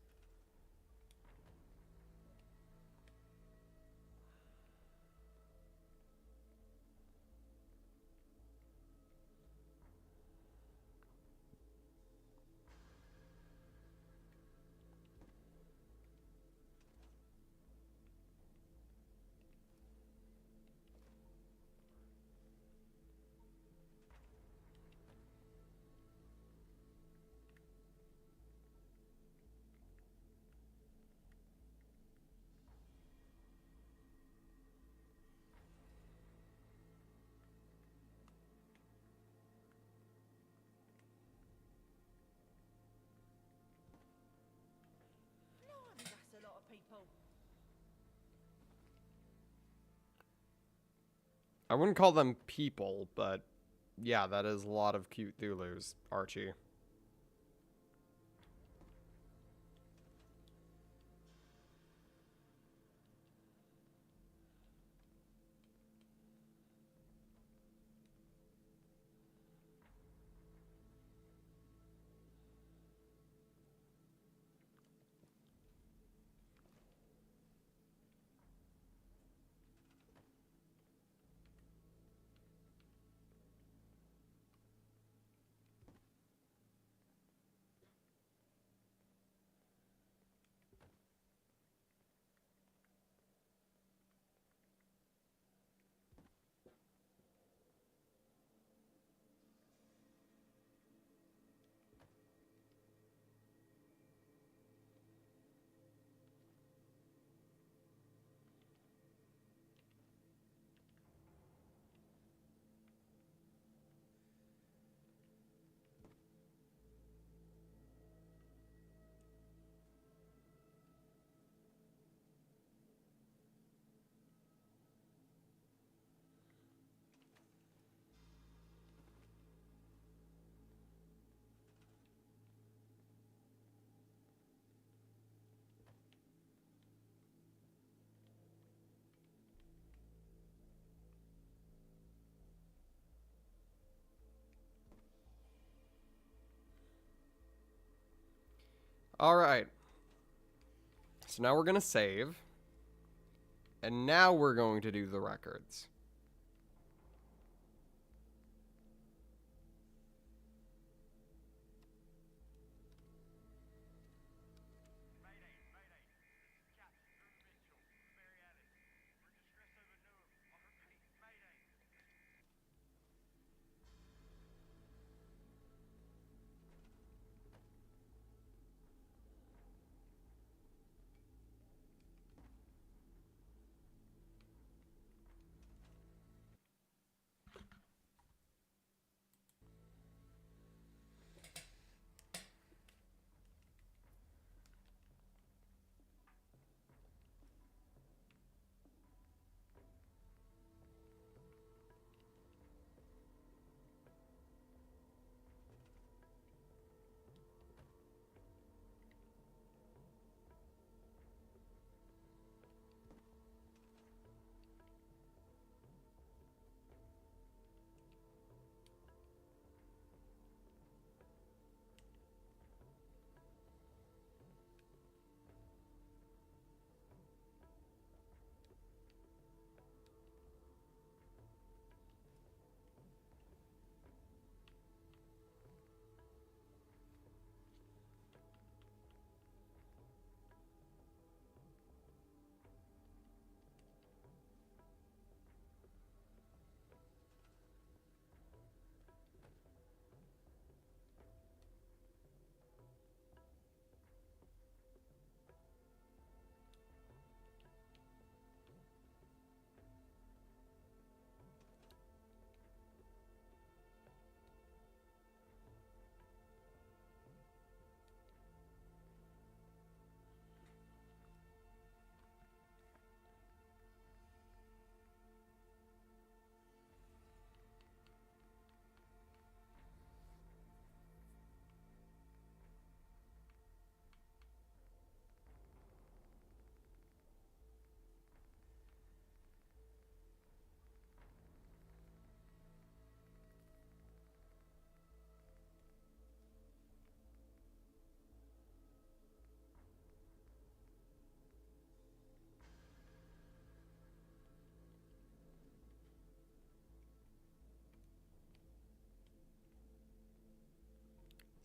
Blimey, that's a lot of people. I wouldn't call them people, but yeah, that is a lot of cute Cthulhus, Archie. Alright. So now we're going to save. And now we're going to do the records.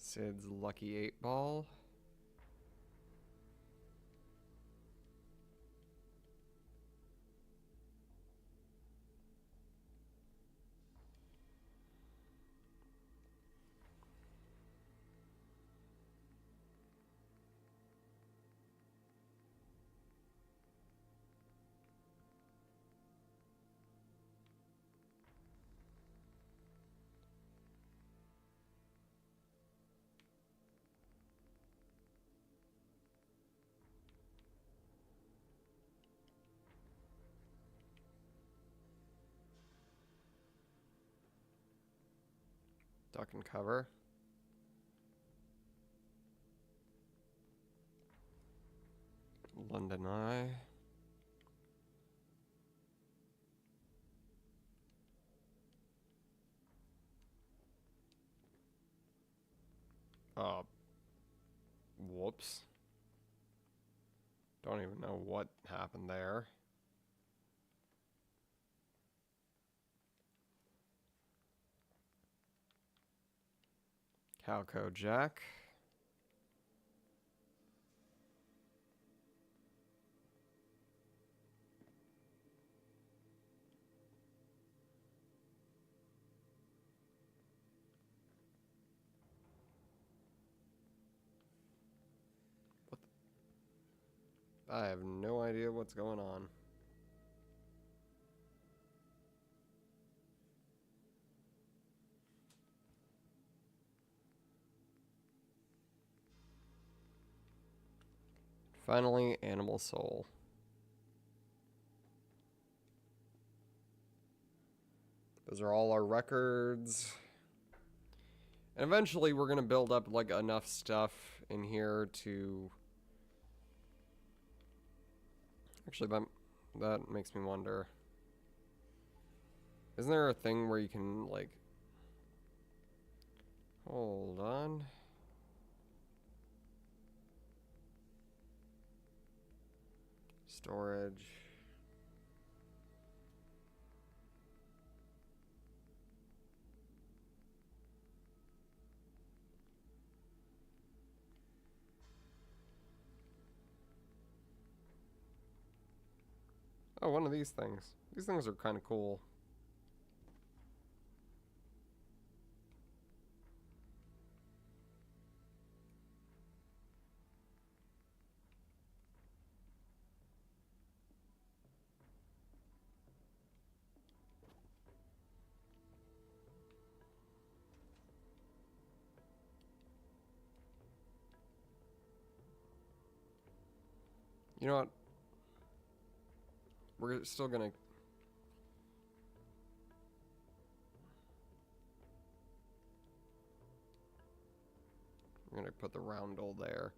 Sid's lucky 8-ball. Duck and cover. London Eye. Whoops. Don't even know what happened there. Calco Jack. I have no idea what's going on. Finally, Animal Soul. Those are all our records. And eventually we're going to build up like enough stuff in here to... Actually, that makes me wonder. Isn't there a thing where you can like... Hold on. Storage. Oh, one of these things. These things are kind of cool. You know what? We're still gonna... We're gonna put the roundel there.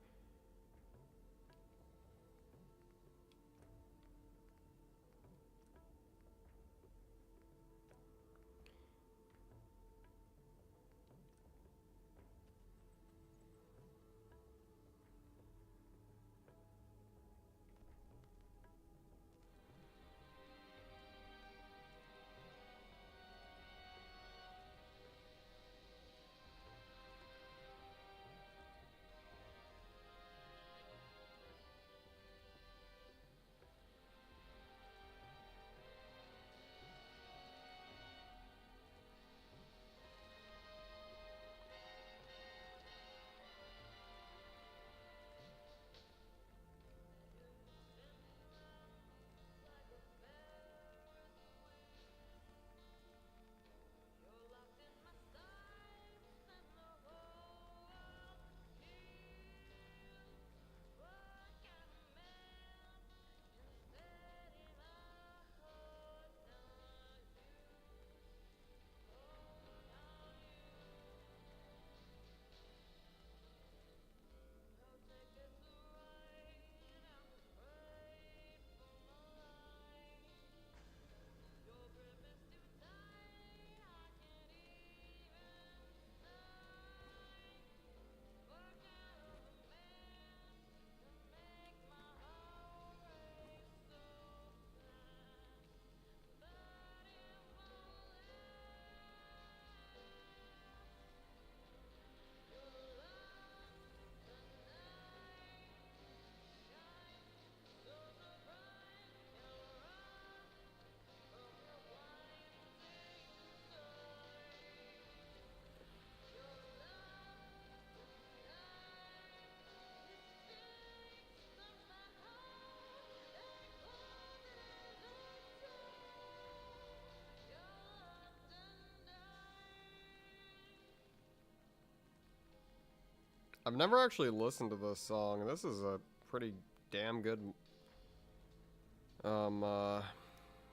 I've never actually listened to this song. This is a pretty damn good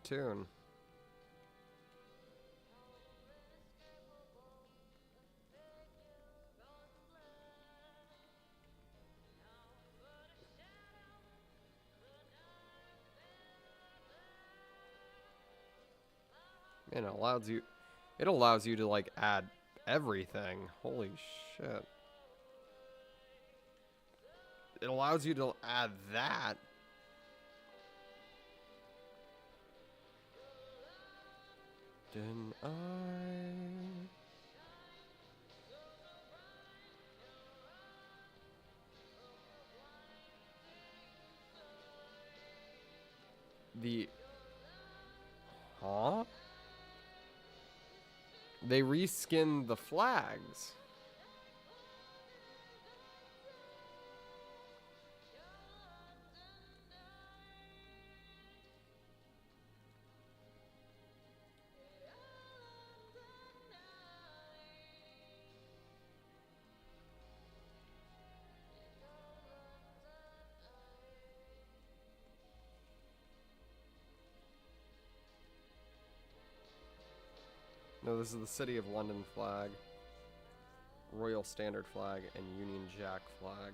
tune. Man, it allows you to like add everything. Holy shit. It allows you to add that. Didn't I? Huh? They reskinned the flags. No, this is the City of London flag, Royal Standard flag, and Union Jack flag.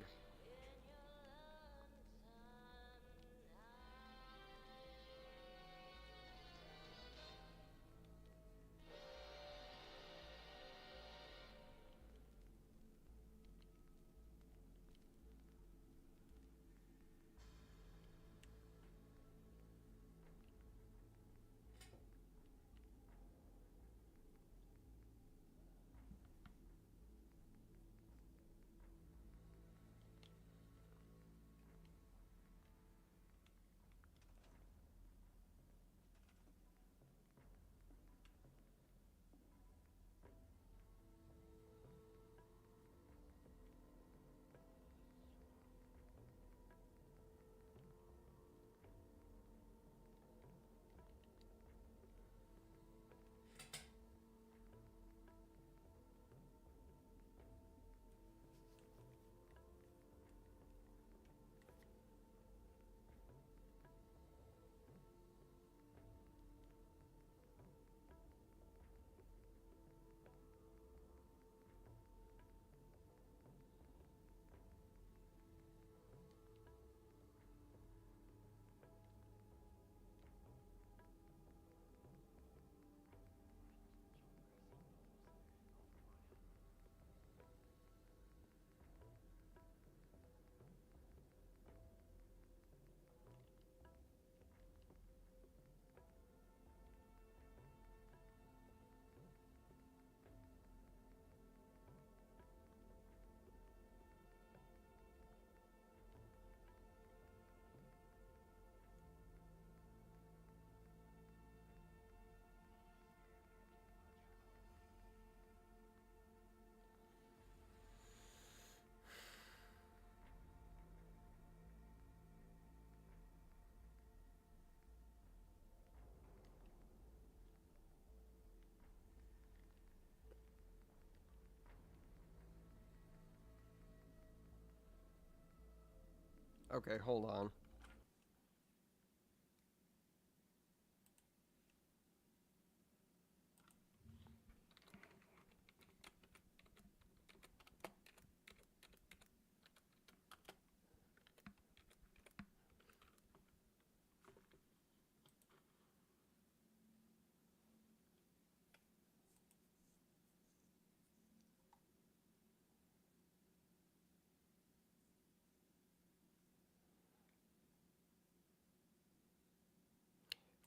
Okay, hold on.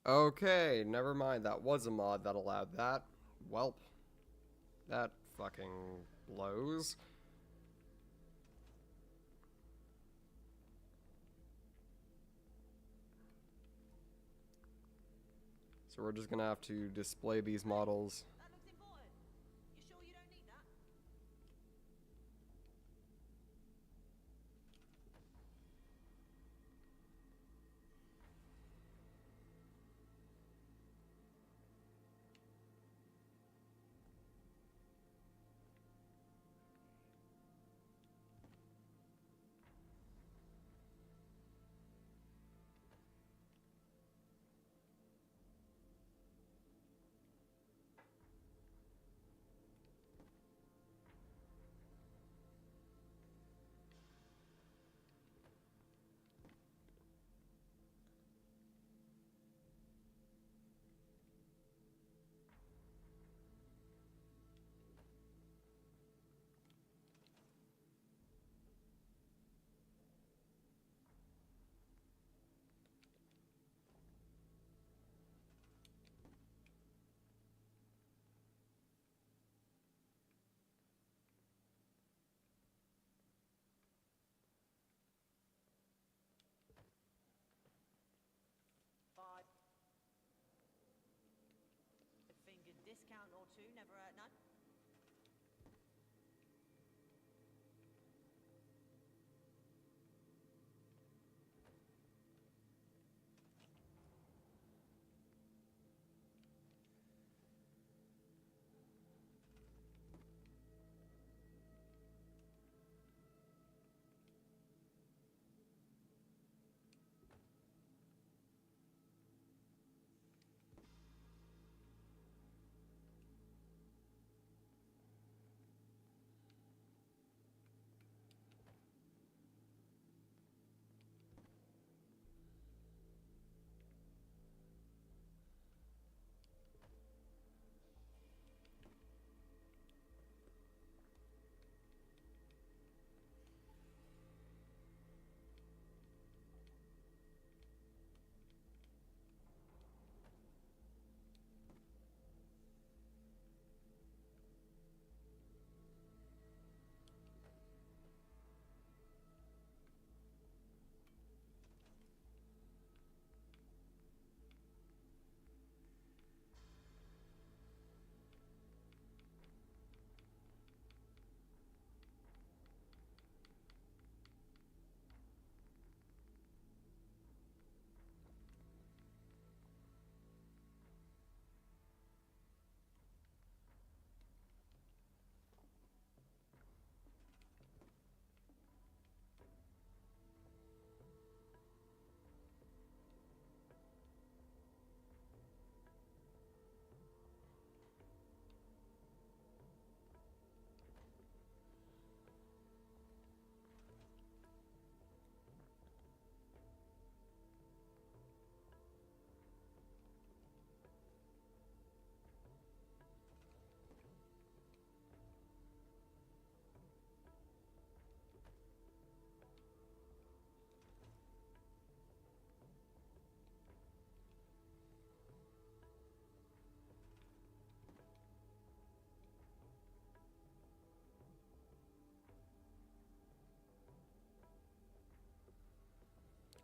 Okay, never mind. That was a mod that allowed that. Welp. That fucking blows. So we're just gonna have to display these models. That looks important. You sure you don't need that? Fingered discount or two, never hurt none.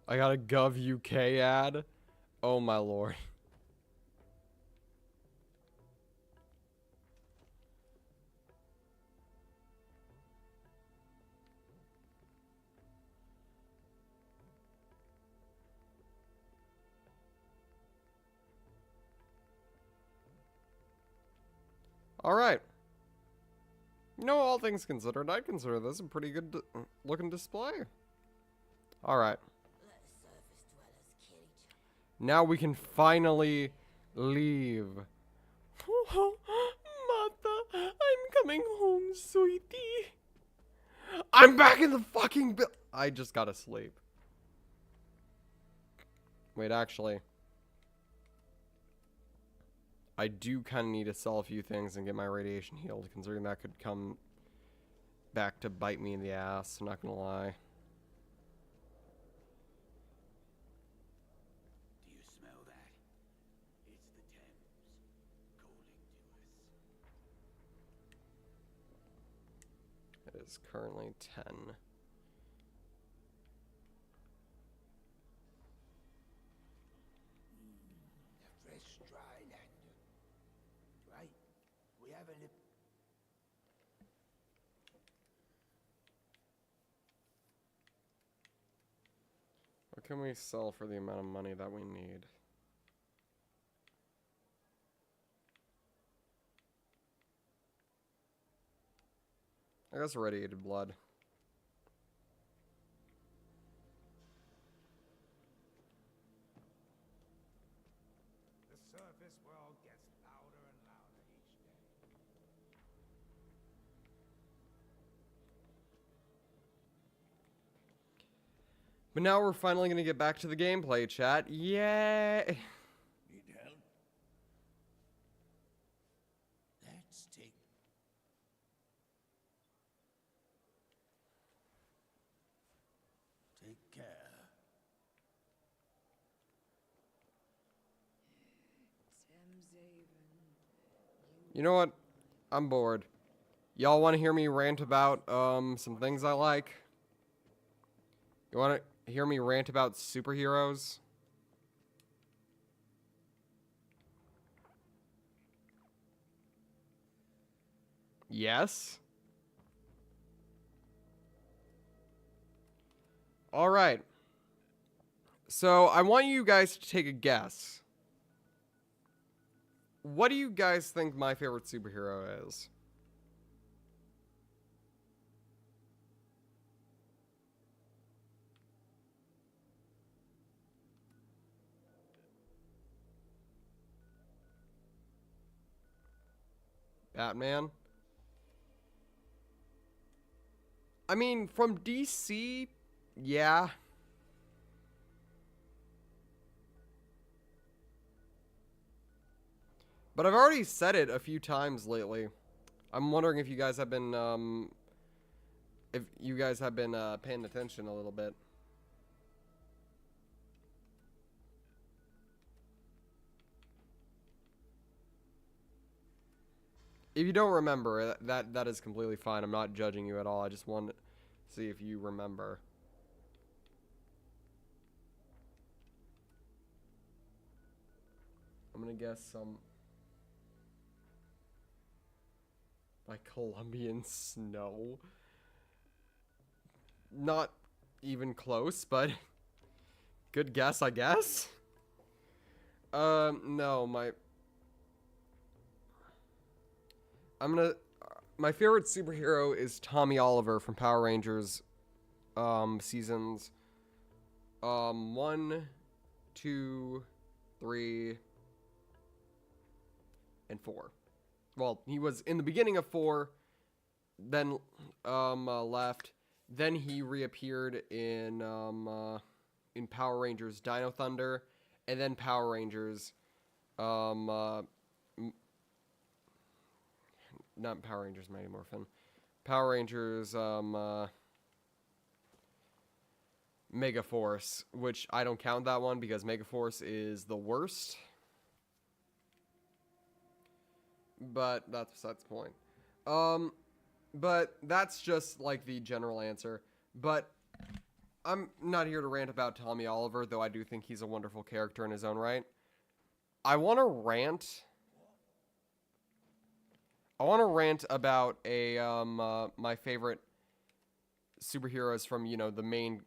I got a Gov UK ad. Oh my lord. Alright. You know, all things considered, I'd consider this a pretty good looking display. Alright. Let the surface dwellers kill each other. Now we can finally leave. Martha, I'm coming home, sweetie. I'm back in the fucking I just gotta sleep. Wait, actually. I do kind of need to sell a few things and get my radiation healed, considering that could come back to bite me in the ass, I'm not gonna lie. Do you smell that? It's the Thames calling to us. It is currently 10. A fresh dry land. Right? We have a lip. What can we sell for the amount of money that we need? I guess radiated blood. The surface world gets louder and louder each day. But now we're finally gonna get back to the gameplay, chat. Yay! Need help? Let's take. Take care. You know what? I'm bored. Y'all want to hear me rant about some things I like? You want to hear me rant about superheroes? Yes? Alright. So, I want you guys to take a guess. What do you guys think my favorite superhero is? Batman? I mean, from DC, yeah. But I've already said it a few times lately. I'm wondering if you guys have been, paying attention a little bit. If you don't remember, that is completely fine. I'm not judging you at all. I just want to see if you remember. I'm gonna guess some by Colombian snow. Not even close, but good guess, I guess. No, my favorite superhero is Tommy Oliver from Power Rangers, seasons, 1, 2, 3, and 4. Well, he was in the beginning of 4, then, left, then he reappeared in Power Rangers Dino Thunder, and then Power Rangers, not Power Rangers Mighty Morphin. Power Rangers, Mega Force, which I don't count that one because Mega Force is the worst. But that's besides the point. But that's just like the general answer. But I'm not here to rant about Tommy Oliver, though I do think he's a wonderful character in his own right. I want to rant about my favorite superheroes from, the main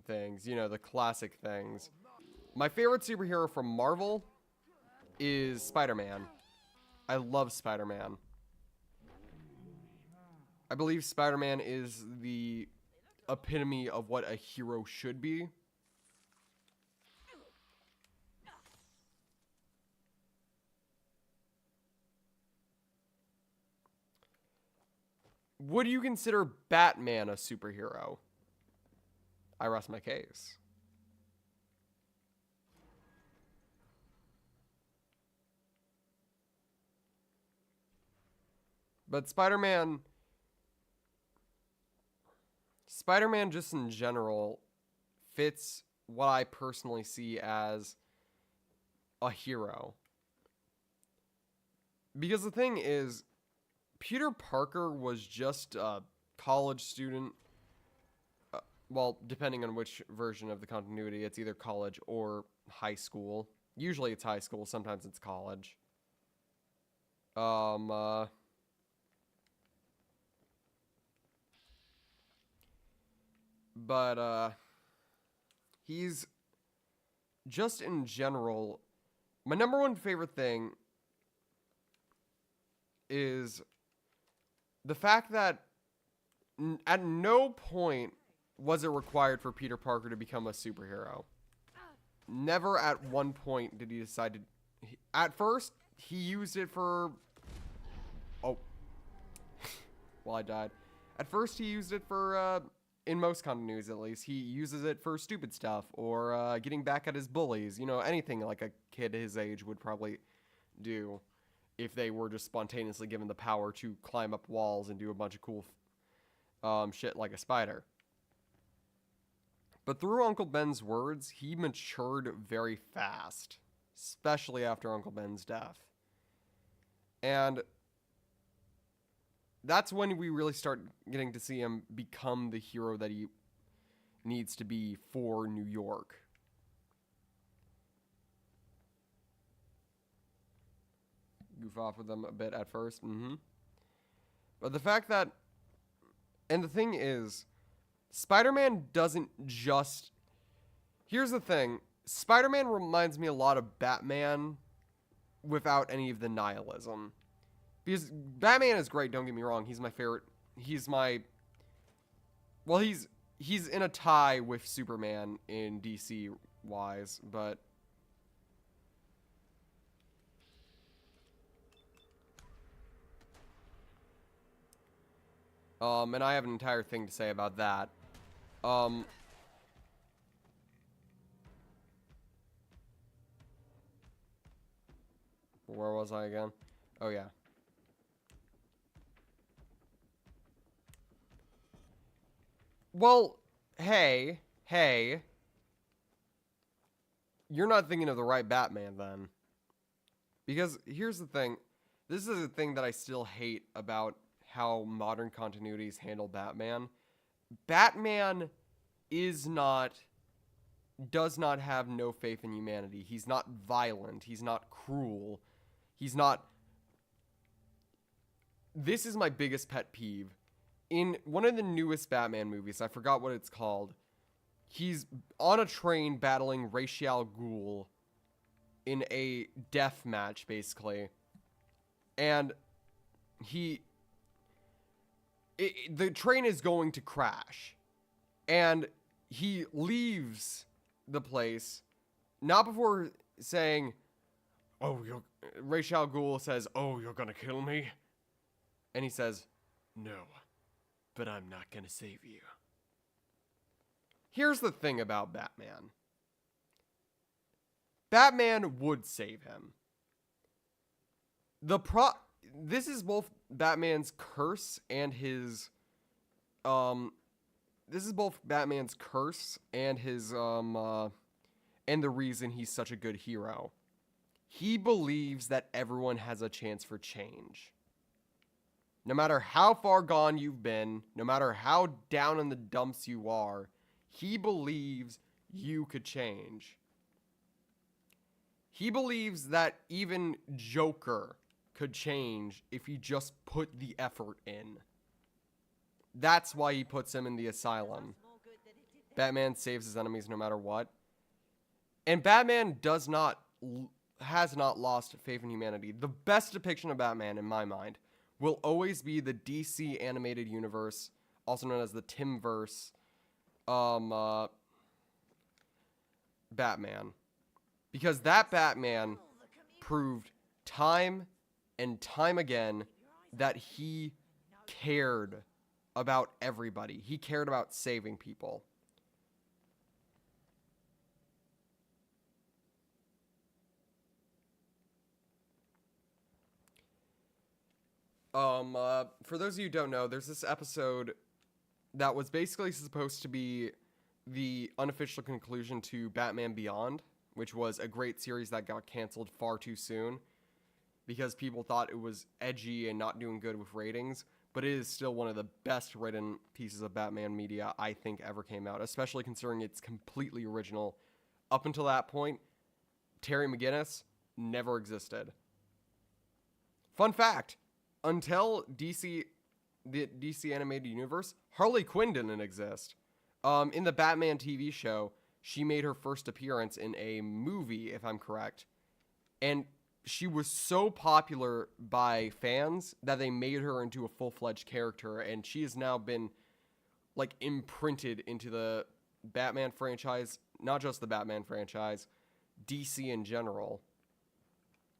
things, the classic things. My favorite superhero from Marvel is Spider-Man. I love Spider-Man. I believe Spider-Man is the epitome of what a hero should be. Would you consider Batman a superhero? I rest my case. But Spider-Man just in general fits what I personally see as a hero. Because the thing is, Peter Parker was just a college student. Well, depending on which version of the continuity, it's either college or high school. Usually it's high school, sometimes it's college. But he's just in general, my number one favorite thing is the fact that at no point was it required for Peter Parker to become a superhero. Never at one point did he decide to... At first, he used it for... Oh. Well, I died. At first, he used it for... in most continuities, at least, he uses it for stupid stuff or getting back at his bullies. You know, anything like a kid his age would probably do if they were just spontaneously given the power to climb up walls and do a bunch of cool shit like a spider. But through Uncle Ben's words, he matured very fast, especially after Uncle Ben's death. And that's when we really start getting to see him become the hero that he needs to be for New York. Goof off with them a bit at first. But the fact that... And the thing is, Spider-Man doesn't just... Here's the thing. Spider-Man reminds me a lot of Batman without any of the nihilism. Because Batman is great, don't get me wrong. He's my favorite. He's my... Well, he's in a tie with Superman in DC-wise, but... and I have an entire thing to say about that. Where was I again? Oh, yeah. Well, hey. You're not thinking of the right Batman, then. Because here's the thing. This is a thing that I still hate about how modern continuities handle Batman. Batman does not have no faith in humanity. He's not violent. He's not cruel. He's not... This is my biggest pet peeve. In one of the newest Batman movies, I forgot what it's called, he's on a train battling Ra's al Ghul in a death match, basically. And the train is going to crash. And he leaves the place, not before saying, Ra's al Ghul says, "Oh, you're gonna kill me?" And he says, "No, but I'm not gonna save you." Here's the thing about Batman. Batman would save him. This is both Batman's curse and his this is both Batman's curse and his and the reason he's such a good hero. He believes that everyone has a chance for change. No matter how far gone you've been, no matter how down in the dumps you are, he believes you could change. He believes that even Joker could change if he just put the effort in. That's why he puts him in the asylum. Batman saves his enemies no matter what. And Batman has not lost faith in humanity. The best depiction of Batman, in my mind, will always be the DC animated universe, also known as the Timverse, Batman. Because that Batman proved time and time again that he cared about everybody. He cared about saving people. For those of you who don't know, there's this episode that was basically supposed to be the unofficial conclusion to Batman Beyond, which was a great series that got canceled far too soon because people thought it was edgy and not doing good with ratings, but it is still one of the best written pieces of Batman media I think ever came out, especially considering it's completely original. Up until that point, Terry McGinnis never existed. Fun fact, until the DC animated universe, Harley Quinn didn't exist. In the Batman TV show, she made her first appearance in a movie, if I'm correct. And she was so popular by fans that they made her into a full-fledged character, and she has now been like imprinted into the Batman franchise, not just the Batman franchise, DC in general.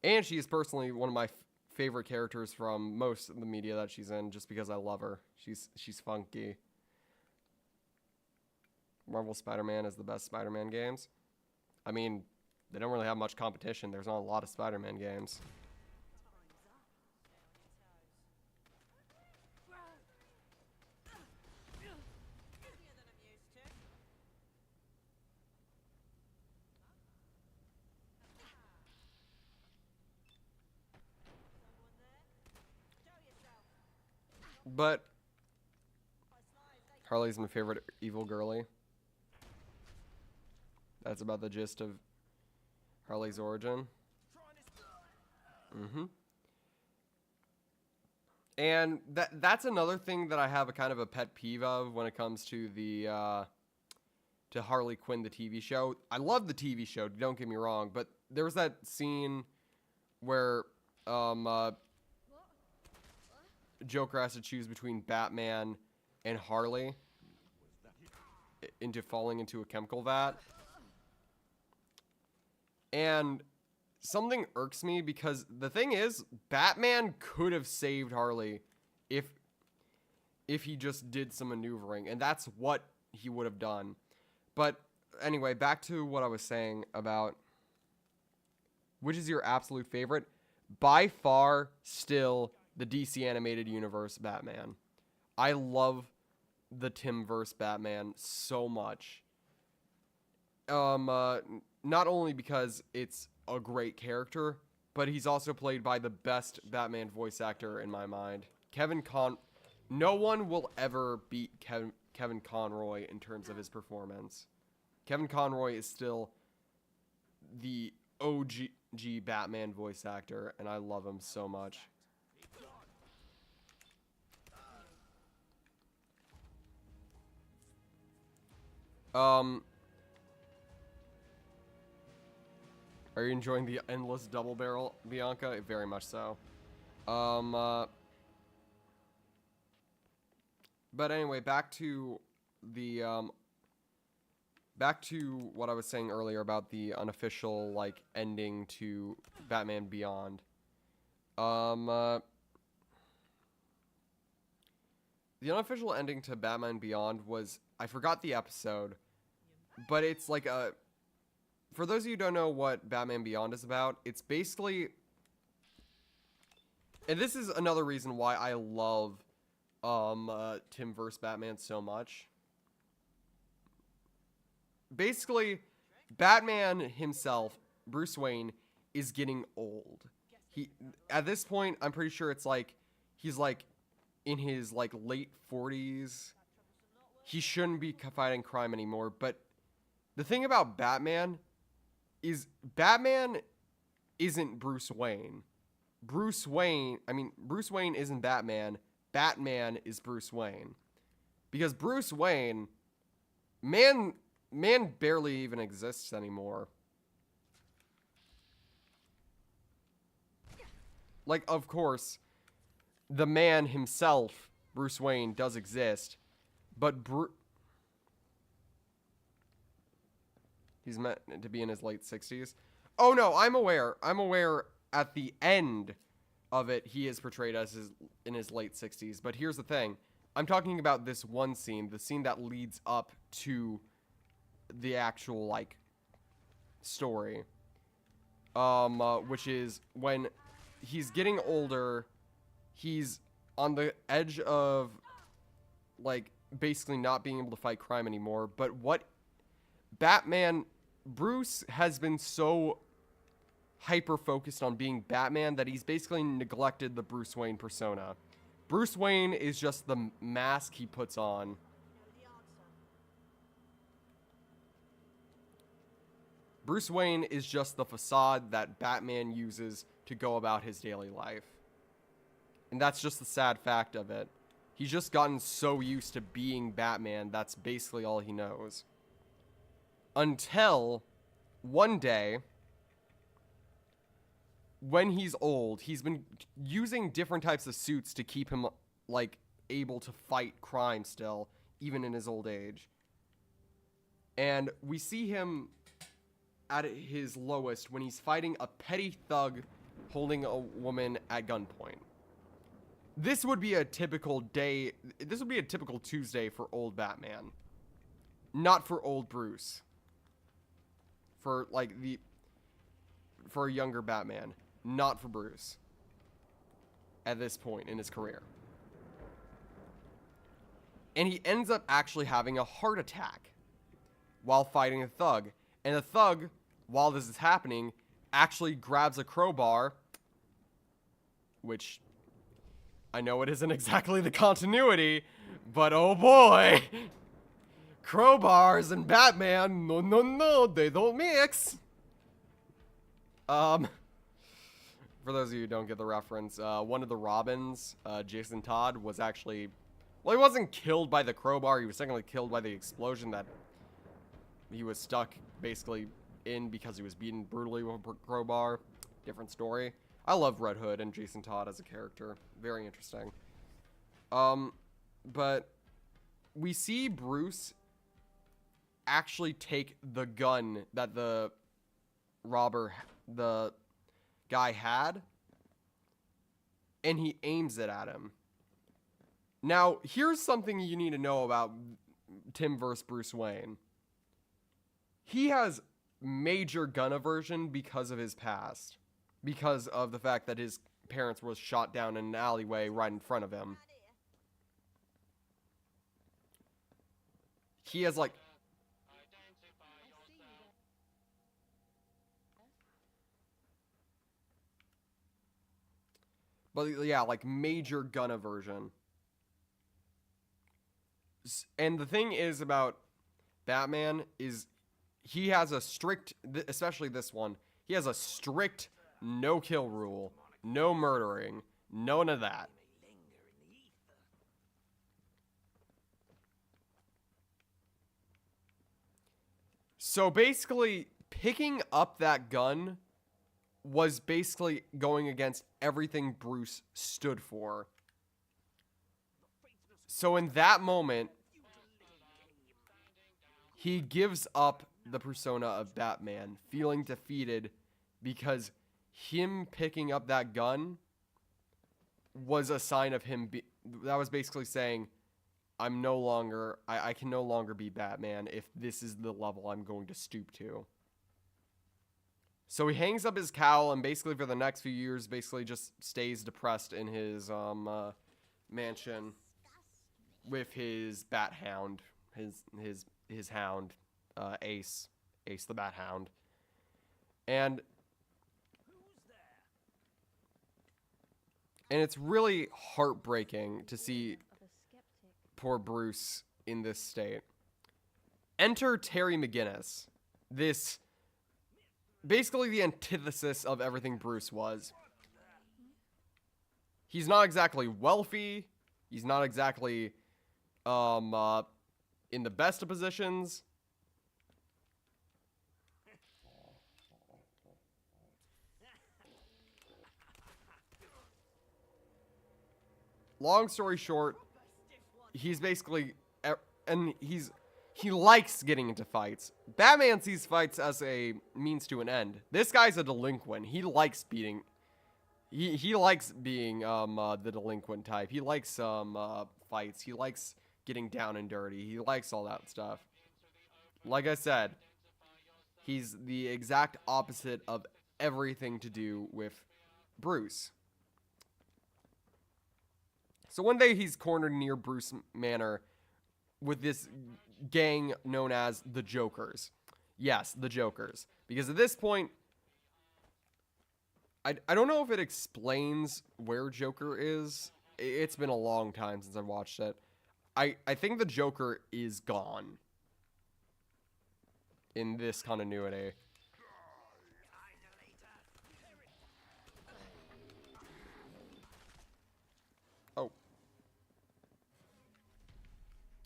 And she is personally one of my favorite characters from most of the media that she's in, just because I love her. She's funky. Marvel Spider-Man is the best Spider-Man games. I mean, they don't really have much competition. There's not a lot of Spider-Man games. But Harley's my favorite evil girly. That's about the gist of Harley's origin. And that's another thing that I have a kind of a pet peeve of when it comes to the to Harley Quinn, the TV show. I love the TV show, don't get me wrong, but there was that scene where Joker has to choose between Batman and Harley into falling into a chemical vat. And something irks me because the thing is, Batman could have saved Harley if he just did some maneuvering, and that's what he would have done. But anyway, back to what I was saying about which is your absolute favorite. By far, still the DC animated universe Batman. I love the Timverse Batman so much. Not only because it's a great character, but he's also played by the best Batman voice actor in my mind. No one will ever beat Kevin Conroy in terms of his performance. Kevin Conroy is still the OG Batman voice actor, and I love him so much. Are you enjoying the endless double barrel, Bianca? Very much so. But anyway, back to what I was saying earlier about the unofficial, like, ending to Batman Beyond. The unofficial ending to Batman Beyond was, I forgot the episode, but it's like for those of you who don't know what Batman Beyond is about, it's basically, and this is another reason why I love Timverse Batman so much. Basically, Batman himself, Bruce Wayne, is getting old. At this point, I'm pretty sure it's like he's like in his like late 40s. He shouldn't be fighting crime anymore, but the thing about Batman is Batman isn't Bruce Wayne. Bruce Wayne isn't Batman. Batman is Bruce Wayne. Because Bruce Wayne, man barely even exists anymore. Like, of course, the man himself, Bruce Wayne, does exist, but He's meant to be in his late 60s. Oh no, I'm aware. I'm aware at the end of it, he is portrayed as in his late 60s. But here's the thing. I'm talking about this one scene, the scene that leads up to the actual, like, story. Which is when he's getting older, he's on the edge of, like, basically not being able to fight crime anymore. But what Bruce has been so hyper-focused on being Batman that he's basically neglected the Bruce Wayne persona. Bruce Wayne is just the mask he puts on. Bruce Wayne is just the facade that Batman uses to go about his daily life. And that's just the sad fact of it. He's just gotten so used to being Batman, that's basically all he knows. Until one day, when he's old, he's been using different types of suits to keep him, like, able to fight crime still, even in his old age. And we see him at his lowest when he's fighting a petty thug holding a woman at gunpoint. This would be a typical day. This would be a typical Tuesday for old Batman. Not for old Bruce. For, like, for a younger Batman. Not for Bruce. At this point in his career. And he ends up actually having a heart attack while fighting a thug. And the thug, while this is happening, actually grabs a crowbar, which I know it isn't exactly the continuity, but oh boy, crowbars and Batman, no, they don't mix. For those of you who don't get the reference, one of the Robins, Jason Todd, was actually, well, he wasn't killed by the crowbar, he was technically killed by the explosion that he was stuck basically in because he was beaten brutally with a crowbar. Different story. I love Red Hood and Jason Todd as a character. Very interesting. But we see Bruce actually take the gun that the guy had, and he aims it at him. Now, here's something you need to know about Tim vs. Bruce Wayne. He has major gun aversion because of his past. Because of the fact that his parents was shot down in an alleyway right in front of him. He has, like, but yeah, like, major gun aversion. And the thing is about Batman is he has a strict, especially this one, he has a strict no-kill rule, no murdering, none of that. So basically, picking up that gun was basically going against everything Bruce stood for. So in that moment, he gives up the persona of Batman, feeling defeated because him picking up that gun was a sign of him. That was basically saying, I can no longer be Batman if this is the level I'm going to stoop to. So he hangs up his cowl and basically for the next few years basically just stays depressed in his mansion with his bat hound, his hound, Ace the Bat Hound. And it's really heartbreaking to see poor Bruce in this state. Enter Terry McGinnis. This, basically the antithesis of everything Bruce was. He's not exactly wealthy. He's not exactly in the best of positions. Long story short, he's basically, and he's he likes getting into fights. Batman sees fights as a means to an end. This guy's a delinquent. He likes beating. He likes being the delinquent type. He likes fights. He likes getting down and dirty. He likes all that stuff. Like I said, he's the exact opposite of everything to do with Bruce. So one day he's cornered near Bruce Manor with this gang known as the Jokers. Yes, the Jokers. Because at this point, I don't know if it explains where Joker is. It's been a long time since I've watched it. I think the Joker is gone in this continuity. Oh.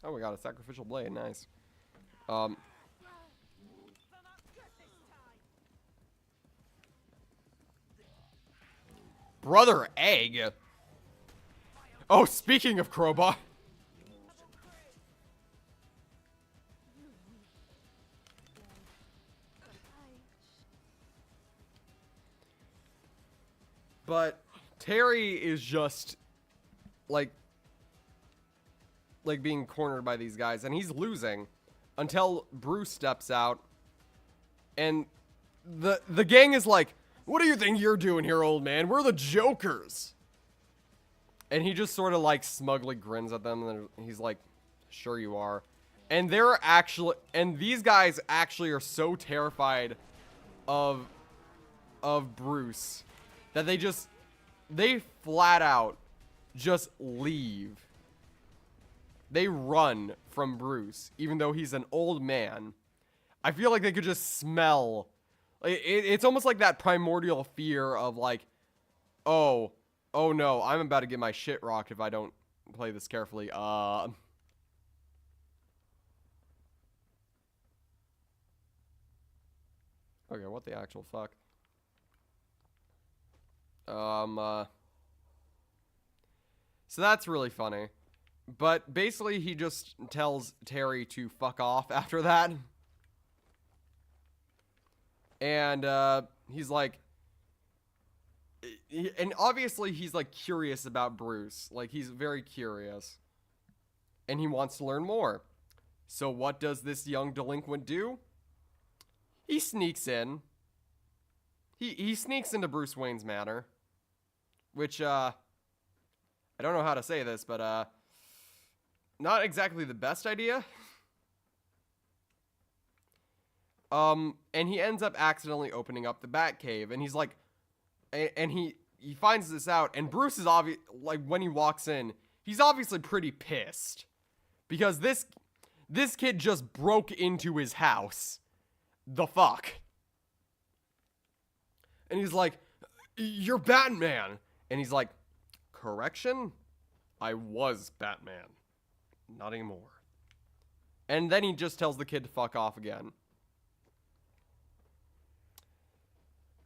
Oh, we got a sacrificial blade. Nice. Brother Egg. Oh, speaking of crowbar. But Terry is just like being cornered by these guys, and he's losing until Bruce steps out, and the gang is like, "What do you think you're doing here, old man? We're the Jokers." And he just sort of like smugly grins at them, and he's like, "Sure you are." And these guys actually are so terrified of Bruce that they flat out just leave. They run from Bruce, even though he's an old man. I feel like they could just smell. It's almost like that primordial fear of like, oh no, I'm about to get my shit rocked if I don't play this carefully. Okay, what the actual fuck? So that's really funny. But basically he just tells Terry to fuck off after that. And he's like, and obviously he's like curious about Bruce. Like he's very curious. And he wants to learn more. So what does this young delinquent do? He sneaks in. He sneaks into Bruce Wayne's manor. Which, I don't know how to say this, but, not exactly the best idea. And he ends up accidentally opening up the Batcave, and he's like, and he finds this out, and Bruce is like, when he walks in, he's obviously pretty pissed. Because this kid just broke into his house. The fuck? And he's like, "You're Batman." And he's like, "Correction? I was Batman. Not anymore." And then he just tells the kid to fuck off again.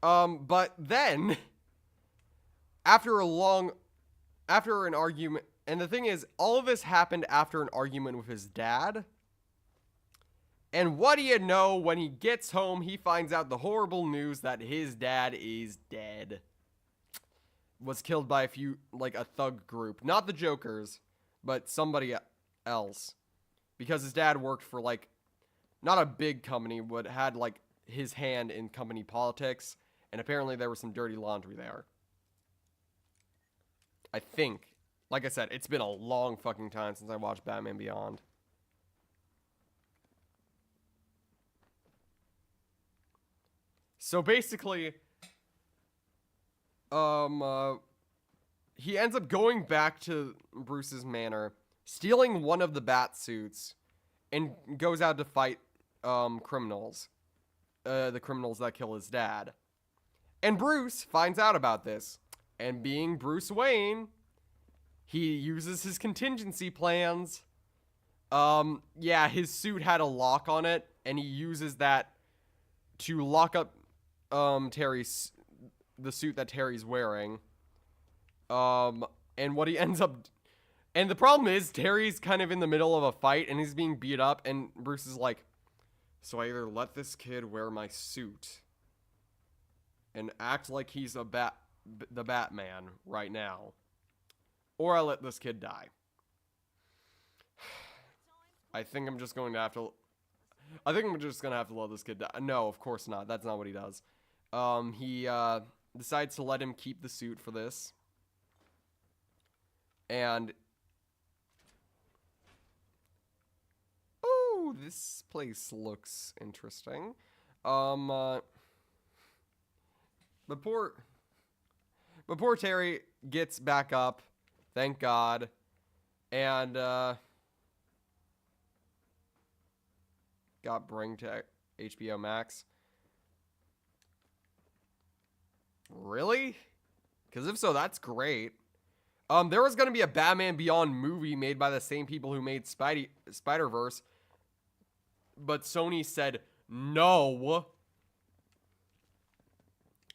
But then, after an argument, and the thing is, all of this happened after an argument with his dad. And what do you know, when he gets home, he finds out the horrible news that his dad is dead. Was killed by a thug group. Not the Jokers, but somebody else. Because his dad worked for, like, not a big company, but had, like, his hand in company politics. And apparently there was some dirty laundry there. I think. Like I said, it's been a long fucking time since I watched Batman Beyond. So basically, he ends up going back to Bruce's manor, stealing one of the bat suits, and goes out to fight criminals. The criminals that kill his dad. And Bruce finds out about this. And being Bruce Wayne, he uses his contingency plans. Yeah, his suit had a lock on it, and he uses that to lock up the suit that Terry's wearing. And what he ends up And the problem is, Terry's kind of in the middle of a fight, and he's being beat up, and Bruce is like, so I either let this kid wear my suit and act like he's the Batman right now, or I let this kid die. I think I'm just going to have to let this kid die. No, of course not. That's not what he does. He decides to let him keep the suit for this. And oh, this place looks interesting. But poor Terry gets back up, thank God, and got bring to HBO Max. Really? Because if so, that's great. There was going to be a Batman Beyond movie made by the same people who made Spider-Verse, but Sony said no.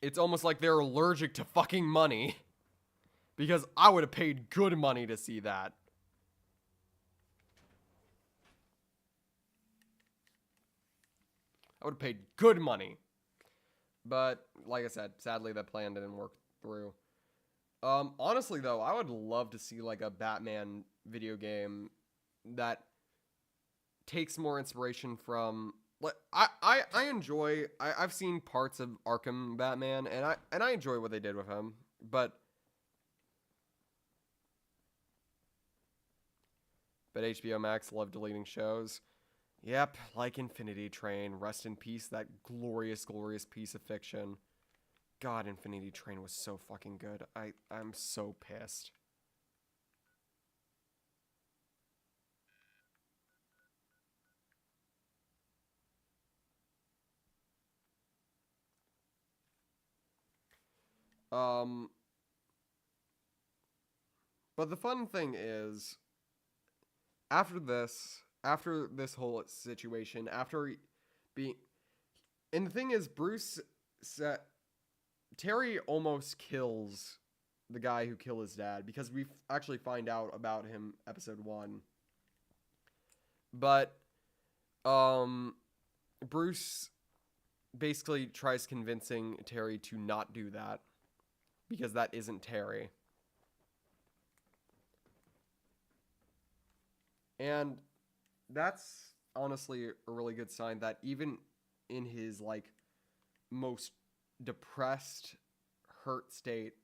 It's almost like they're allergic to fucking money, because I would have paid good money to see that. I would have paid good money. But, like I said, sadly that plan didn't work through. Honestly, though, I would love to see, like, a Batman video game that takes more inspiration from... I've seen parts of Arkham Batman, and I enjoy what they did with him, but HBO Max loved deleting shows. Yep, like Infinity Train. Rest in peace, that glorious, glorious piece of fiction. God, Infinity Train was so fucking good. I'm so pissed. But the fun thing is, after this whole situation, and the thing is, Terry almost kills the guy who killed his dad, because we actually find out about him episode 1. But, Bruce basically tries convincing Terry to not do that, because that isn't Terry. And that's honestly a really good sign that even in his, like, most depressed, hurt state,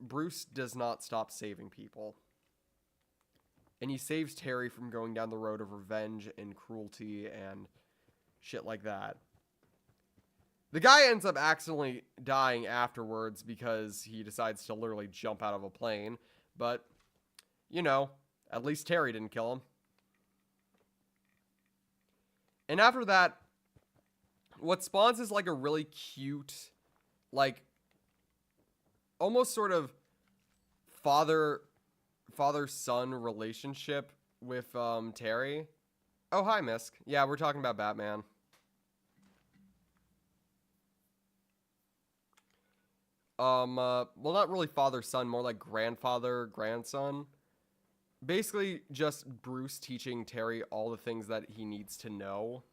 Bruce does not stop saving people. And he saves Terry from going down the road of revenge and cruelty and shit like that. The guy ends up accidentally dying afterwards because he decides to literally jump out of a plane, but, you know, at least Terry didn't kill him. And after that, what spawns is like a really cute, like, almost sort of father-son relationship with Terry. Oh, hi, Misk. Yeah, we're talking about Batman. Well, not really father-son, more like grandfather-grandson. Basically, just Bruce teaching Terry all the things that he needs to know.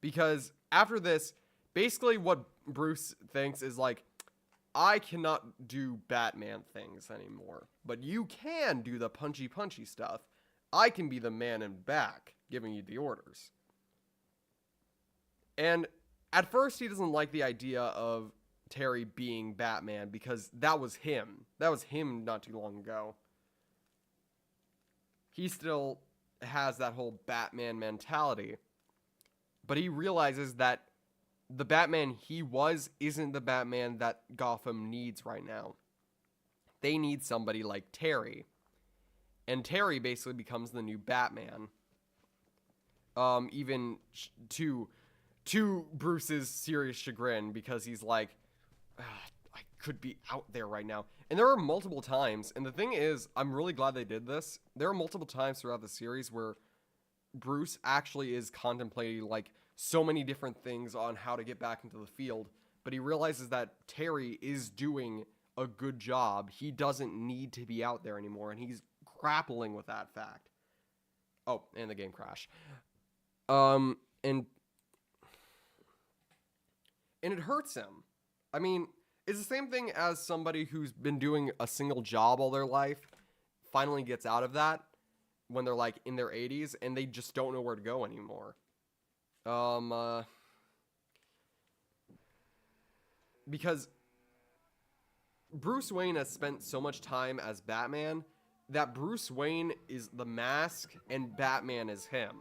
Because after this, basically what Bruce thinks is like, I cannot do Batman things anymore, but you can do the punchy stuff. I can be the man in back, giving you the orders. And at first, he doesn't like the idea of Terry being Batman, because that was him. That was him not too long ago. He still has that whole Batman mentality. But he realizes that the Batman he was isn't the Batman that Gotham needs right now. They need somebody like Terry. And Terry basically becomes the new Batman. Even to Bruce's serious chagrin, because he's like, I could be out there right now. And there are multiple times, and the thing is, I'm really glad they did this. There are multiple times throughout the series where Bruce actually is contemplating, like, so many different things on how to get back into the field, but he realizes that Terry is doing a good job. He doesn't need to be out there anymore, and he's grappling with that fact. Oh, and the game crash. And it hurts him. I mean, it's the same thing as somebody who's been doing a single job all their life, finally gets out of that when they're like in their 80s and they just don't know where to go anymore. Because Bruce Wayne has spent so much time as Batman that Bruce Wayne is the mask and Batman is him.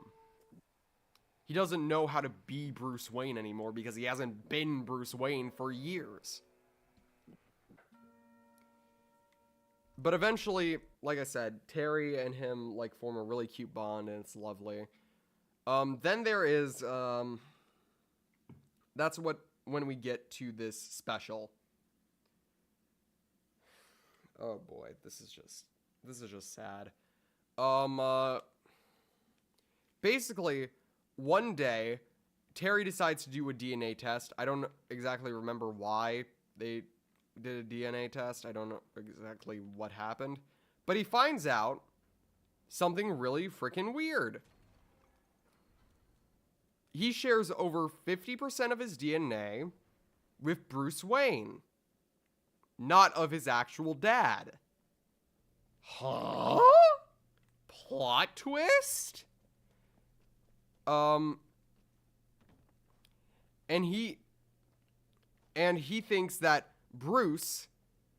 He doesn't know how to be Bruce Wayne anymore because he hasn't been Bruce Wayne for years. But eventually, like I said, Terry and him like form a really cute bond and it's lovely. Then there is, that's when we get to this special. Oh boy, this is just sad. Basically, one day, Terry decides to do a DNA test. I don't exactly remember why they did a DNA test. I don't know exactly what happened. But he finds out something really freaking weird. He shares over 50% of his DNA with Bruce Wayne, not of his actual dad. Huh? Plot twist? And he thinks that Bruce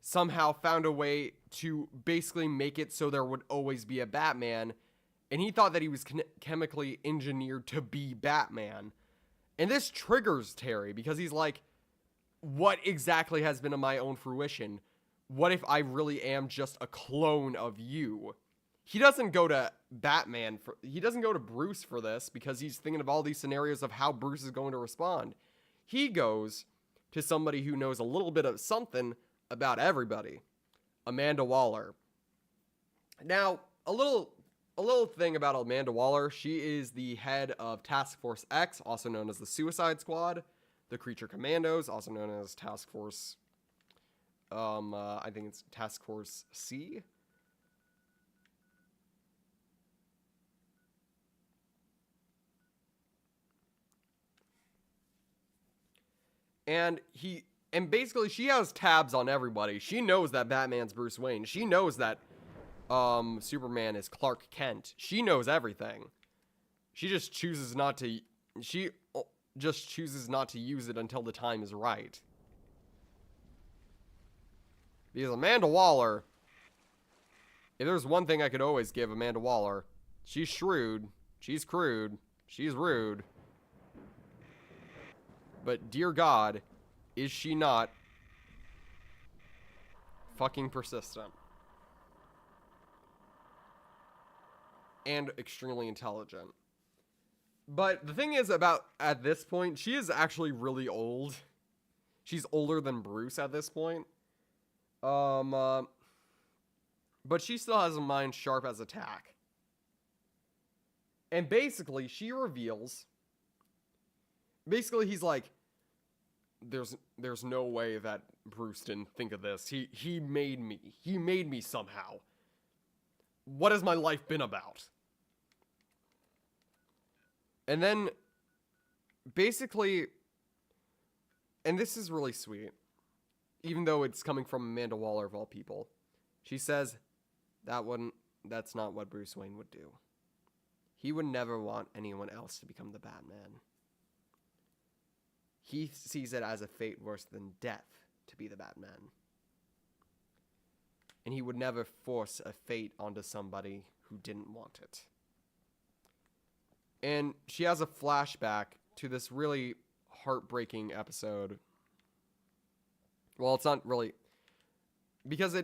somehow found a way to basically make it so there would always be a Batman, and he thought that he was chemically engineered to be Batman. And this triggers Terry because he's like, what exactly has been of my own fruition? What if I really am just a clone of you? He doesn't go to he doesn't go to Bruce for this because he's thinking of all these scenarios of how Bruce is going to respond. He goes to somebody who knows a little bit of something about everybody. Amanda Waller. Now, a little thing about Amanda Waller. She is the head of Task Force X, also known as the Suicide Squad, the Creature Commandos, also known as Task Force, I think it's Task Force C. And basically she has tabs on everybody. She knows that Batman's Bruce Wayne. She knows that Superman is Clark Kent. She knows everything. She just chooses not to use it until the time is right. Because Amanda Waller, if there's one thing I could always give Amanda Waller, she's shrewd, she's crude, she's rude. But dear God, is she not fucking persistent? And extremely intelligent. But the thing is about, at this point, she is actually really old. She's older than Bruce at this point. But she still has a mind sharp as a tack. And basically, she reveals... Basically, he's like, there's no way that Bruce didn't think of this. He made me. He made me somehow. What has my life been about? And then, basically, and this is really sweet, even though it's coming from Amanda Waller of all people, she says, that's not what Bruce Wayne would do. He would never want anyone else to become the Batman. He sees it as a fate worse than death to be the Batman. And he would never force a fate onto somebody who didn't want it. And she has a flashback to this really heartbreaking episode. Well, it's not really... Because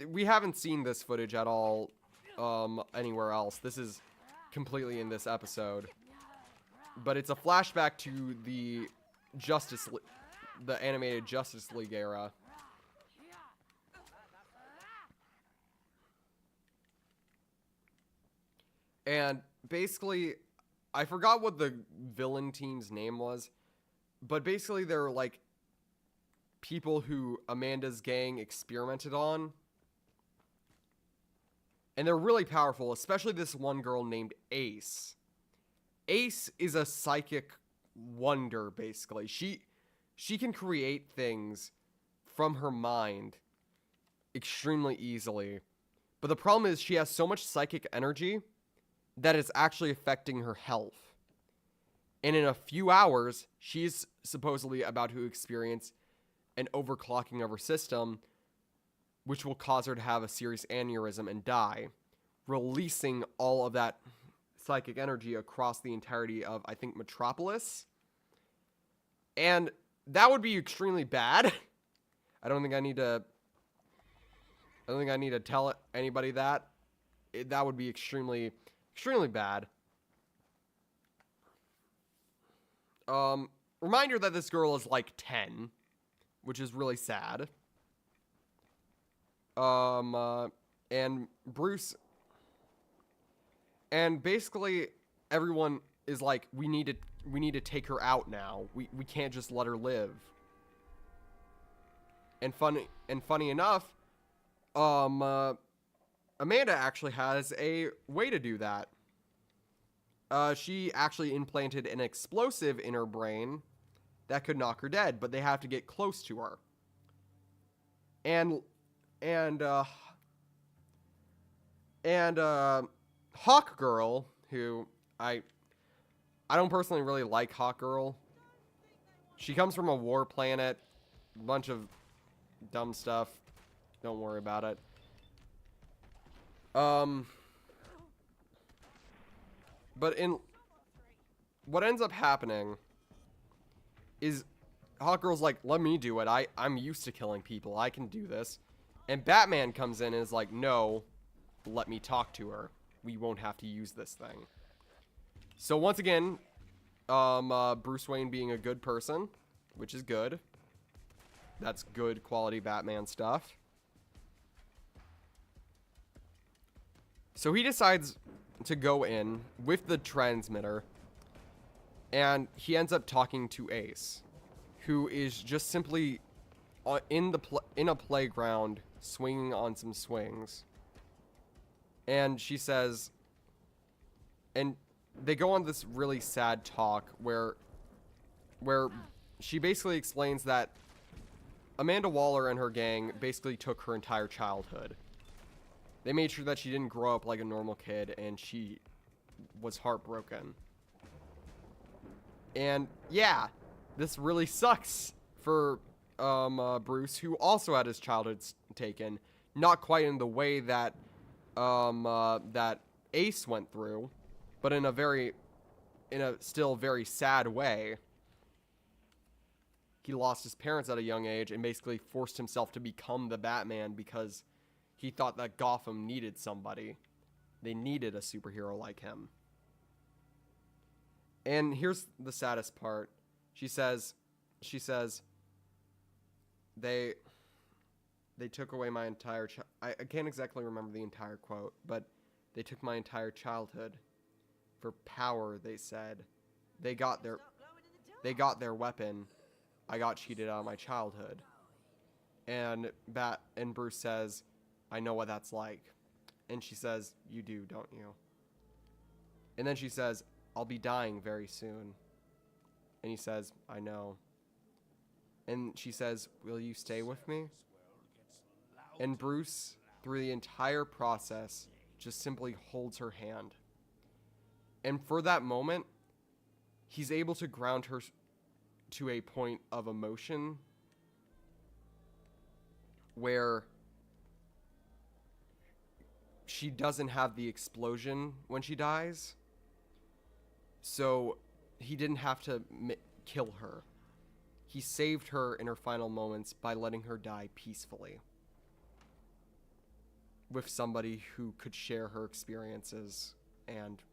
we haven't seen this footage at all anywhere else. This is completely in this episode. But it's a flashback to the animated Justice League era. And basically, I forgot what the villain team's name was, but basically they're like people who Amanda's gang experimented on. And they're really powerful, especially this one girl named Ace. Ace is a psychic wonder, basically. She can create things from her mind extremely easily. But the problem is she has so much psychic energy that it's actually affecting her health. And in a few hours, she's supposedly about to experience an overclocking of her system, which will cause her to have a serious aneurysm and die, releasing all of that psychic energy across the entirety of, I think, Metropolis. And that would be extremely bad. I don't think I need to tell anybody that. That would be extremely, extremely bad. Reminder that this girl is like 10, which is really sad. And Bruce, and basically everyone is like, we need to take her out now. We can't just let her live. And funny enough, Amanda actually has a way to do that. She actually implanted an explosive in her brain that could knock her dead, but they have to get close to her. And Hawk Girl, who I don't personally really like Hawk Girl. She comes from a war planet, a bunch of dumb stuff. Don't worry about it. But what ends up happening is Hawk Girl's like, let me do it. I'm used to killing people. I can do this. And Batman comes in and is like, no, let me talk to her. We won't have to use this thing. So once again, Bruce Wayne being a good person, which is good. That's good quality Batman stuff. So he decides to go in with the transmitter, and he ends up talking to Ace, who is just simply in a playground swinging on some swings. And she says, and they go on this really sad talk where she basically explains that Amanda Waller and her gang basically took her entire childhood. They made sure that she didn't grow up like a normal kid, and she was heartbroken. And yeah, this really sucks for Bruce, who also had his childhood taken, not quite in the way that that Ace went through, but in a still very sad way. He lost his parents at a young age and basically forced himself to become the Batman because he thought that Gotham needed somebody. They needed a superhero like him. And here's the saddest part. She says, they took away my entire I can't exactly remember the entire quote, but they took my entire childhood. For power, they said. They got their weapon. I got cheated out of my childhood. And Bruce says, I know what that's like. And she says, you do, don't you? And then she says, I'll be dying very soon. And he says, I know. And she says, will you stay with me? And Bruce, through the entire process, just simply holds her hand. And for that moment, he's able to ground her to a point of emotion where she doesn't have the explosion when she dies. So he didn't have to kill her. He saved her in her final moments by letting her die peacefully with somebody who could share her experiences and,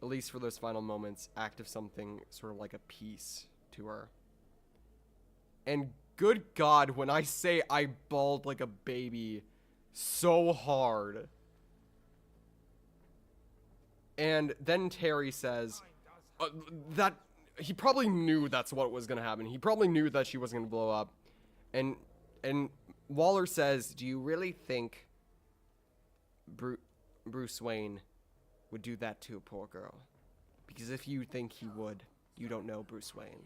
at least for those final moments, act of something sort of like a peace to her. And good God, when I say I bawled like a baby so hard. And then Terry says, that he probably knew that's what was going to happen. He probably knew that she wasn't going to blow up. And Waller says, do you really think Bruce Wayne would do that to a poor girl? Because if you think he would, you don't know Bruce Wayne.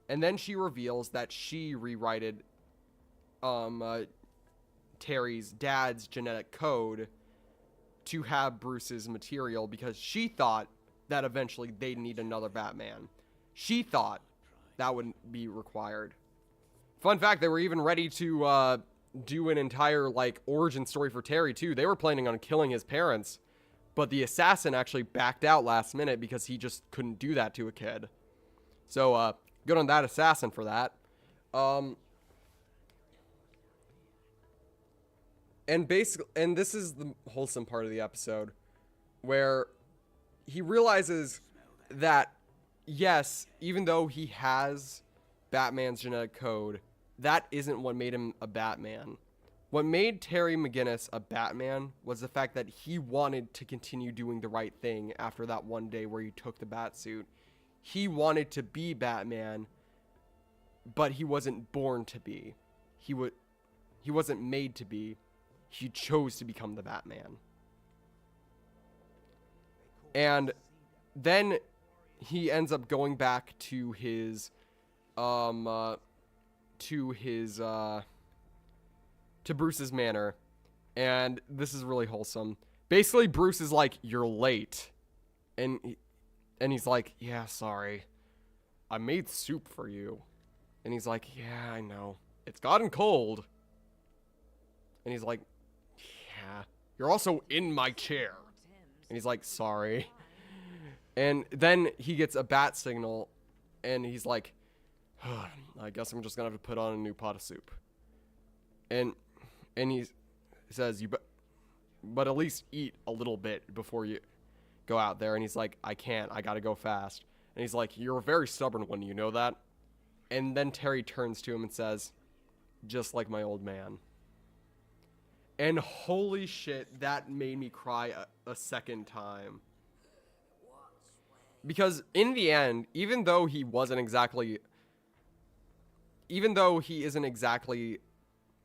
And then she reveals that she rewrited Terry's dad's genetic code to have Bruce's material because she thought that eventually they'd need another Batman. She thought that would be required. Fun fact, they were even ready to do an entire like origin story for Terry too. They were planning on killing his parents, but the assassin actually backed out last minute because he just couldn't do that to a kid. So good on that assassin for that. And this is the wholesome part of the episode where he realizes that yes, even though he has Batman's genetic code, that isn't what made him a Batman. What made Terry McGinnis a Batman was the fact that he wanted to continue doing the right thing after that one day where he took the Batsuit. He wanted to be Batman, but he wasn't born to be. He wasn't made to be. He chose to become the Batman. And then he ends up going back to his to Bruce's manor, and this is really wholesome. Basically, Bruce is like, "You're late," and he's like, "Yeah, sorry. I made soup for you." And he's like, "Yeah, I know. It's gotten cold." And he's like, "Yeah, you're also in my chair." And he's like, "Sorry." And then he gets a bat signal, and he's like, I guess I'm just gonna have to put on a new pot of soup. And he says, but at least eat a little bit before you go out there. And he's like, I can't, I gotta go fast. And he's like, you're a very stubborn one, you know that? And then Terry turns to him and says, just like my old man. And holy shit, that made me cry a second time. Because in the end, even though he isn't exactly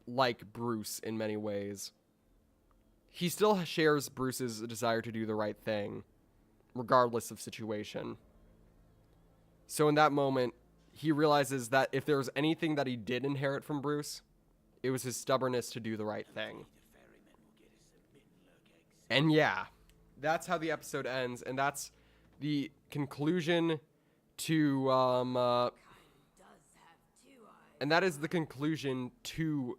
like Bruce in many ways, he still shares Bruce's desire to do the right thing, regardless of situation. So in that moment, he realizes that if there was anything that he did inherit from Bruce, it was his stubbornness to do the right thing. And yeah, that's how the episode ends, and that's the conclusion to and that is the conclusion to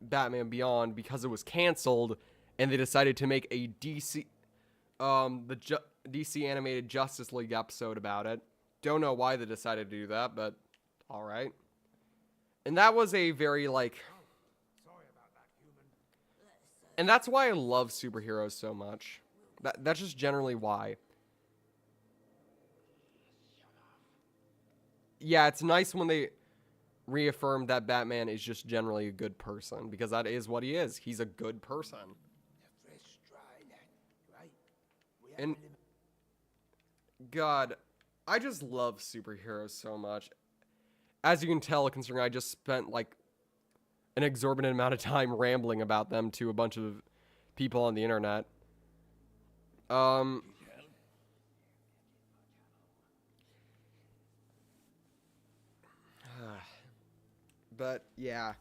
Batman Beyond, because it was canceled and they decided to make a DC animated Justice League episode about it. Don't know why they decided to do that, but all right. And that was a very and that's why I love superheroes so much. That's just generally why. Yeah, it's nice when they reaffirm that Batman is just generally a good person, because that is what he is. He's a good person. And God, I just love superheroes so much. As you can tell, considering I just spent like an exorbitant amount of time rambling about them to a bunch of people on the internet. But yeah,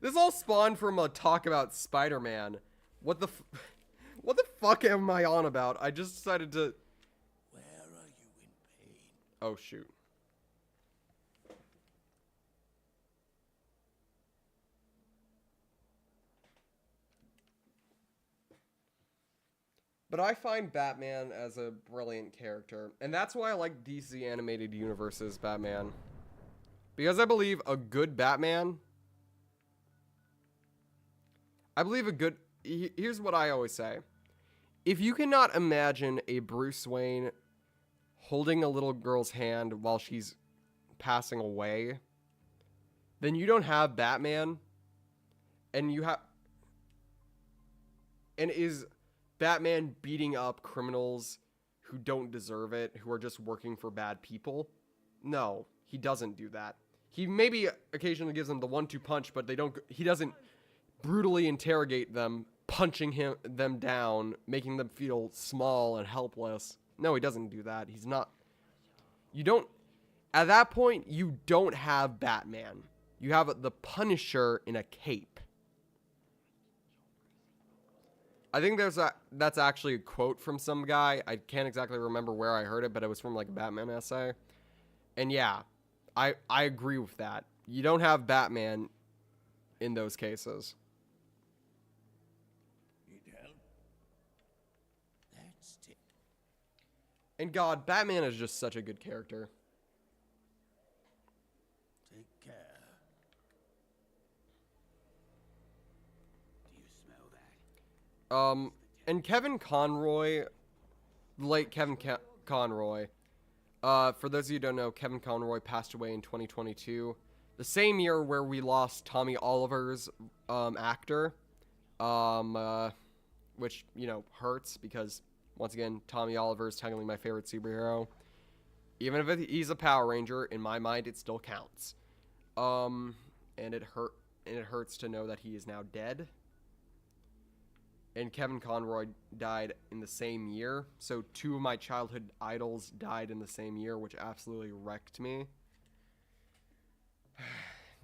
this all spawned from a talk about Spider-Man. What the fuck am I on about? I just decided to. Where are you in pain? Oh shoot. But I find Batman as a brilliant character, and that's why I like DC Animated Universe's Batman. Because I believe a good Batman... Here's what I always say. If you cannot imagine a Bruce Wayne holding a little girl's hand while she's passing away, then you don't have Batman. And is Batman beating up criminals who don't deserve it, who are just working for bad people. No, he doesn't do that. He maybe occasionally gives them the 1-2 punch, but he doesn't brutally interrogate them, punching them down, making them feel small and helpless. No, he doesn't do that. He's not. You don't. At that point, you don't have Batman. You have the Punisher in a cape. I think that's actually a quote from some guy. I can't exactly remember where I heard it, but it was from like a Batman essay. And yeah, I agree with that. You don't have Batman in those cases. Need help? That's it. And God, Batman is just such a good character. Take care. Do you smell that? And Kevin Conroy, the late Kevin Conroy, for those of you who don't know, Kevin Conroy passed away in 2022, the same year where we lost Tommy Oliver's actor, which, you know, hurts because, once again, Tommy Oliver is technically my favorite superhero. Even if he's a Power Ranger, in my mind, it still counts. And it hurts to know that he is now dead. And Kevin Conroy died in the same year. So 2 of my childhood idols died in the same year, which absolutely wrecked me.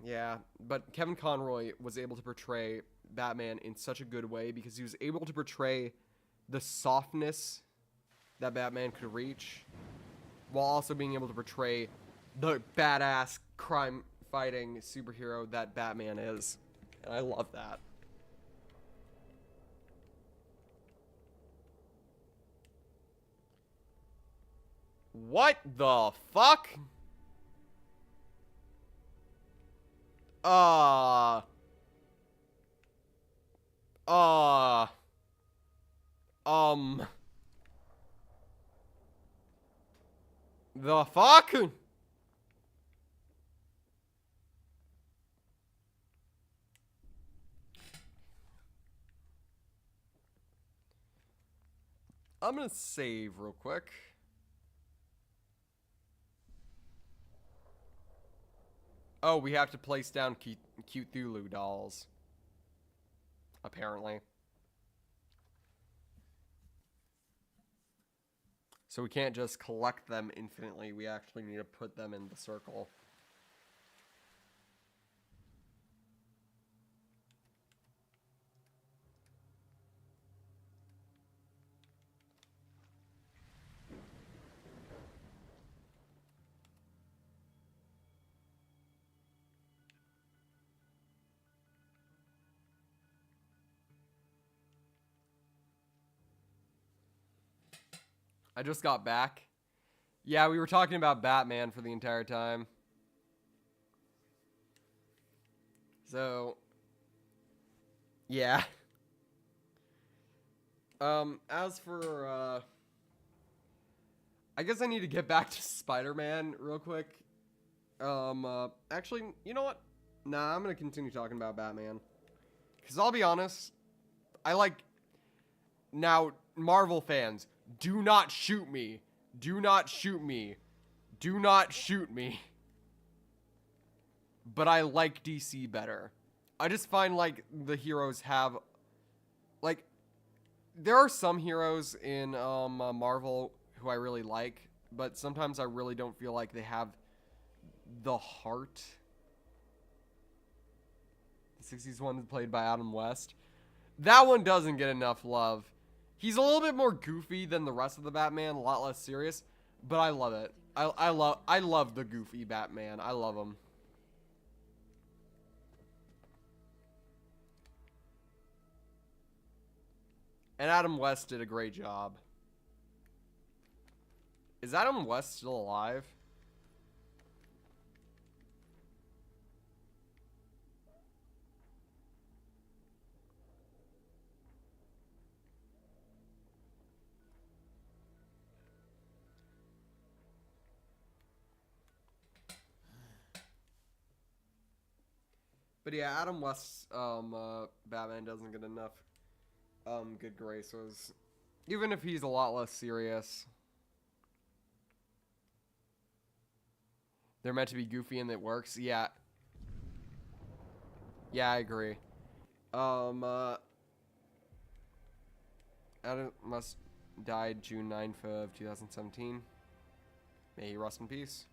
Yeah, but Kevin Conroy was able to portray Batman in such a good way because he was able to portray the softness that Batman could reach while also being able to portray the badass crime-fighting superhero that Batman is. And I love that. What the fuck? The fuck? I'm gonna save real quick. Oh, we have to place down cute Thulu dolls. Apparently. So we can't just collect them infinitely. We actually need to put them in the circle. I just got back. Yeah, we were talking about Batman for the entire time. So, yeah. As for, I guess I need to get back to Spider-Man real quick. Actually, you know what? Nah, I'm gonna continue talking about Batman. Because I'll be honest, I like... Now, Marvel fans, do not shoot me. Do not shoot me. Do not shoot me. But I like DC better. I just find, like, the heroes have... Like, there are some heroes in Marvel who I really like, but sometimes I really don't feel like they have the heart. The 60s one played by Adam West. That one doesn't get enough love. He's a little bit more goofy than the rest of the Batman, a lot less serious, but I love it. I love the goofy Batman. I love him. And Adam West did a great job. Is Adam West still alive? But yeah, Adam West's Batman doesn't get enough good graces. Even if he's a lot less serious. They're meant to be goofy and it works. Yeah. Yeah, I agree. Adam Must died June 9th of 2017. May he rest in peace.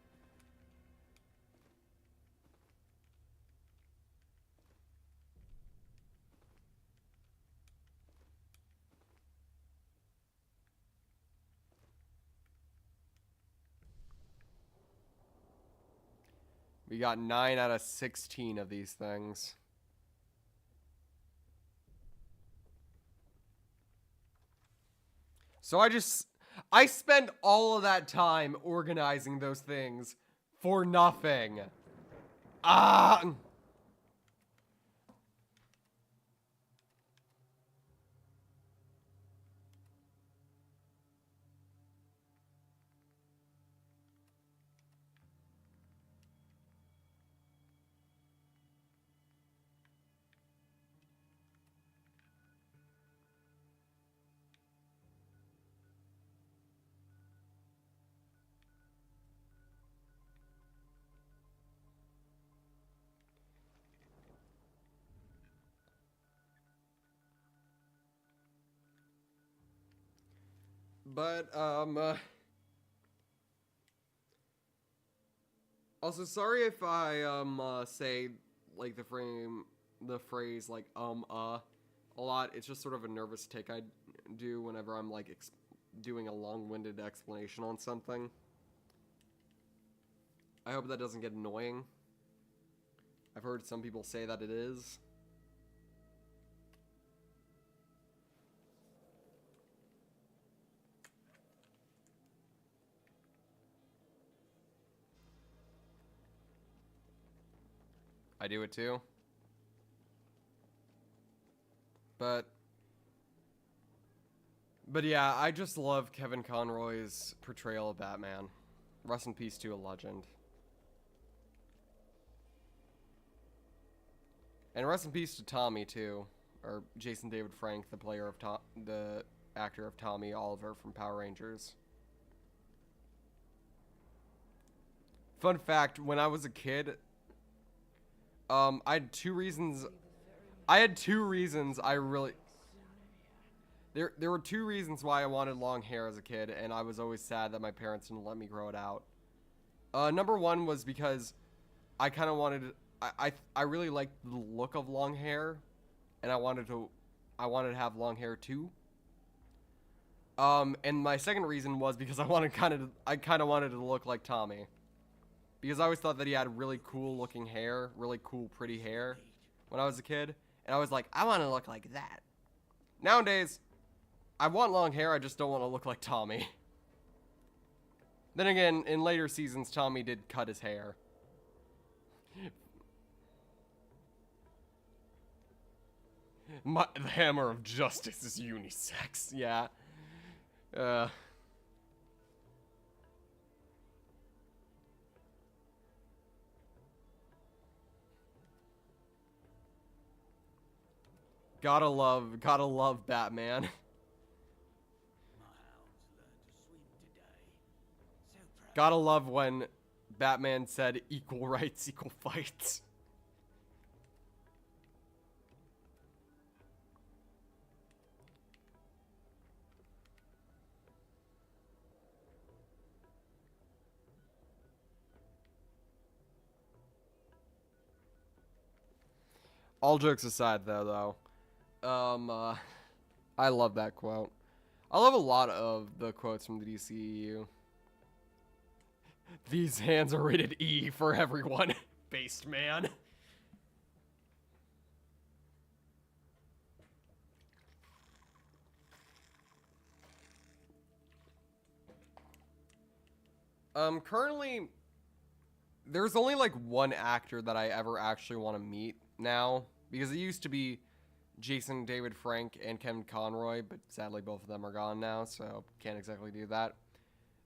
We got 9 out of 16 of these things. So I spent all of that time organizing those things for nothing. Ah! But, also, sorry if I, say, like, the phrase, like, a lot. It's just sort of a nervous tick I do whenever I'm, like, doing a long-winded explanation on something. I hope that doesn't get annoying. I've heard some people say that it is. I do it too. But yeah, I just love Kevin Conroy's portrayal of Batman. Rest in peace to a legend. And rest in peace to Tommy too, or Jason David Frank, the actor of Tommy Oliver from Power Rangers. Fun fact: when I was a kid, I had two reasons. I really. There were two reasons why I wanted long hair as a kid, and I was always sad that my parents didn't let me grow it out. Number one was because I kind of wanted. I really liked the look of long hair, and I wanted to have long hair too. And my second reason was because I kind of wanted to look like Tommy, because I always thought that he had really cool looking hair, really cool pretty hair, when I was a kid, and I was like, I want to look like that. Nowadays, I want long hair. I just don't want to look like Tommy. Then again, in later seasons, Tommy did cut his hair. The hammer of justice is unisex. Yeah. Gotta love Batman. Gotta love when Batman said equal rights, equal fights. All jokes aside, though, I love that quote. I love a lot of the quotes from the DCEU. These hands are rated E for everyone. Based man. Currently, there's only like one actor that I ever actually want to meet now, because it used to be Jason David Frank and Kevin Conroy, but sadly both of them are gone now, so can't exactly do that.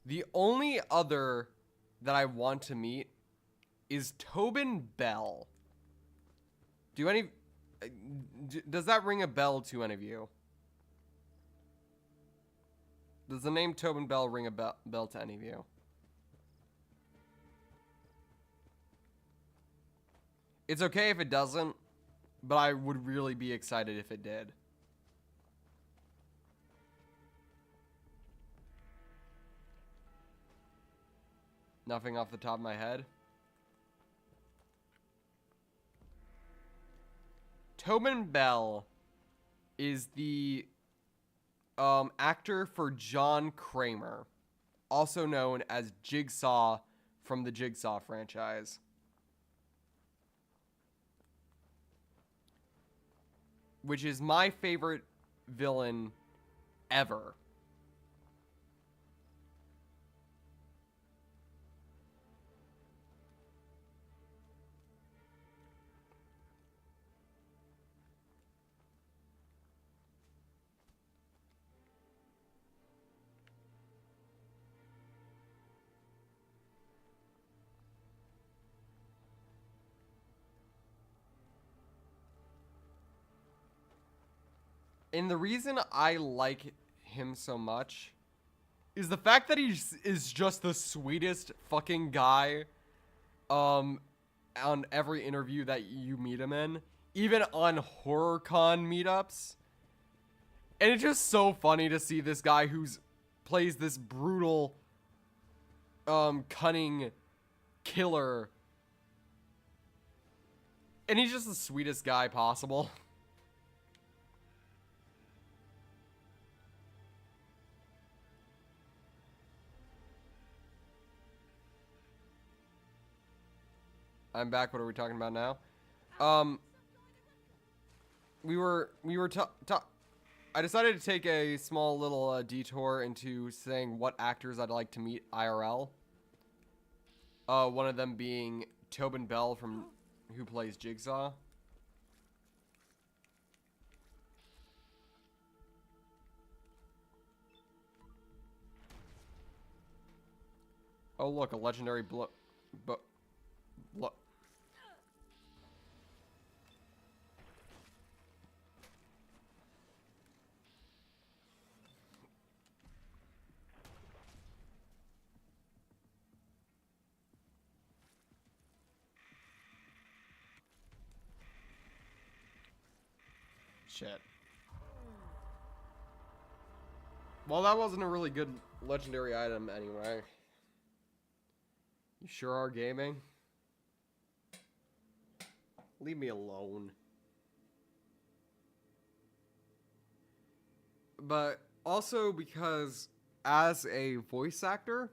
The only other that I want to meet is Tobin Bell. Does that ring a bell to any of you? Does the name Tobin Bell ring a bell to any of you? It's okay if it doesn't, but I would really be excited if it did. Nothing off the top of my head. Tobin Bell is the actor for John Kramer, also known as Jigsaw from the Jigsaw franchise. Which is my favorite villain ever. And the reason I like him so much is the fact that he is just the sweetest fucking guy on every interview that you meet him in, even on HorrorCon meetups. And it's just so funny to see this guy who's plays this brutal cunning killer, and he's just the sweetest guy possible. I'm back. What are we talking about now? I decided to take a small little detour into saying what actors I'd like to meet IRL. One of them being Tobin Bell who plays Jigsaw. Oh look, a legendary Shit. Well, that wasn't a really good legendary item anyway. You sure are gaming? Leave me alone. But also because as a voice actor,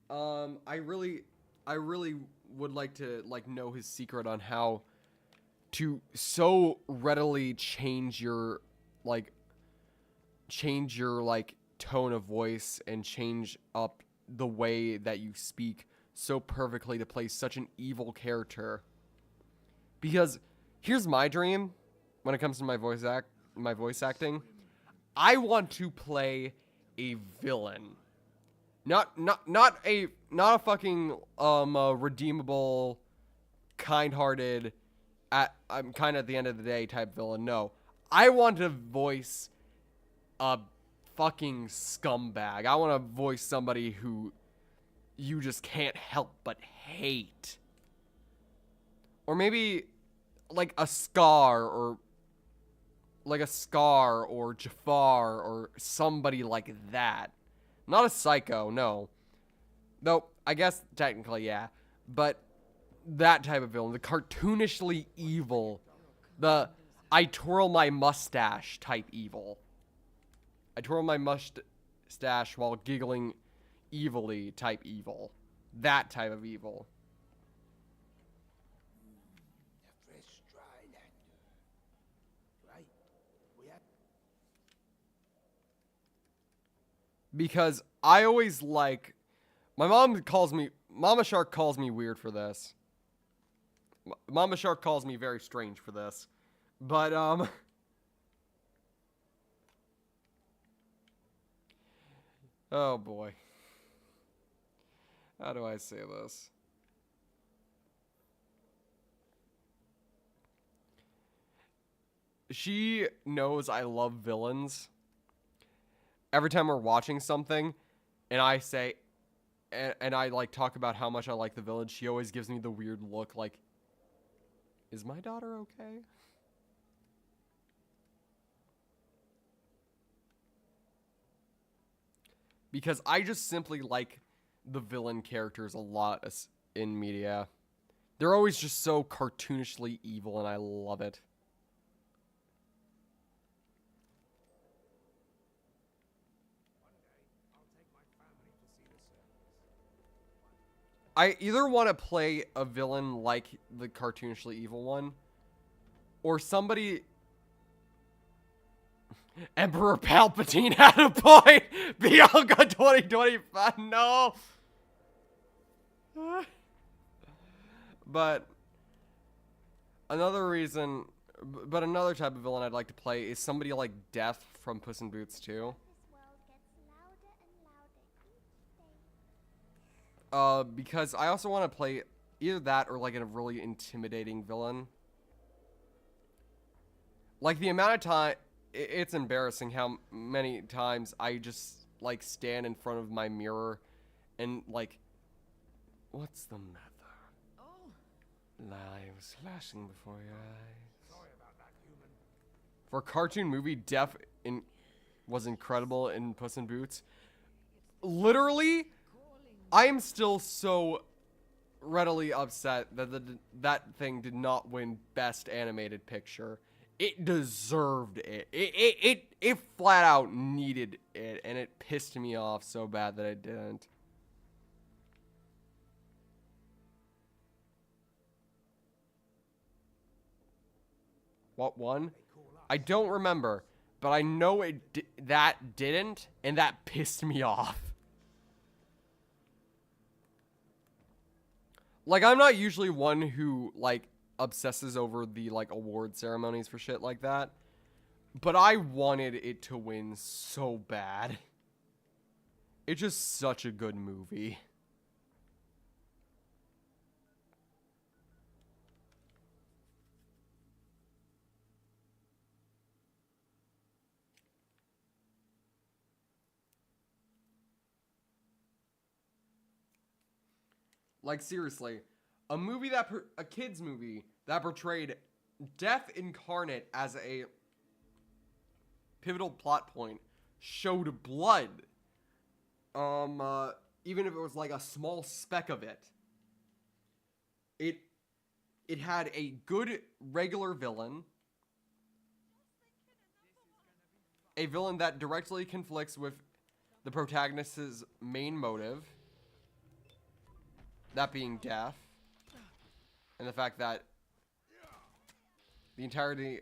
I really would like to know his secret on how to so readily change your tone of voice and change up the way that you speak so perfectly to play such an evil character. Because here's my dream when it comes to my voice acting. I want to play a villain. Not a fucking redeemable, kind-hearted, I'm kind of at the end of the day type villain. No. I want to voice a fucking scumbag. I want to voice somebody who you just can't help but hate. Or maybe like a Scar or Jafar or somebody like that. Not a Psycho, no. Though, I guess technically, yeah. But that type of villain. The cartoonishly evil. The I twirl my mustache type evil. I twirl my mustache while giggling evilly type evil. That type of evil. Because I always my Mama Shark calls me weird for this. Mama Shark calls me very strange for this. But, oh boy. How do I say this? She knows I love villains. Every time we're watching something, and I say, and I talk about how much I like the villain, she always gives me the weird look, Is my daughter okay? Because I just simply like the villain characters a lot in media. They're always just so cartoonishly evil, and I love it. I either want to play a villain like the cartoonishly evil one, or somebody... Emperor Palpatine had a point! Bianca 2025, no! But another reason, but another type of villain I'd like to play is somebody like Death from Puss in Boots 2. Because I also want to play either that or like a really intimidating villain. Like the amount of time, it's embarrassing how many times I just like stand in front of my mirror and like, what's the matter? Lives flashing before your eyes. Sorry about that, human. For a cartoon movie, Death was incredible in Puss in Boots. Literally, I am still so readily upset that that thing did not win Best Animated Picture. It deserved it. It flat out needed it, and it pissed me off so bad that it didn't. What won? I don't remember, but I know that didn't, and that pissed me off. Like, I'm not usually one who, like, obsesses over the, like, award ceremonies for shit like that, but I wanted it to win so bad. It's just such a good movie. Like, seriously, a movie a kid's movie that portrayed death incarnate as a pivotal plot point, showed blood. Even if it was like a small speck of it. It had a good regular villain. A villain that directly conflicts with the protagonist's main motive. That being death. And the fact that the entirety...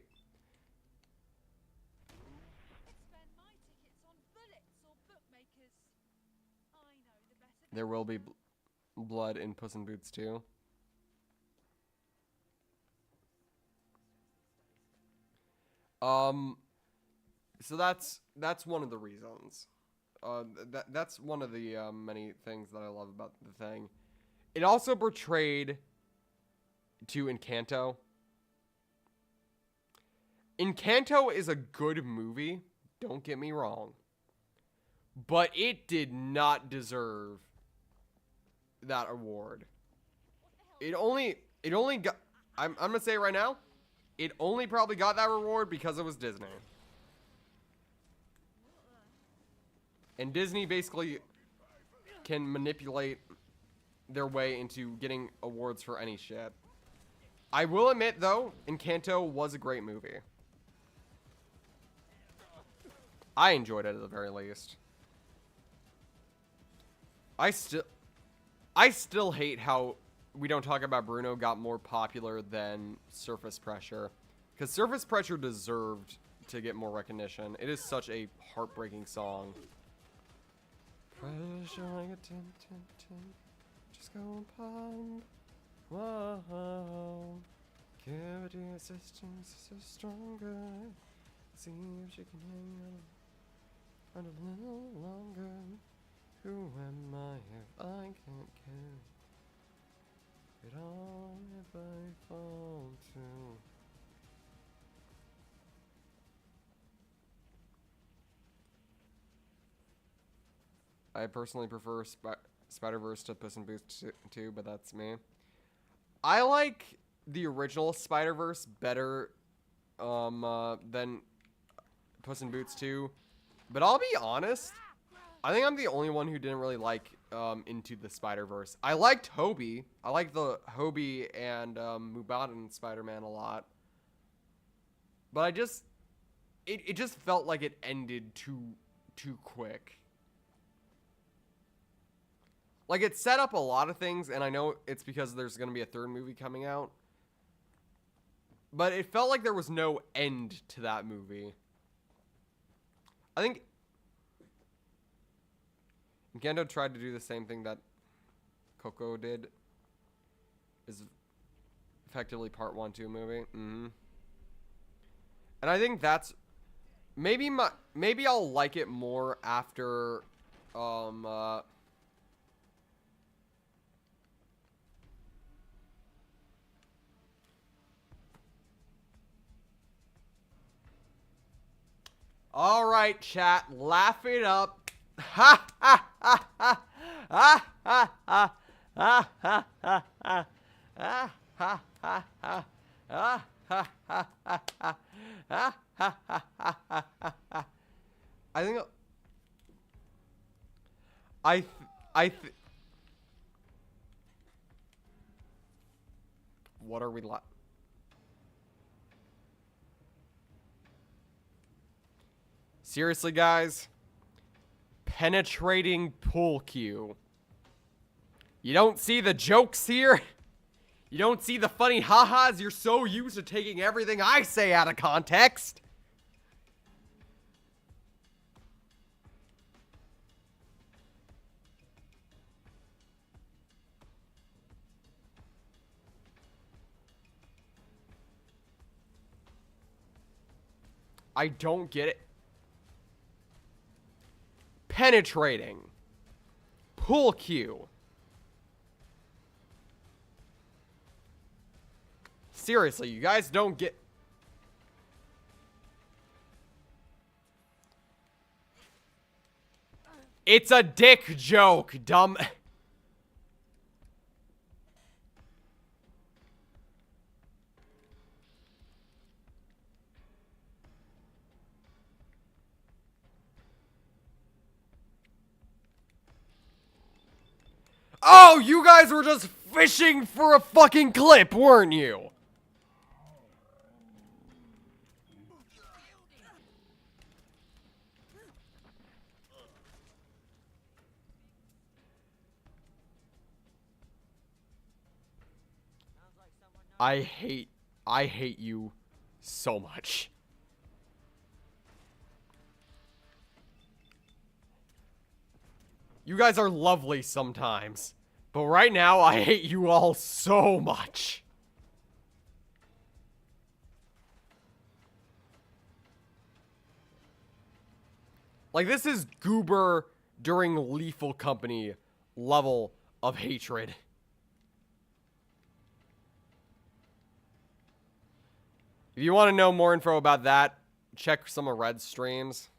There will be blood in Puss in Boots too. So that's one of the reasons. That's one of the many things that I love about the thing. It also portrayed to Encanto. Encanto is a good movie, don't get me wrong. But it did not deserve that award. It only got, I'm gonna say it right now, it only probably got that reward because it was Disney. And Disney basically can manipulate their way into getting awards for any shit. I will admit, though, Encanto was a great movie. I enjoyed it at the very least. I still hate how we don't talk about Bruno got more popular than Surface Pressure. Because Surface Pressure deserved to get more recognition. It is such a heartbreaking song. Pressure like a tin, tin, tin. Just go and pound. Whoa. Gravity assistance is stronger. See if she can hang on a little longer. Who am I if I can't carry it on if I fall too? I personally prefer Spider-Verse to Puss in Boots 2, but that's me. I like the original Spider-Verse better than Puss in Boots 2. But I'll be honest, I think I'm the only one who didn't really like Into the Spider-Verse. I liked Hobie. I liked the Hobie and Mubadan Spider-Man a lot. But I just it just felt like it ended too quick. Like, it set up a lot of things, and I know it's because there's going to be a third movie coming out. But it felt like there was no end to that movie. I think Gendo tried to do the same thing that Coco did. Is effectively part 1-2 movie. And I think that's maybe I'll like it more after all right, chat, laugh it up. Ha ha ha ha ha ha ha ha ha ha ha ha ha ha ha ha ha ha ha. I think what are we seriously, guys? Penetrating pool cue. You don't see the jokes here? You don't see the funny ha-has? You're so used to taking everything I say out of context. I don't get it. Penetrating. Pool cue. Seriously, you guys don't get... It's a dick joke, dumb... Oh, you guys were just fishing for a fucking clip, weren't you? I hate you so much. You guys are lovely sometimes, but right now I hate you all so much. Like, this is Goober during Lethal Company level of hatred. If you want to know more info about that, check some of Red's streams.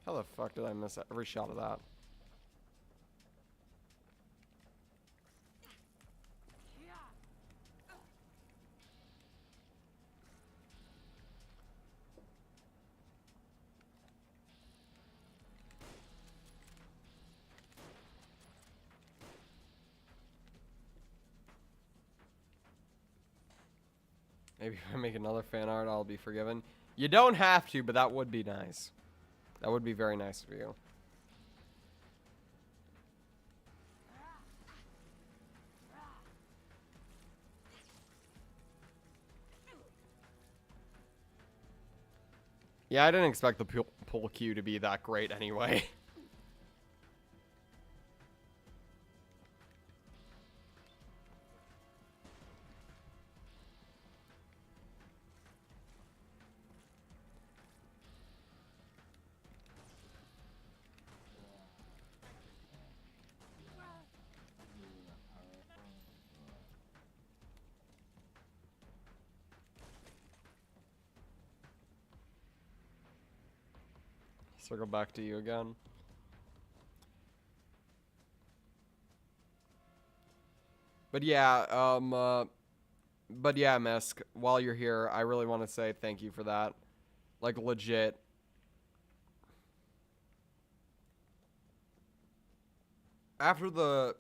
How the fuck did I miss every shot of that? Maybe if I make another fan art, I'll be forgiven. You don't have to, but that would be nice. That would be very nice of you. Yeah, I didn't expect the pull queue to be that great anyway. circle back to you again. But yeah, Mesk, while you're here, I really want to say thank you for that. Like, legit. After the...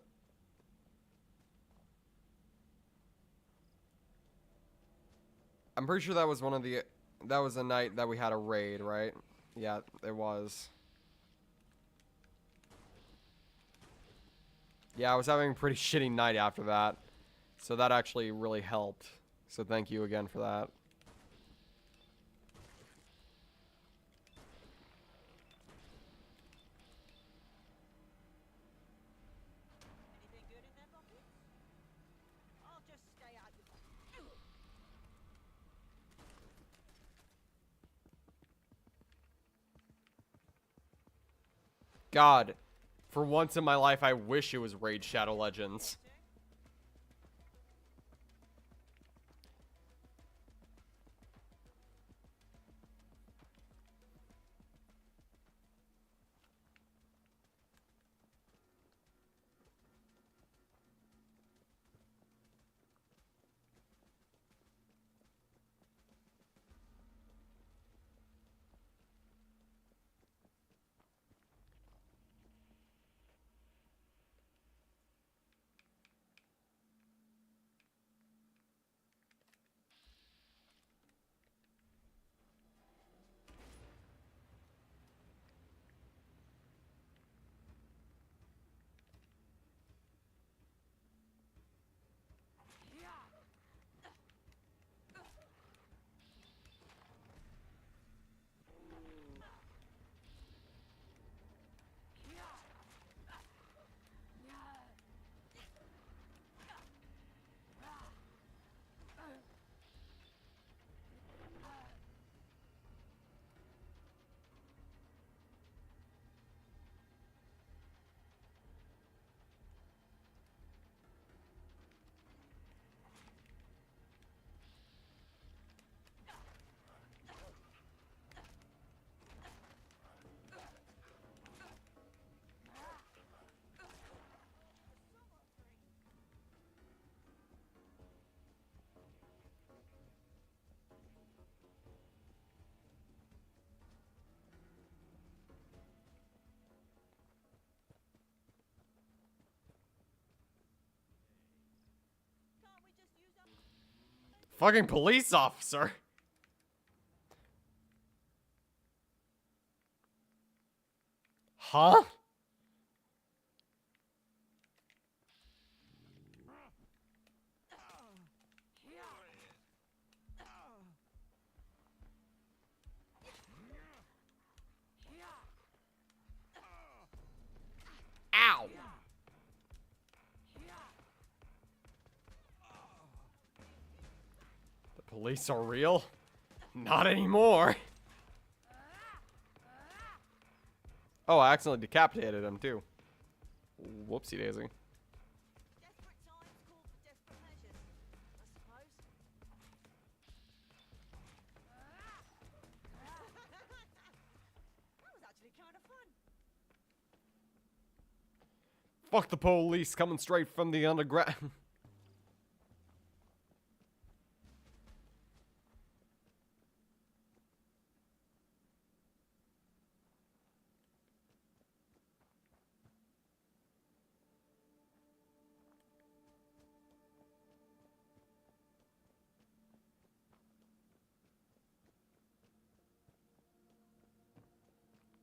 I'm pretty sure that was one of the... That was a night that we had a raid, right? Yeah, it was. Yeah, I was having a pretty shitty night after that. So that actually really helped. So thank you again for that. Anything good in them pockets? I'll just stay out your way. God, for once in my life, I wish it was Raid Shadow Legends. Fucking police officer. Huh? Ow. The police are real? Not anymore. Oh, I accidentally decapitated him too. Whoopsie daisy. Desperate times call for desperate measures, I suppose. That was actually kind of fun. Fuck the police coming straight from the underground.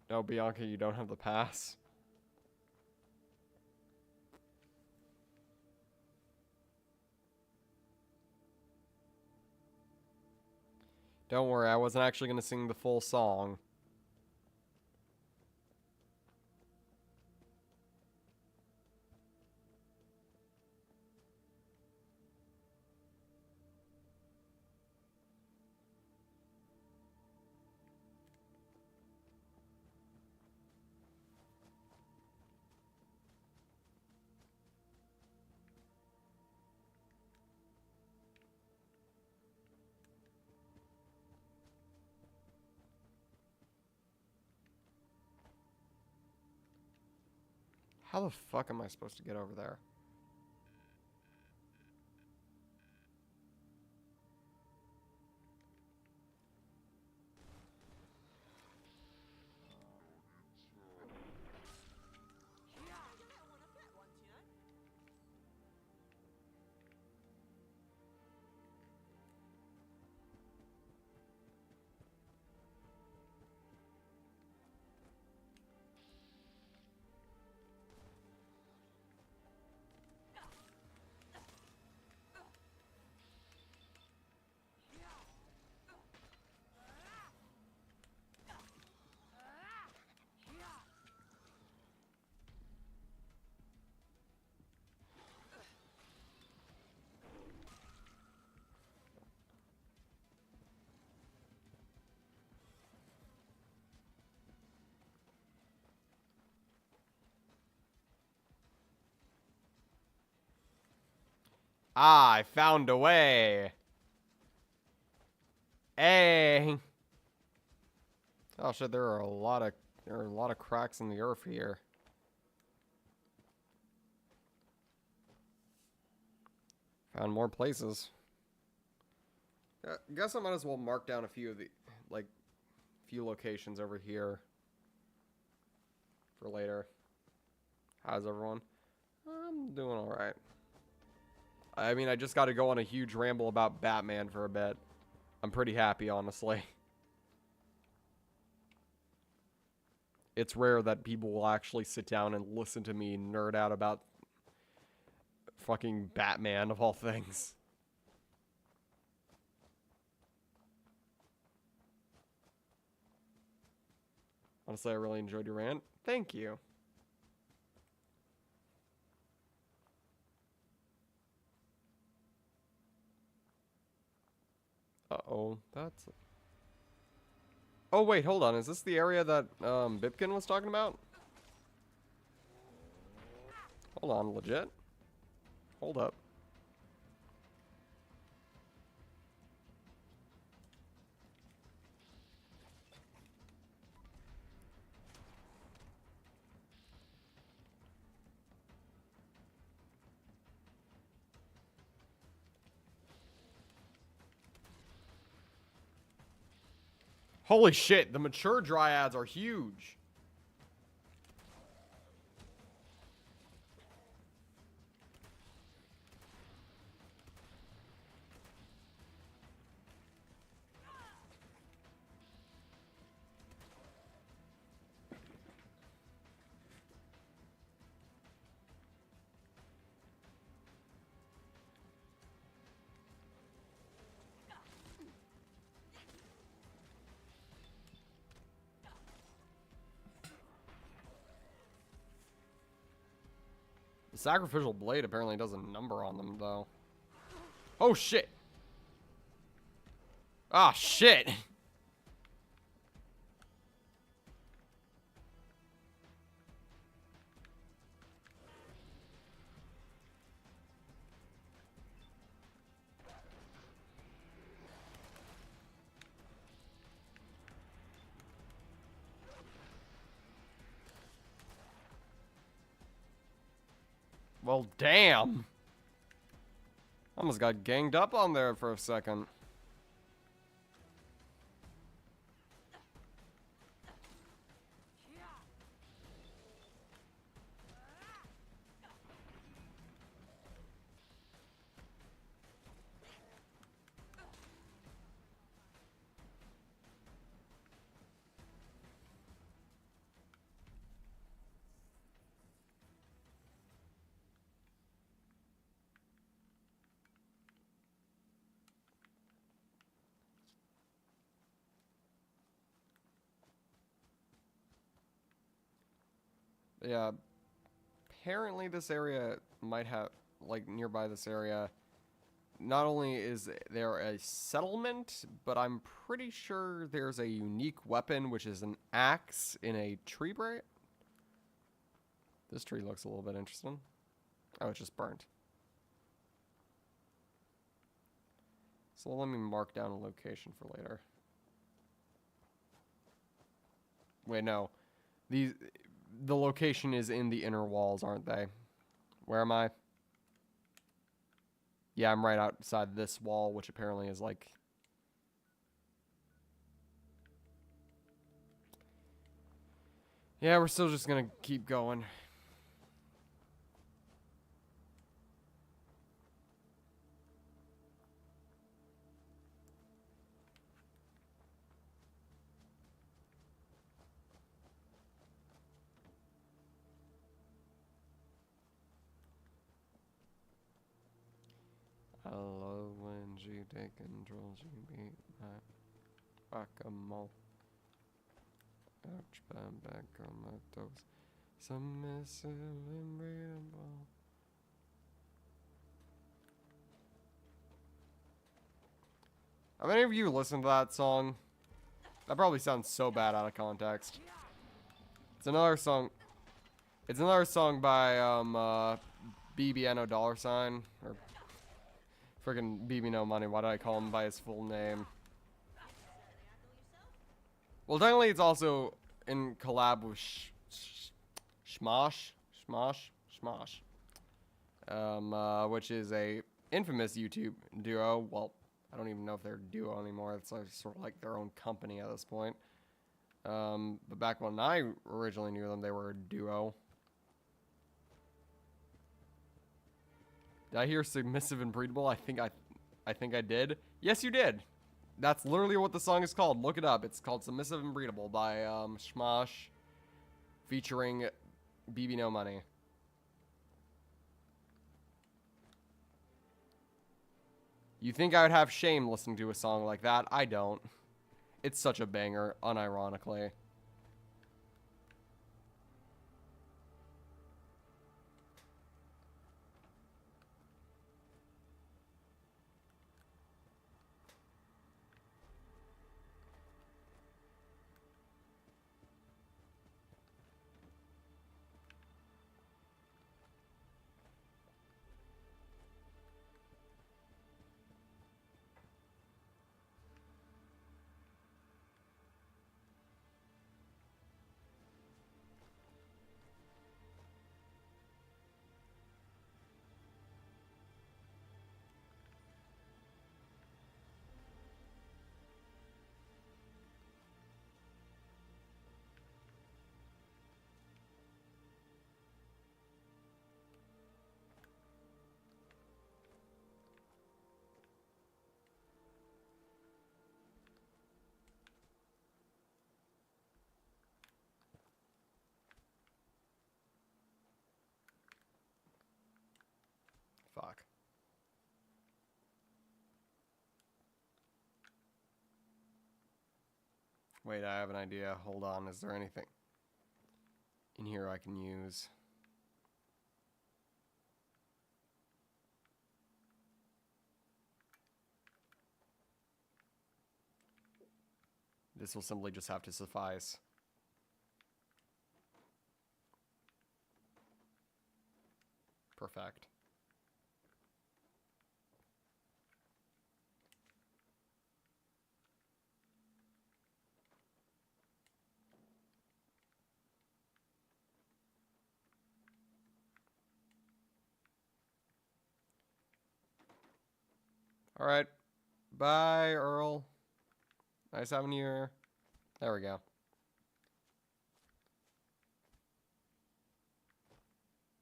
No, Bianca, you don't have the pass. Don't worry, I wasn't actually going to sing the full song. How the fuck am I supposed to get over there? Ah, I found a way. Hey. Oh shit, there are a lot of cracks in the earth here. Found more places. Guess I might as well mark down a few of the few locations over here for later. How's everyone? I'm doing all right. I mean, I just got to go on a huge ramble about Batman for a bit. I'm pretty happy, honestly. It's rare that people will actually sit down and listen to me nerd out about fucking Batman, of all things. Honestly, I really enjoyed your rant. Thank you. Uh-oh, that's... Oh, wait, hold on. Is this the area that Bipkin was talking about? Hold on, legit? Hold up. Holy shit, the mature dryads are huge. The sacrificial blade apparently does a number on them, though. Oh, shit. Ah, shit. Well, damn. Almost got ganged up on there for a second. Yeah, apparently this area might have, like, nearby this area, not only is there a settlement, but I'm pretty sure there's a unique weapon, which is an axe in a tree branch. This tree looks a little bit interesting. Oh, it's just burnt. So let me mark down a location for later. Wait, no. the location is in the inner walls, aren't they? Where am I? Yeah, I'm right outside this wall, which apparently is like... Yeah, we're still just gonna keep going. I love when you take control, you beat my whack-a-mole. Ouch, I'm back on my toes. Submissive and breathable. How many of you listen to that song? That probably sounds so bad out of context. It's another song. It's another song by BBNO dollar sign or friggin' BB No Money. Why did I call him by his full name? Well, technically, it's also in collab with Smosh, which is a infamous YouTube duo. Well, I don't even know if they're a duo anymore. It's like, sort of like their own company at this point. But back when I originally knew them, they were a duo. Did I hear submissive and breedable? I think I did. Yes, you did. That's literally what the song is called. Look it up. It's called Submissive and Breedable by Smosh featuring BB No Money. You think I would have shame listening to a song like that? I don't. It's such a banger, unironically. Fuck. Wait, I have an idea. Hold on. Is there anything in here I can use? This will simply just have to suffice. Perfect. All right. Bye, Earl. Nice having you here. There we go.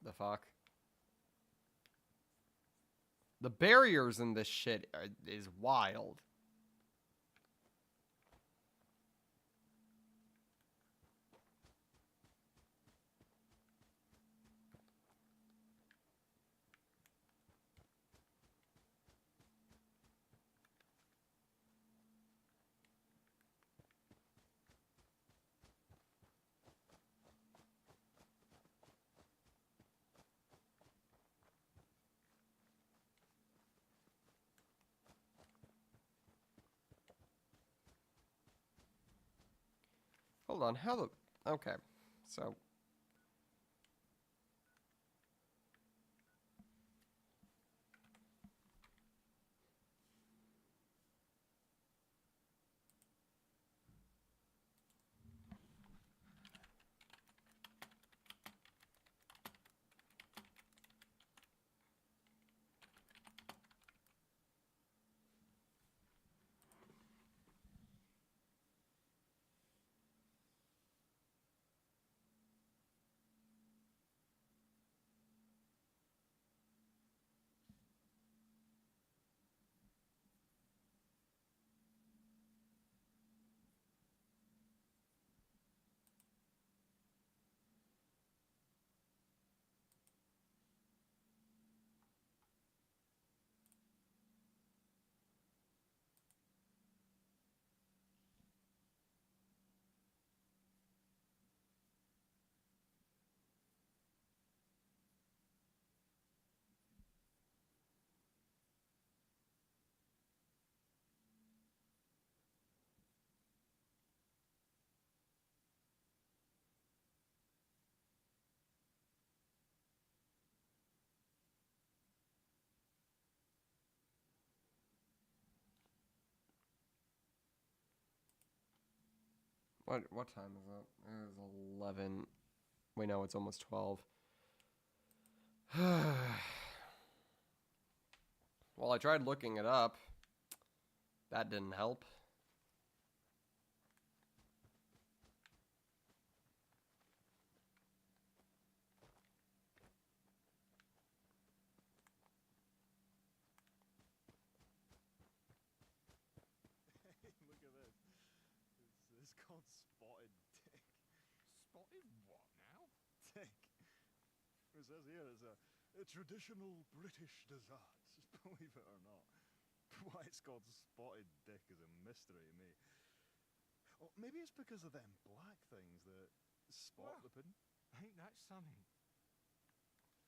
The fuck? The barriers in this shit is wild. Hold on, how the... Okay, so... What time is it? It is 11. Wait, no, it's almost 12. Well, I tried looking it up. That didn't help. Hey, look at this. It's called spotted dick. Spotted what now? Dick. It says here it's a traditional British dessert, believe it or not. Why it's called spotted dick is a mystery to me. Oh, maybe it's because of them black things that spot Well, the pudding. Ain't that something?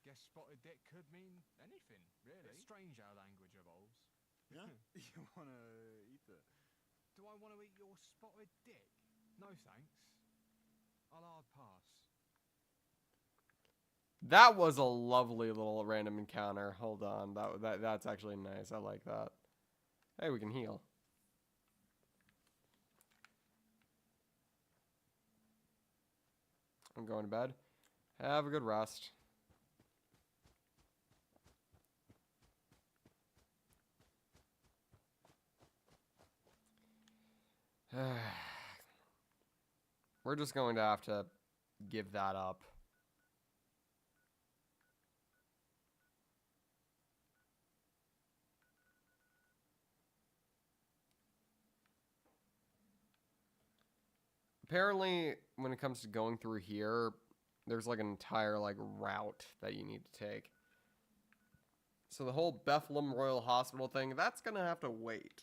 Guess spotted dick could mean anything, really. It's strange how language evolves. Yeah? You wanna eat it? Do I want to eat your spotted dick? No thanks. I'll hard pass. That was a lovely little random encounter. Hold on. That's actually nice. I like that. Hey, we can heal. I'm going to bed. Have a good rest. We're just going to have to give that up. Apparently, when it comes to going through here, there's like an entire like route that you need to take. So the whole Bethlehem Royal Hospital thing, that's gonna have to wait.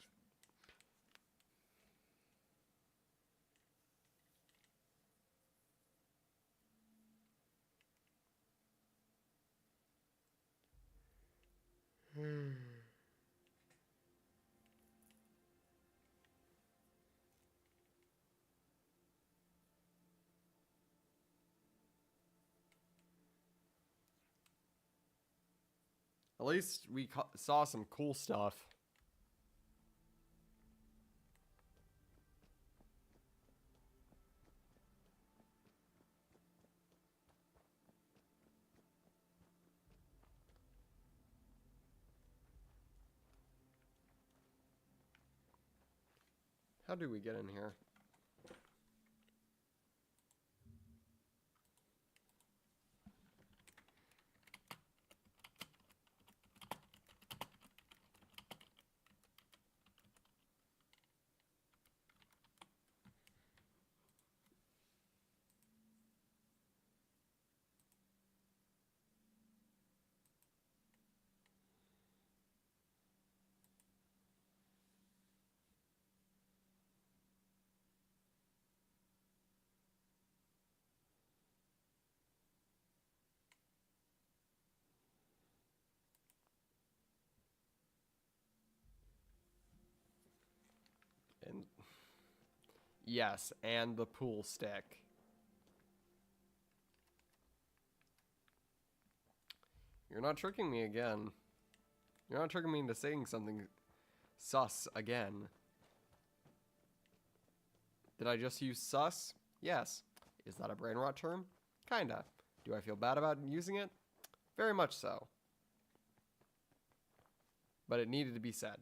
At least we saw some cool stuff. How do we get in here? And yes, and the pool stick. You're not tricking me again. You're not tricking me into saying something sus again. Did I just use sus? Yes. Is that a brain rot term? Kinda. Do I feel bad about using it? Very much so. But it needed to be said.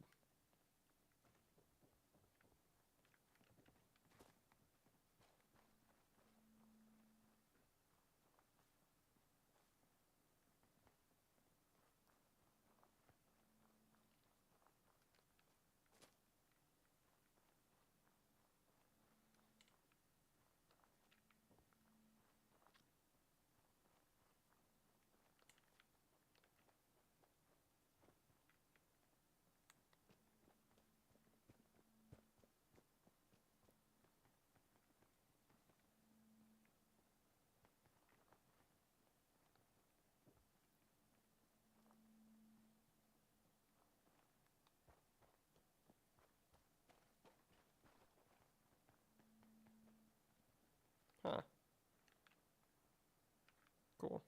Huh. Cool.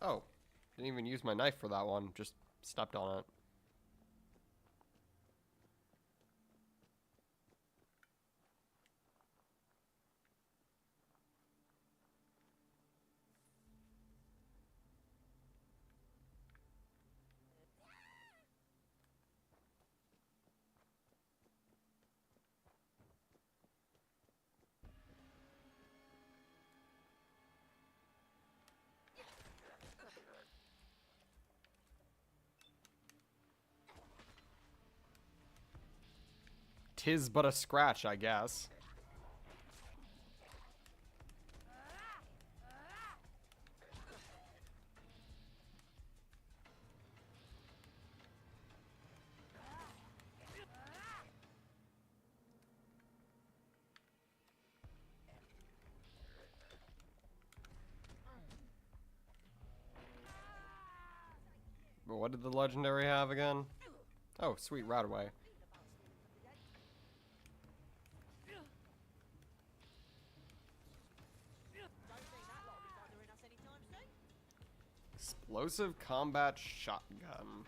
Oh, didn't even use my knife for that one. Just stepped on it. Tis but a scratch, I guess. But what did the legendary have again? Oh, sweet, right away. Explosive combat shotgun.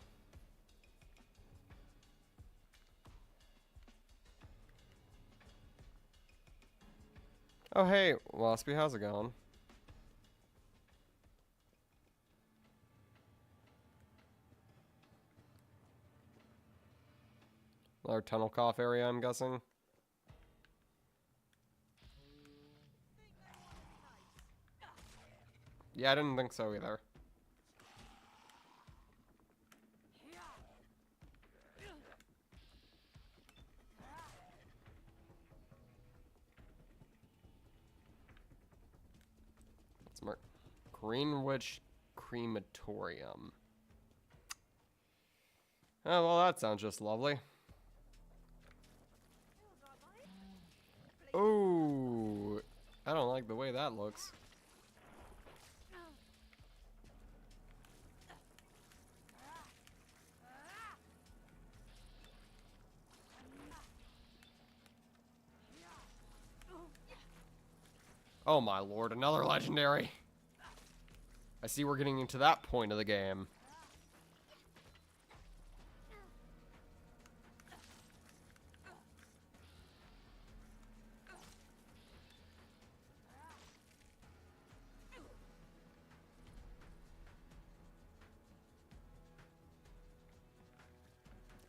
Oh hey, Waspy, how's it going? Our tunnel cough area, I'm guessing. Yeah, I didn't think so either. Let's mark Greenwich Crematorium. Oh, well, that sounds just lovely. Oh, I don't like the way that looks. Oh my lord, another legendary. I see we're getting into that point of the game.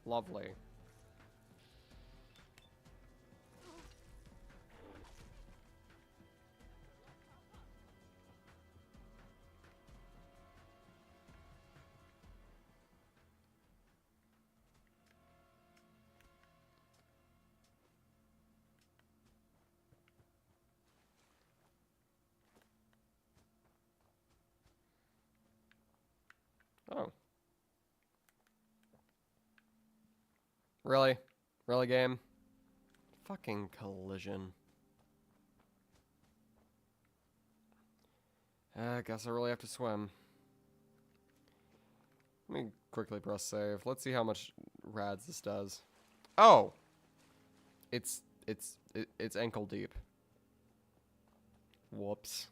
Lovely. Oh. Really? Really, game? Fucking collision. I guess I really have to swim. Let me quickly press save. Let's see how much rads this does. Oh! It's ankle deep. Whoops.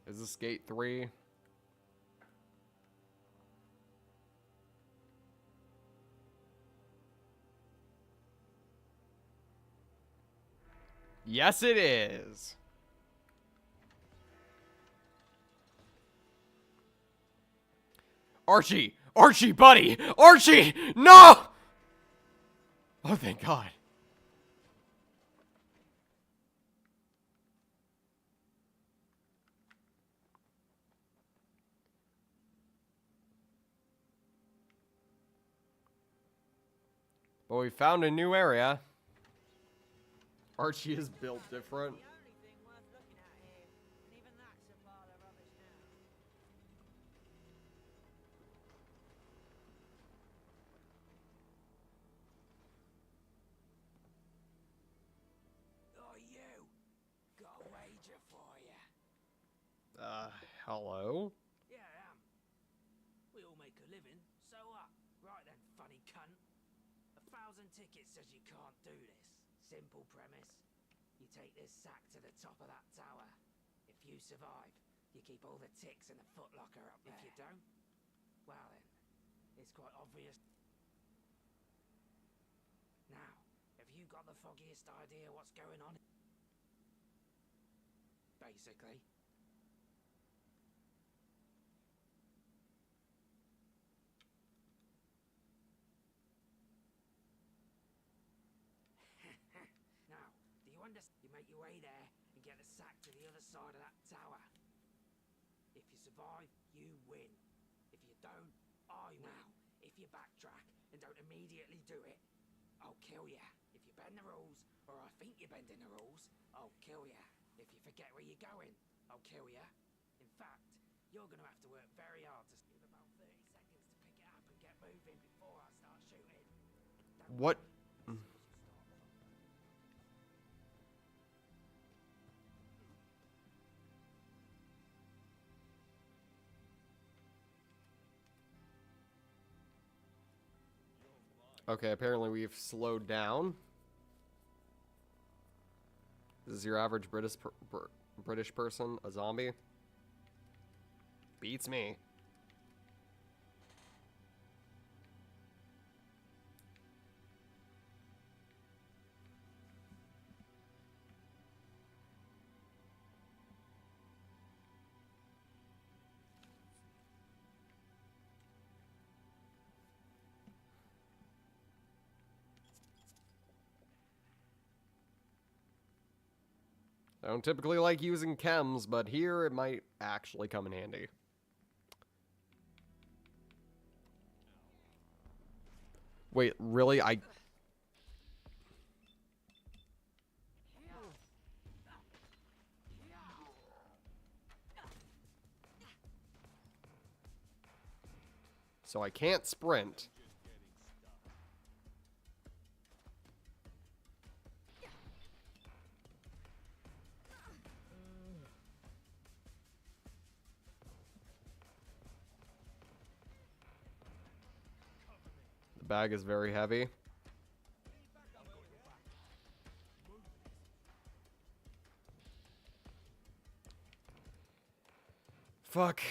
Is this gate 3? Yes, it is. Archie! Archie, buddy! Archie! No! Oh, thank God. But we found a new area. Archie is built different. Oh, you! Got a wager for you. Hello? Yeah, I am. We all make a living, so what? Right then, funny cunt. ticket says you can't do this. Simple premise. You take this sack to the top of that tower. If you survive, you keep all the ticks in the footlocker up there. If you don't, well then, it's quite obvious. Now, have you got the foggiest idea what's going on? Basically. Now, do you understand? You make your way there and get the sack to the other side of that tower. If you survive, you win. If you don't, I win. Now, if you backtrack and don't immediately do it, I'll kill you. If you bend the rules, or I think you're bending the rules, I'll kill you. If you forget where you're going, I'll kill you. In fact, you're going to have to work very hard to steal about 30 seconds to pick it up and get moving before I start shooting. What? Okay, apparently we've slowed down. This is your average British person, a zombie. Beats me. I don't typically like using chems, but here it might actually come in handy. Wait, really? So I can't sprint. The bag is very heavy. Fuck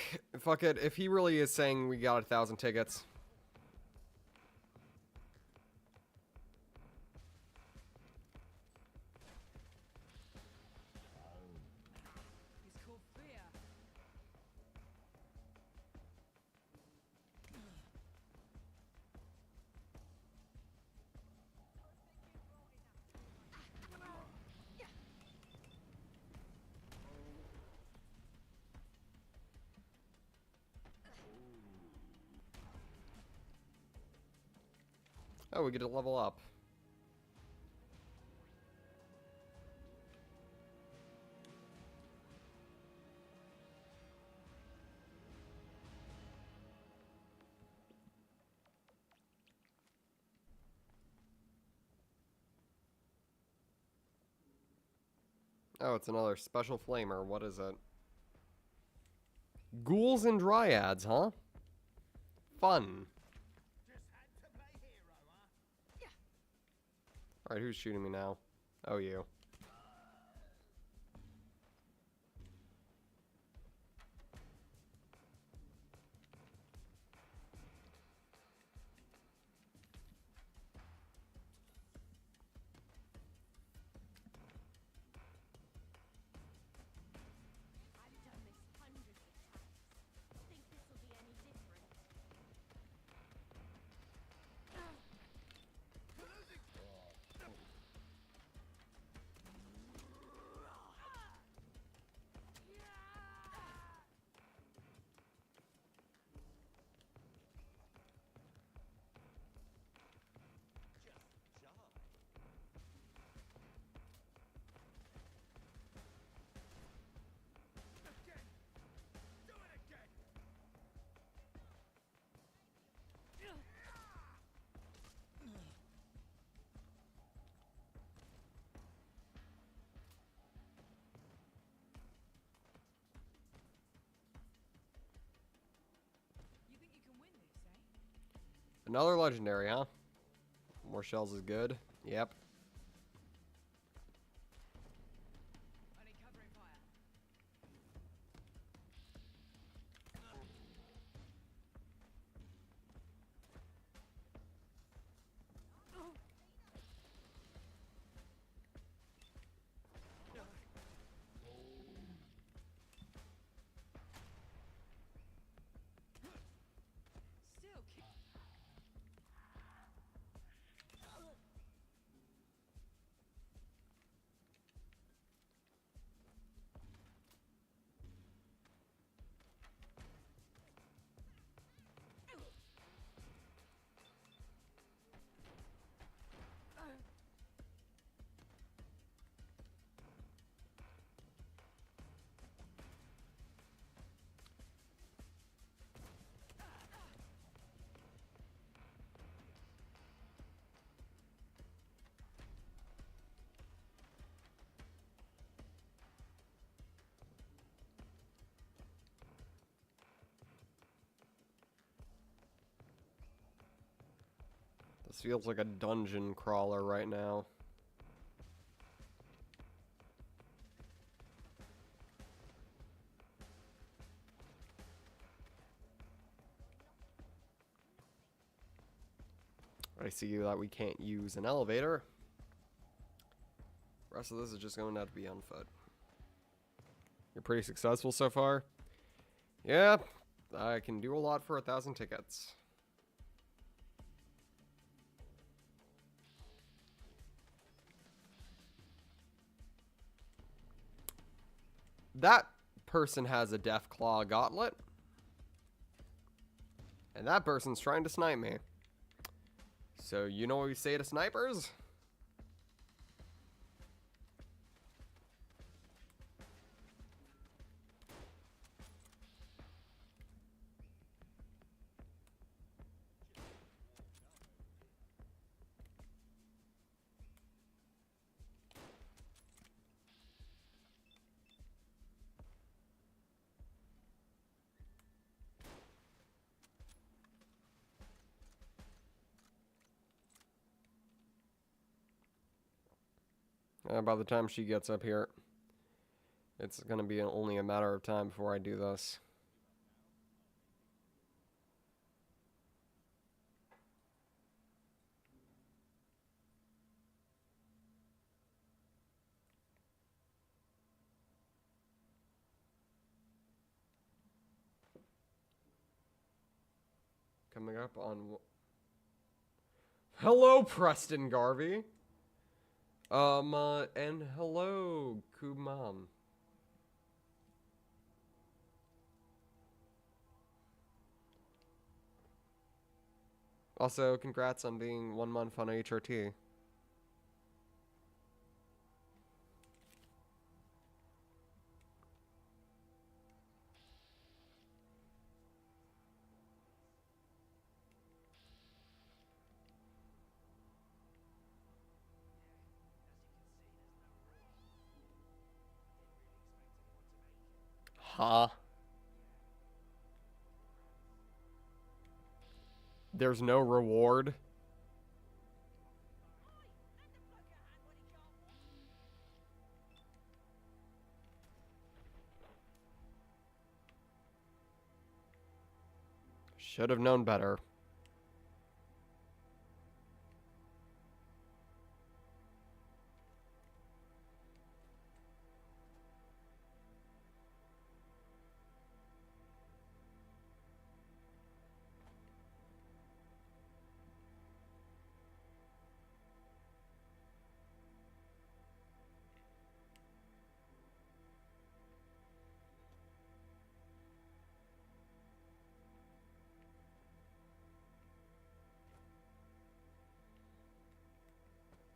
it. If he really is saying we got 1,000 tickets. It's called fear. Oh, we get to level up. Oh, it's another special flamer. What is it? Ghouls and dryads, huh? Fun. Alright, who's shooting me now? Oh, you. I've done this hundreds of times. Think this will be any different? You think you can win this, eh? Another legendary, huh? More shells is good. Yep. Only covering fire. Still keep. This feels like a dungeon crawler right now. I see that we can't use an elevator. The rest of this is just going to have to be on foot. You're pretty successful so far? Yeah, I can do a lot for 1,000 tickets. That person has a Deathclaw gauntlet. And that person's trying to snipe me. So you know what we say to snipers? By the time she gets up here, it's going to be only a matter of time before I do this. Coming up on... Hello, Preston Garvey! And hello, Kumam. Also, congrats on being 1 month on HRT. Huh? There's no reward? Should have known better.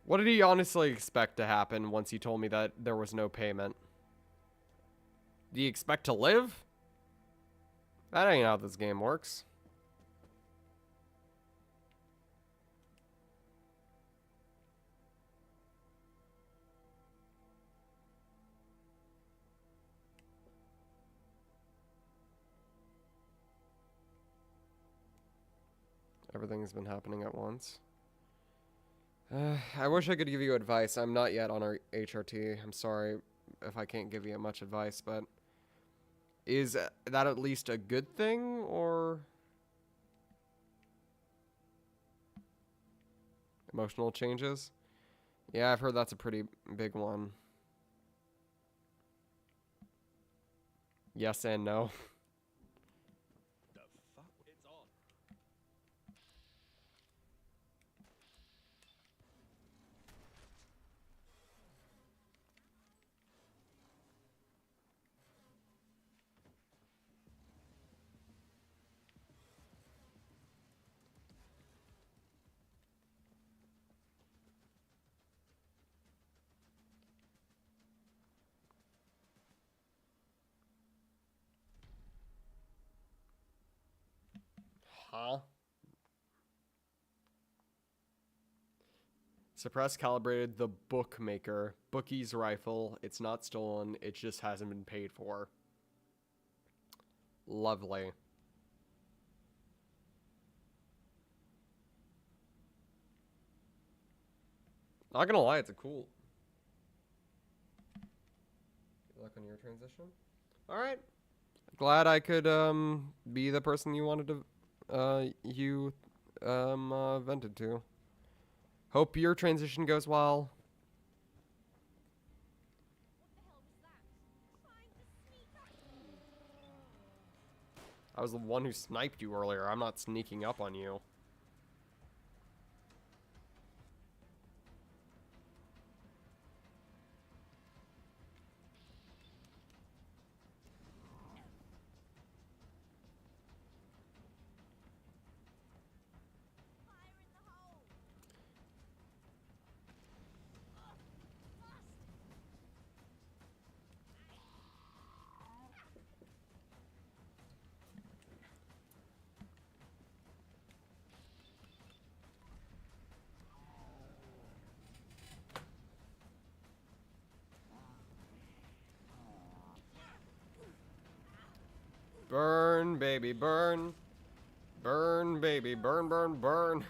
What did he honestly expect to happen once he told me that there was no payment? Do you expect to live? That ain't how this game works. Everything's been happening at once. I wish I could give you advice. I'm not yet on our HRT. I'm sorry if I can't give you much advice, but is that at least a good thing, or emotional changes? Yeah, I've heard that's a pretty big one. Yes and no. The fuck? It's on. Huh? Suppress calibrated the bookmaker. Bookie's rifle. It's not stolen. It just hasn't been paid for. Lovely. Not gonna lie, it's a cool. Good luck on your transition. Alright. Glad I could be the person you wanted to vented to. Hope your transition goes well. I was the one who sniped you earlier. I'm not sneaking up on you. Burn, baby, burn. Burn, baby, burn, burn, burn.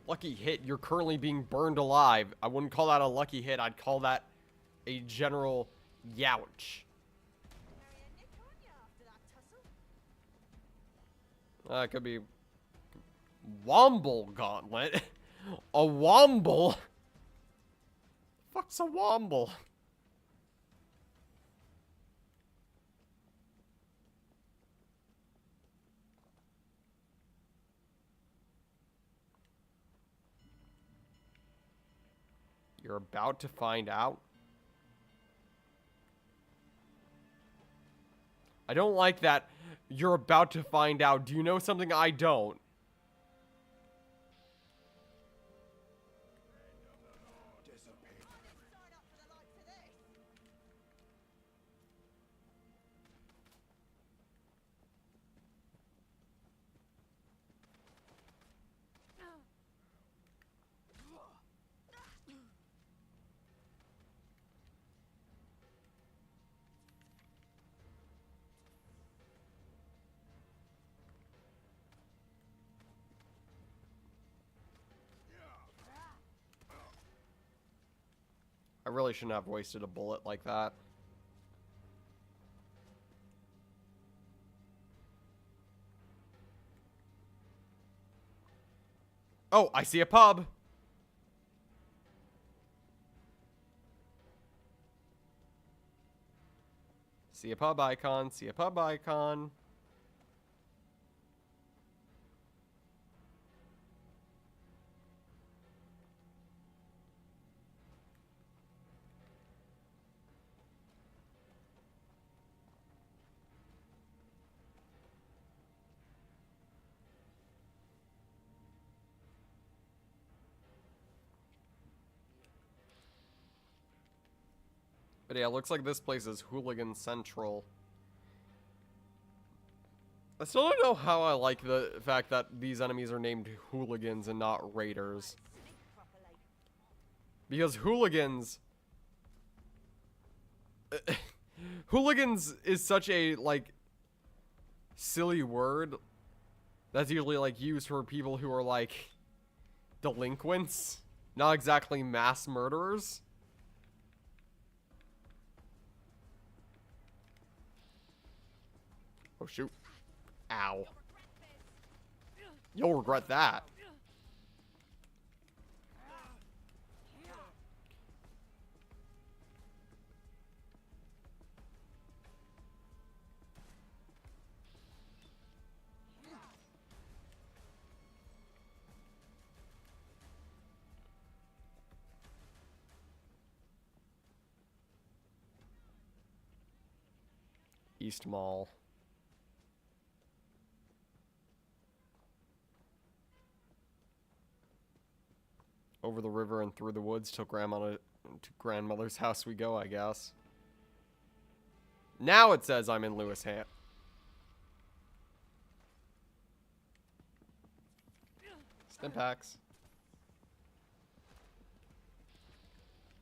Lucky hit. You're currently being burned alive. I wouldn't call that a lucky hit. I'd call that a general youch. It could be Womble Gauntlet. A Womble? Fuck's a Womble? You're about to find out. I don't like that. You're about to find out. Do you know something I don't? I really shouldn't have wasted a bullet like that. Oh, I see a pub. See a pub icon. See a pub icon. But yeah, it looks like this place is Hooligan Central. I still don't know how I like the fact that these enemies are named hooligans and not raiders. Because hooligans... hooligans is such a, like, silly word that's usually, like, used for people who are, like, delinquents. Not exactly mass murderers. Oh, shoot. Ow. You'll regret that. East Mall. Over the river and through the woods till grandmother's house we go, I guess. Now it says I'm in Lewis Ham. Stimpaks.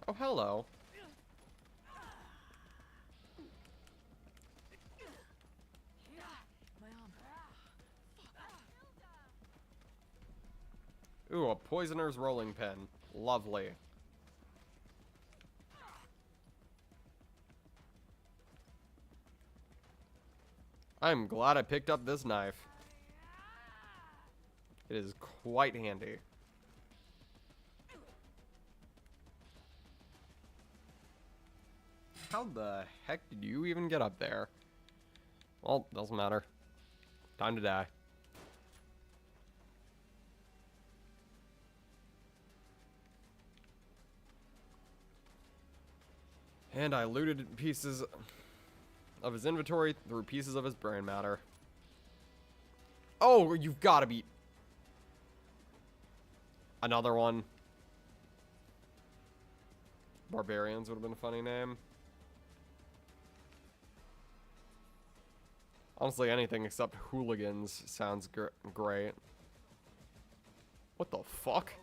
Oh, hello. Ooh, a poisoner's rolling pin. Lovely. I'm glad I picked up this knife. It is quite handy. How the heck did you even get up there? Well, doesn't matter. Time to die. And I looted pieces of his inventory through pieces of his brain matter. Oh, you've got to be... Another one. Barbarians would have been a funny name. Honestly, anything except hooligans sounds great. What the fuck?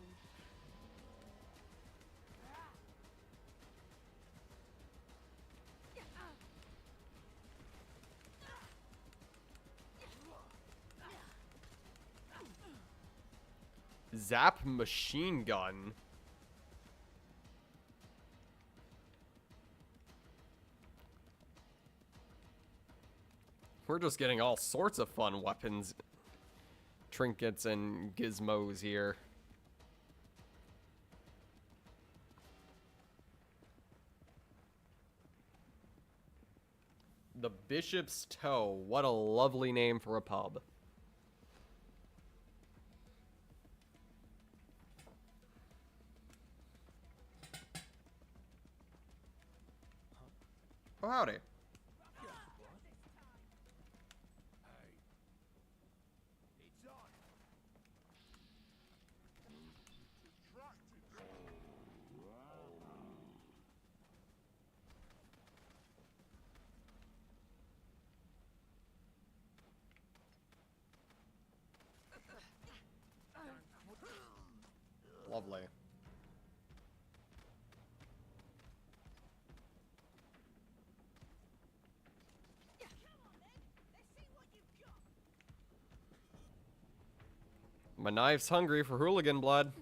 Zap machine gun. We're just getting all sorts of fun weapons, trinkets, and gizmos here. The Bishop's Toe. What a lovely name for a pub. Oh, howdy. Lovely. My knife's hungry for hooligan blood.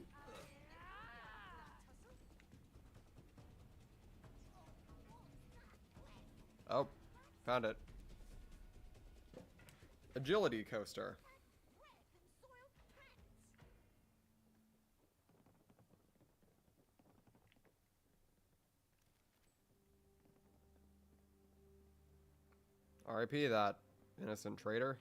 Oh, found it. Agility coaster. R.I.P. that innocent traitor.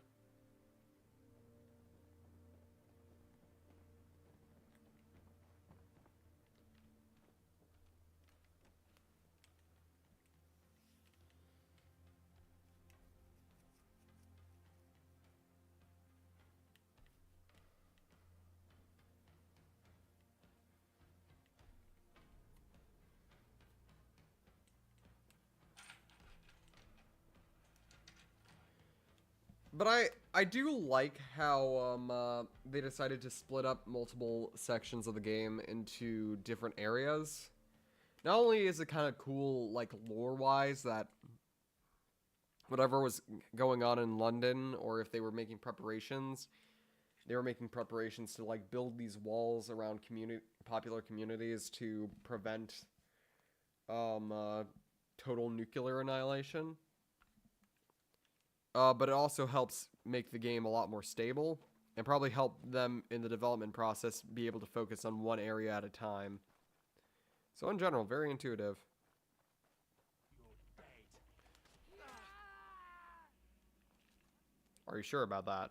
But I do like how they decided to split up multiple sections of the game into different areas. Not only is it kind of cool, like, lore-wise, that whatever was going on in London, or if they were making preparations, they were making preparations to, like, build these walls around popular communities to prevent total nuclear annihilation. But it also helps make the game a lot more stable, and probably help them in the development process be able to focus on one area at a time. So in general, very intuitive. Are you sure about that?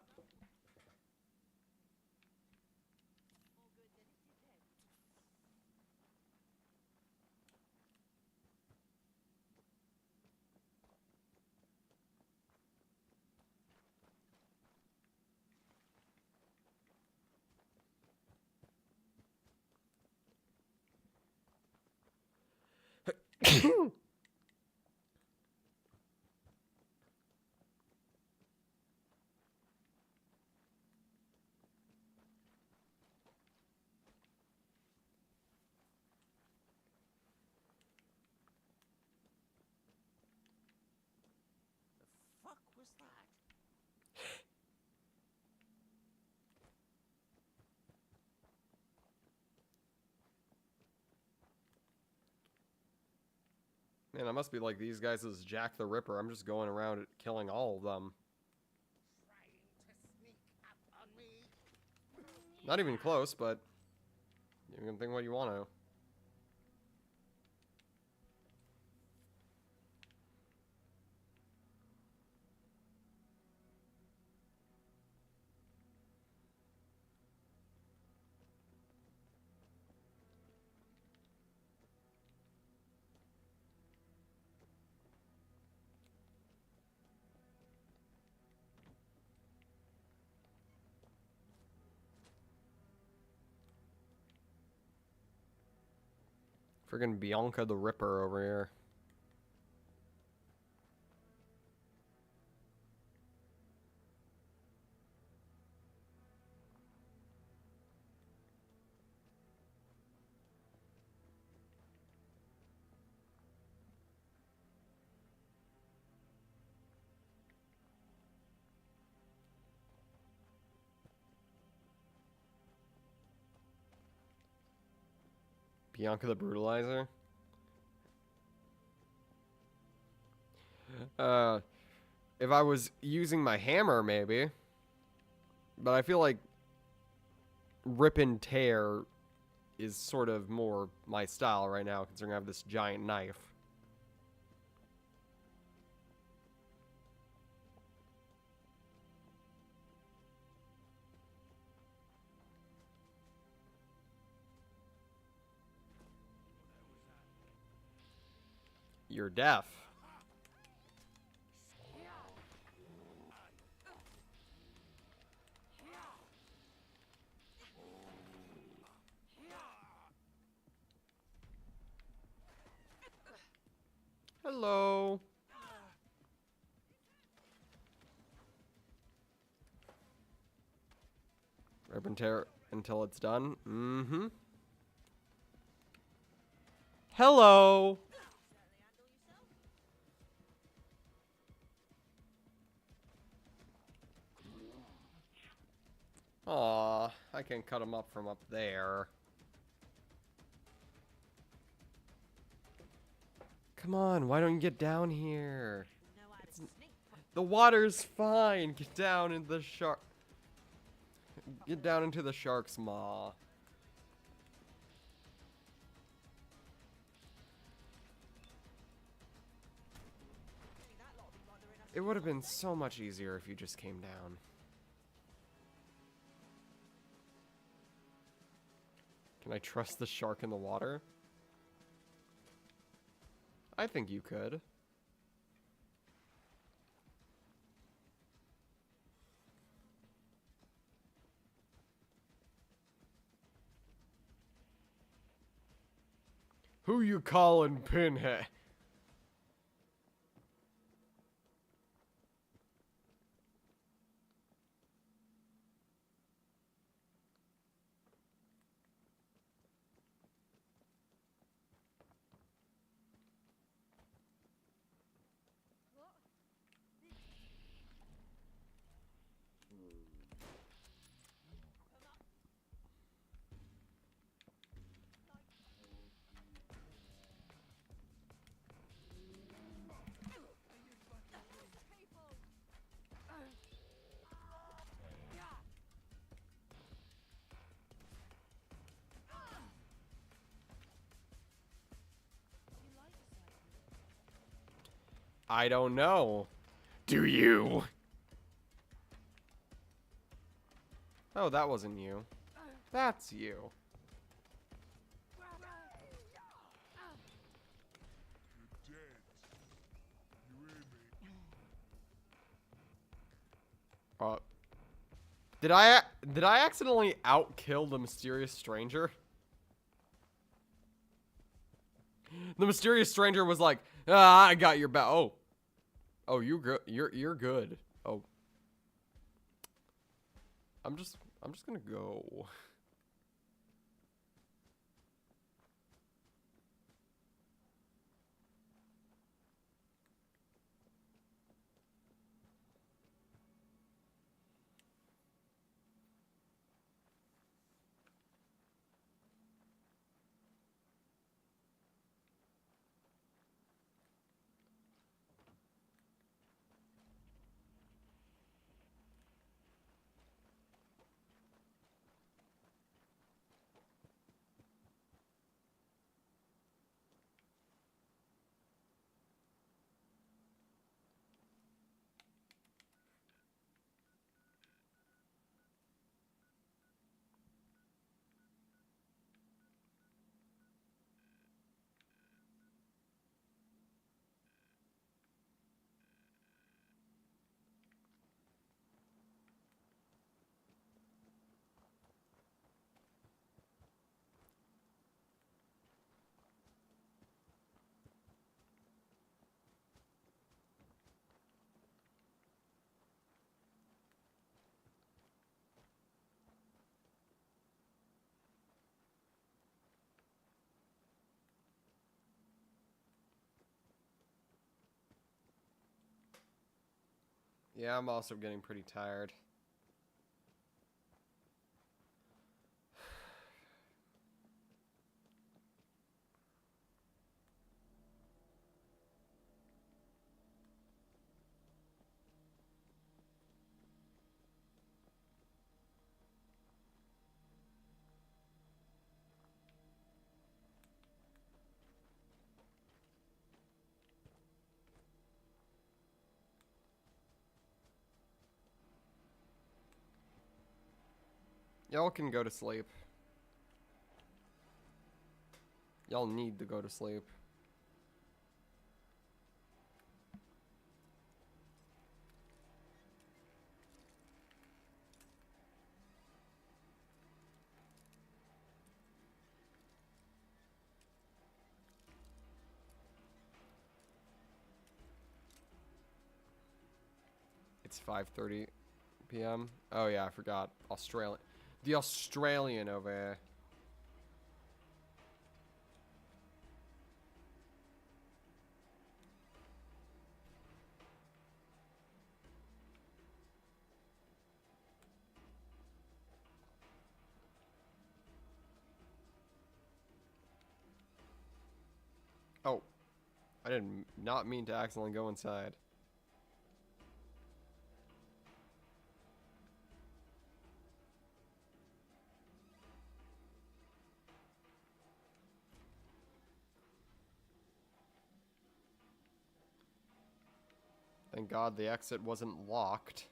Fuck was that? Man, I must be like these guys as Jack the Ripper. I'm just going around killing all of them. Trying to sneak up on me? Not even close, but you can think what you want to. Friggin' Bianca the Ripper over here. Bianca the Brutalizer. If I was using my hammer, maybe. But I feel like rip and tear is sort of more my style right now, considering I have this giant knife. You're deaf. Hello. Rip and tear until it's done. Mm-hmm. Hello. Aw, I can cut him up from up there. Come on, why don't you get down here? The water's fine. Get down into the shark. Get down into the shark's maw. It would have been so much easier if you just came down. Can I trust the shark in the water? I think you could. Who you callin' Pinhead? I don't know. Do you? Oh, that wasn't you. That's you. Uh, did I accidentally outkill the mysterious stranger? The mysterious stranger was like, "Ah, I got your back." Oh, oh, you good? You're good. Oh, I'm just gonna go. Yeah, I'm also getting pretty tired. Y'all can go to sleep. Y'all need to go to sleep. It's 5:30 p.m. Oh yeah, I forgot. Australian. The Australian over here. Oh, I didn't not mean to accidentally go inside. Thank God the exit wasn't locked.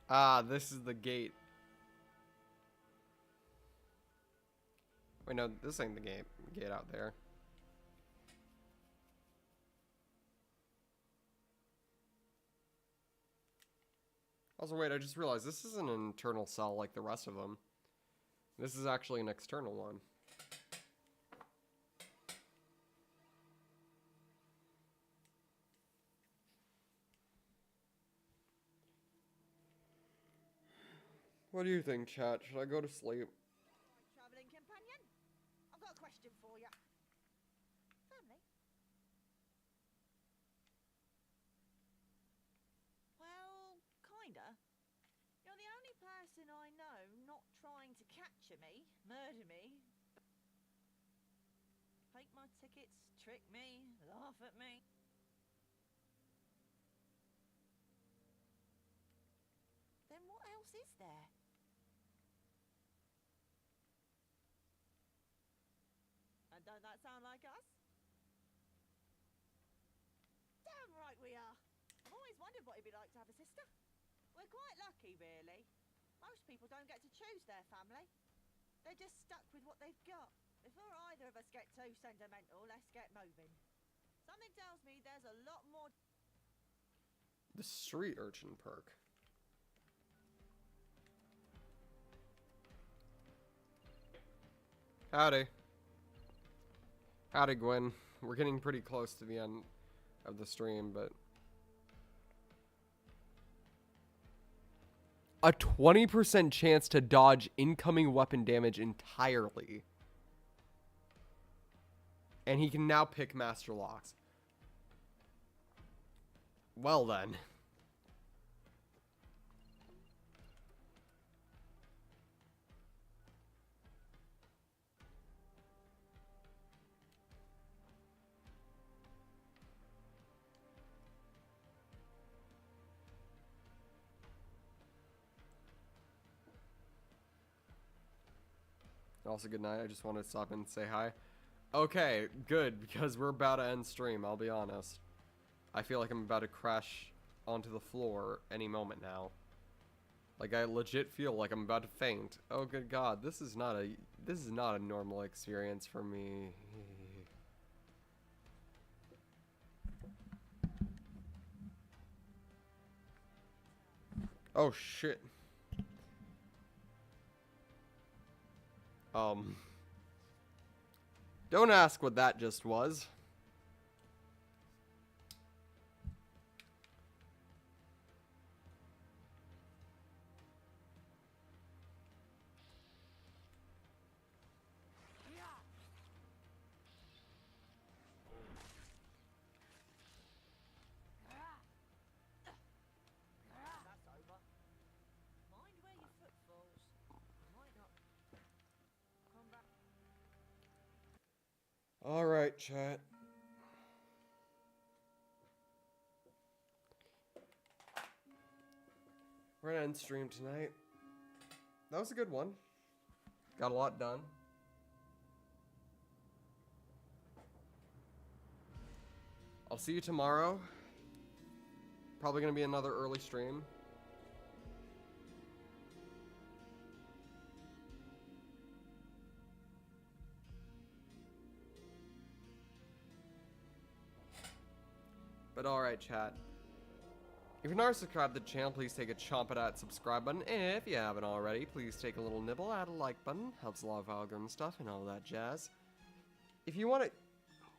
Ah, this is the gate. Wait, no, this ain't the gate out there. Also, wait, I just realized this isn't an internal cell like the rest of them. This is actually an external one. What do you think, chat? Should I go to sleep? Travelling companion, I've got a question for you. Family? Well, kinda. You're the only person I know not trying to capture me, murder me, take my tickets, trick me, laugh at me. Then what else is there? And don't that sound like us? Damn right we are. I've always wondered what it'd be like to have a sister. We're quite lucky, really. Most people don't get to choose their family. They're just stuck with what they've got. Before either of us get too sentimental, let's get moving. Something tells me there's a lot more. The street urchin perk. Howdy. Howdy, Gwen. We're getting pretty close to the end of the stream, but... A 20% chance to dodge incoming weapon damage entirely. And he can now pick Master Locks. Well then. Also, good night. I just wanted to stop and say hi. Okay, good, because we're about to end stream, I'll be honest. I feel like I'm about to crash onto the floor any moment now. Like, I legit feel like I'm about to faint. Oh, good God, this is not a normal experience for me. Oh, shit. Don't ask what that just was. That's over. Mind where your foot falls. You might not come back. Alright, chat. We're gonna end stream tonight. That was a good one. Got a lot done. I'll see you tomorrow. Probably gonna be another early stream. But alright, chat. If you're not subscribed to the channel, please take a chomp at that subscribe button. And if you haven't already, please take a little nibble at a like button. Helps a lot of algorithm stuff and all that jazz. If you want to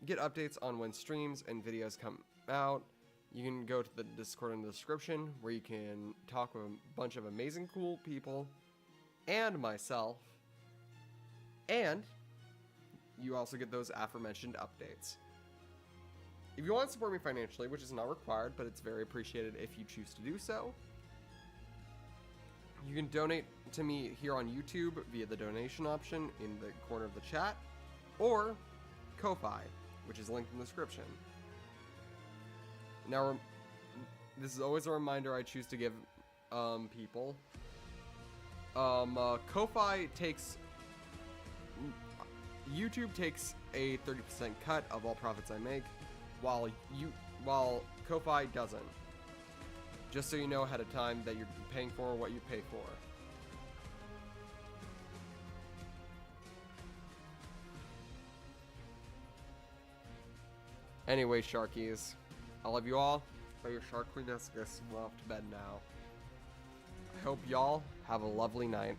get updates on when streams and videos come out, you can go to the Discord in the description, where you can talk with a bunch of amazing cool people and myself. And you also get those aforementioned updates. If you want to support me financially, which is not required, but it's very appreciated if you choose to do so, you can donate to me here on YouTube via the donation option in the corner of the chat, or Ko-Fi, which is linked in the description. Now, this is always a reminder I choose to give people. Ko-Fi takes... YouTube takes a 30% cut of all profits I make, while Ko-Fi doesn't. Just so you know ahead of time that you're paying for what you pay for. Anyway, Sharkies, I love you all, but your sharkliness gets well off to bed now. I hope y'all have a lovely night.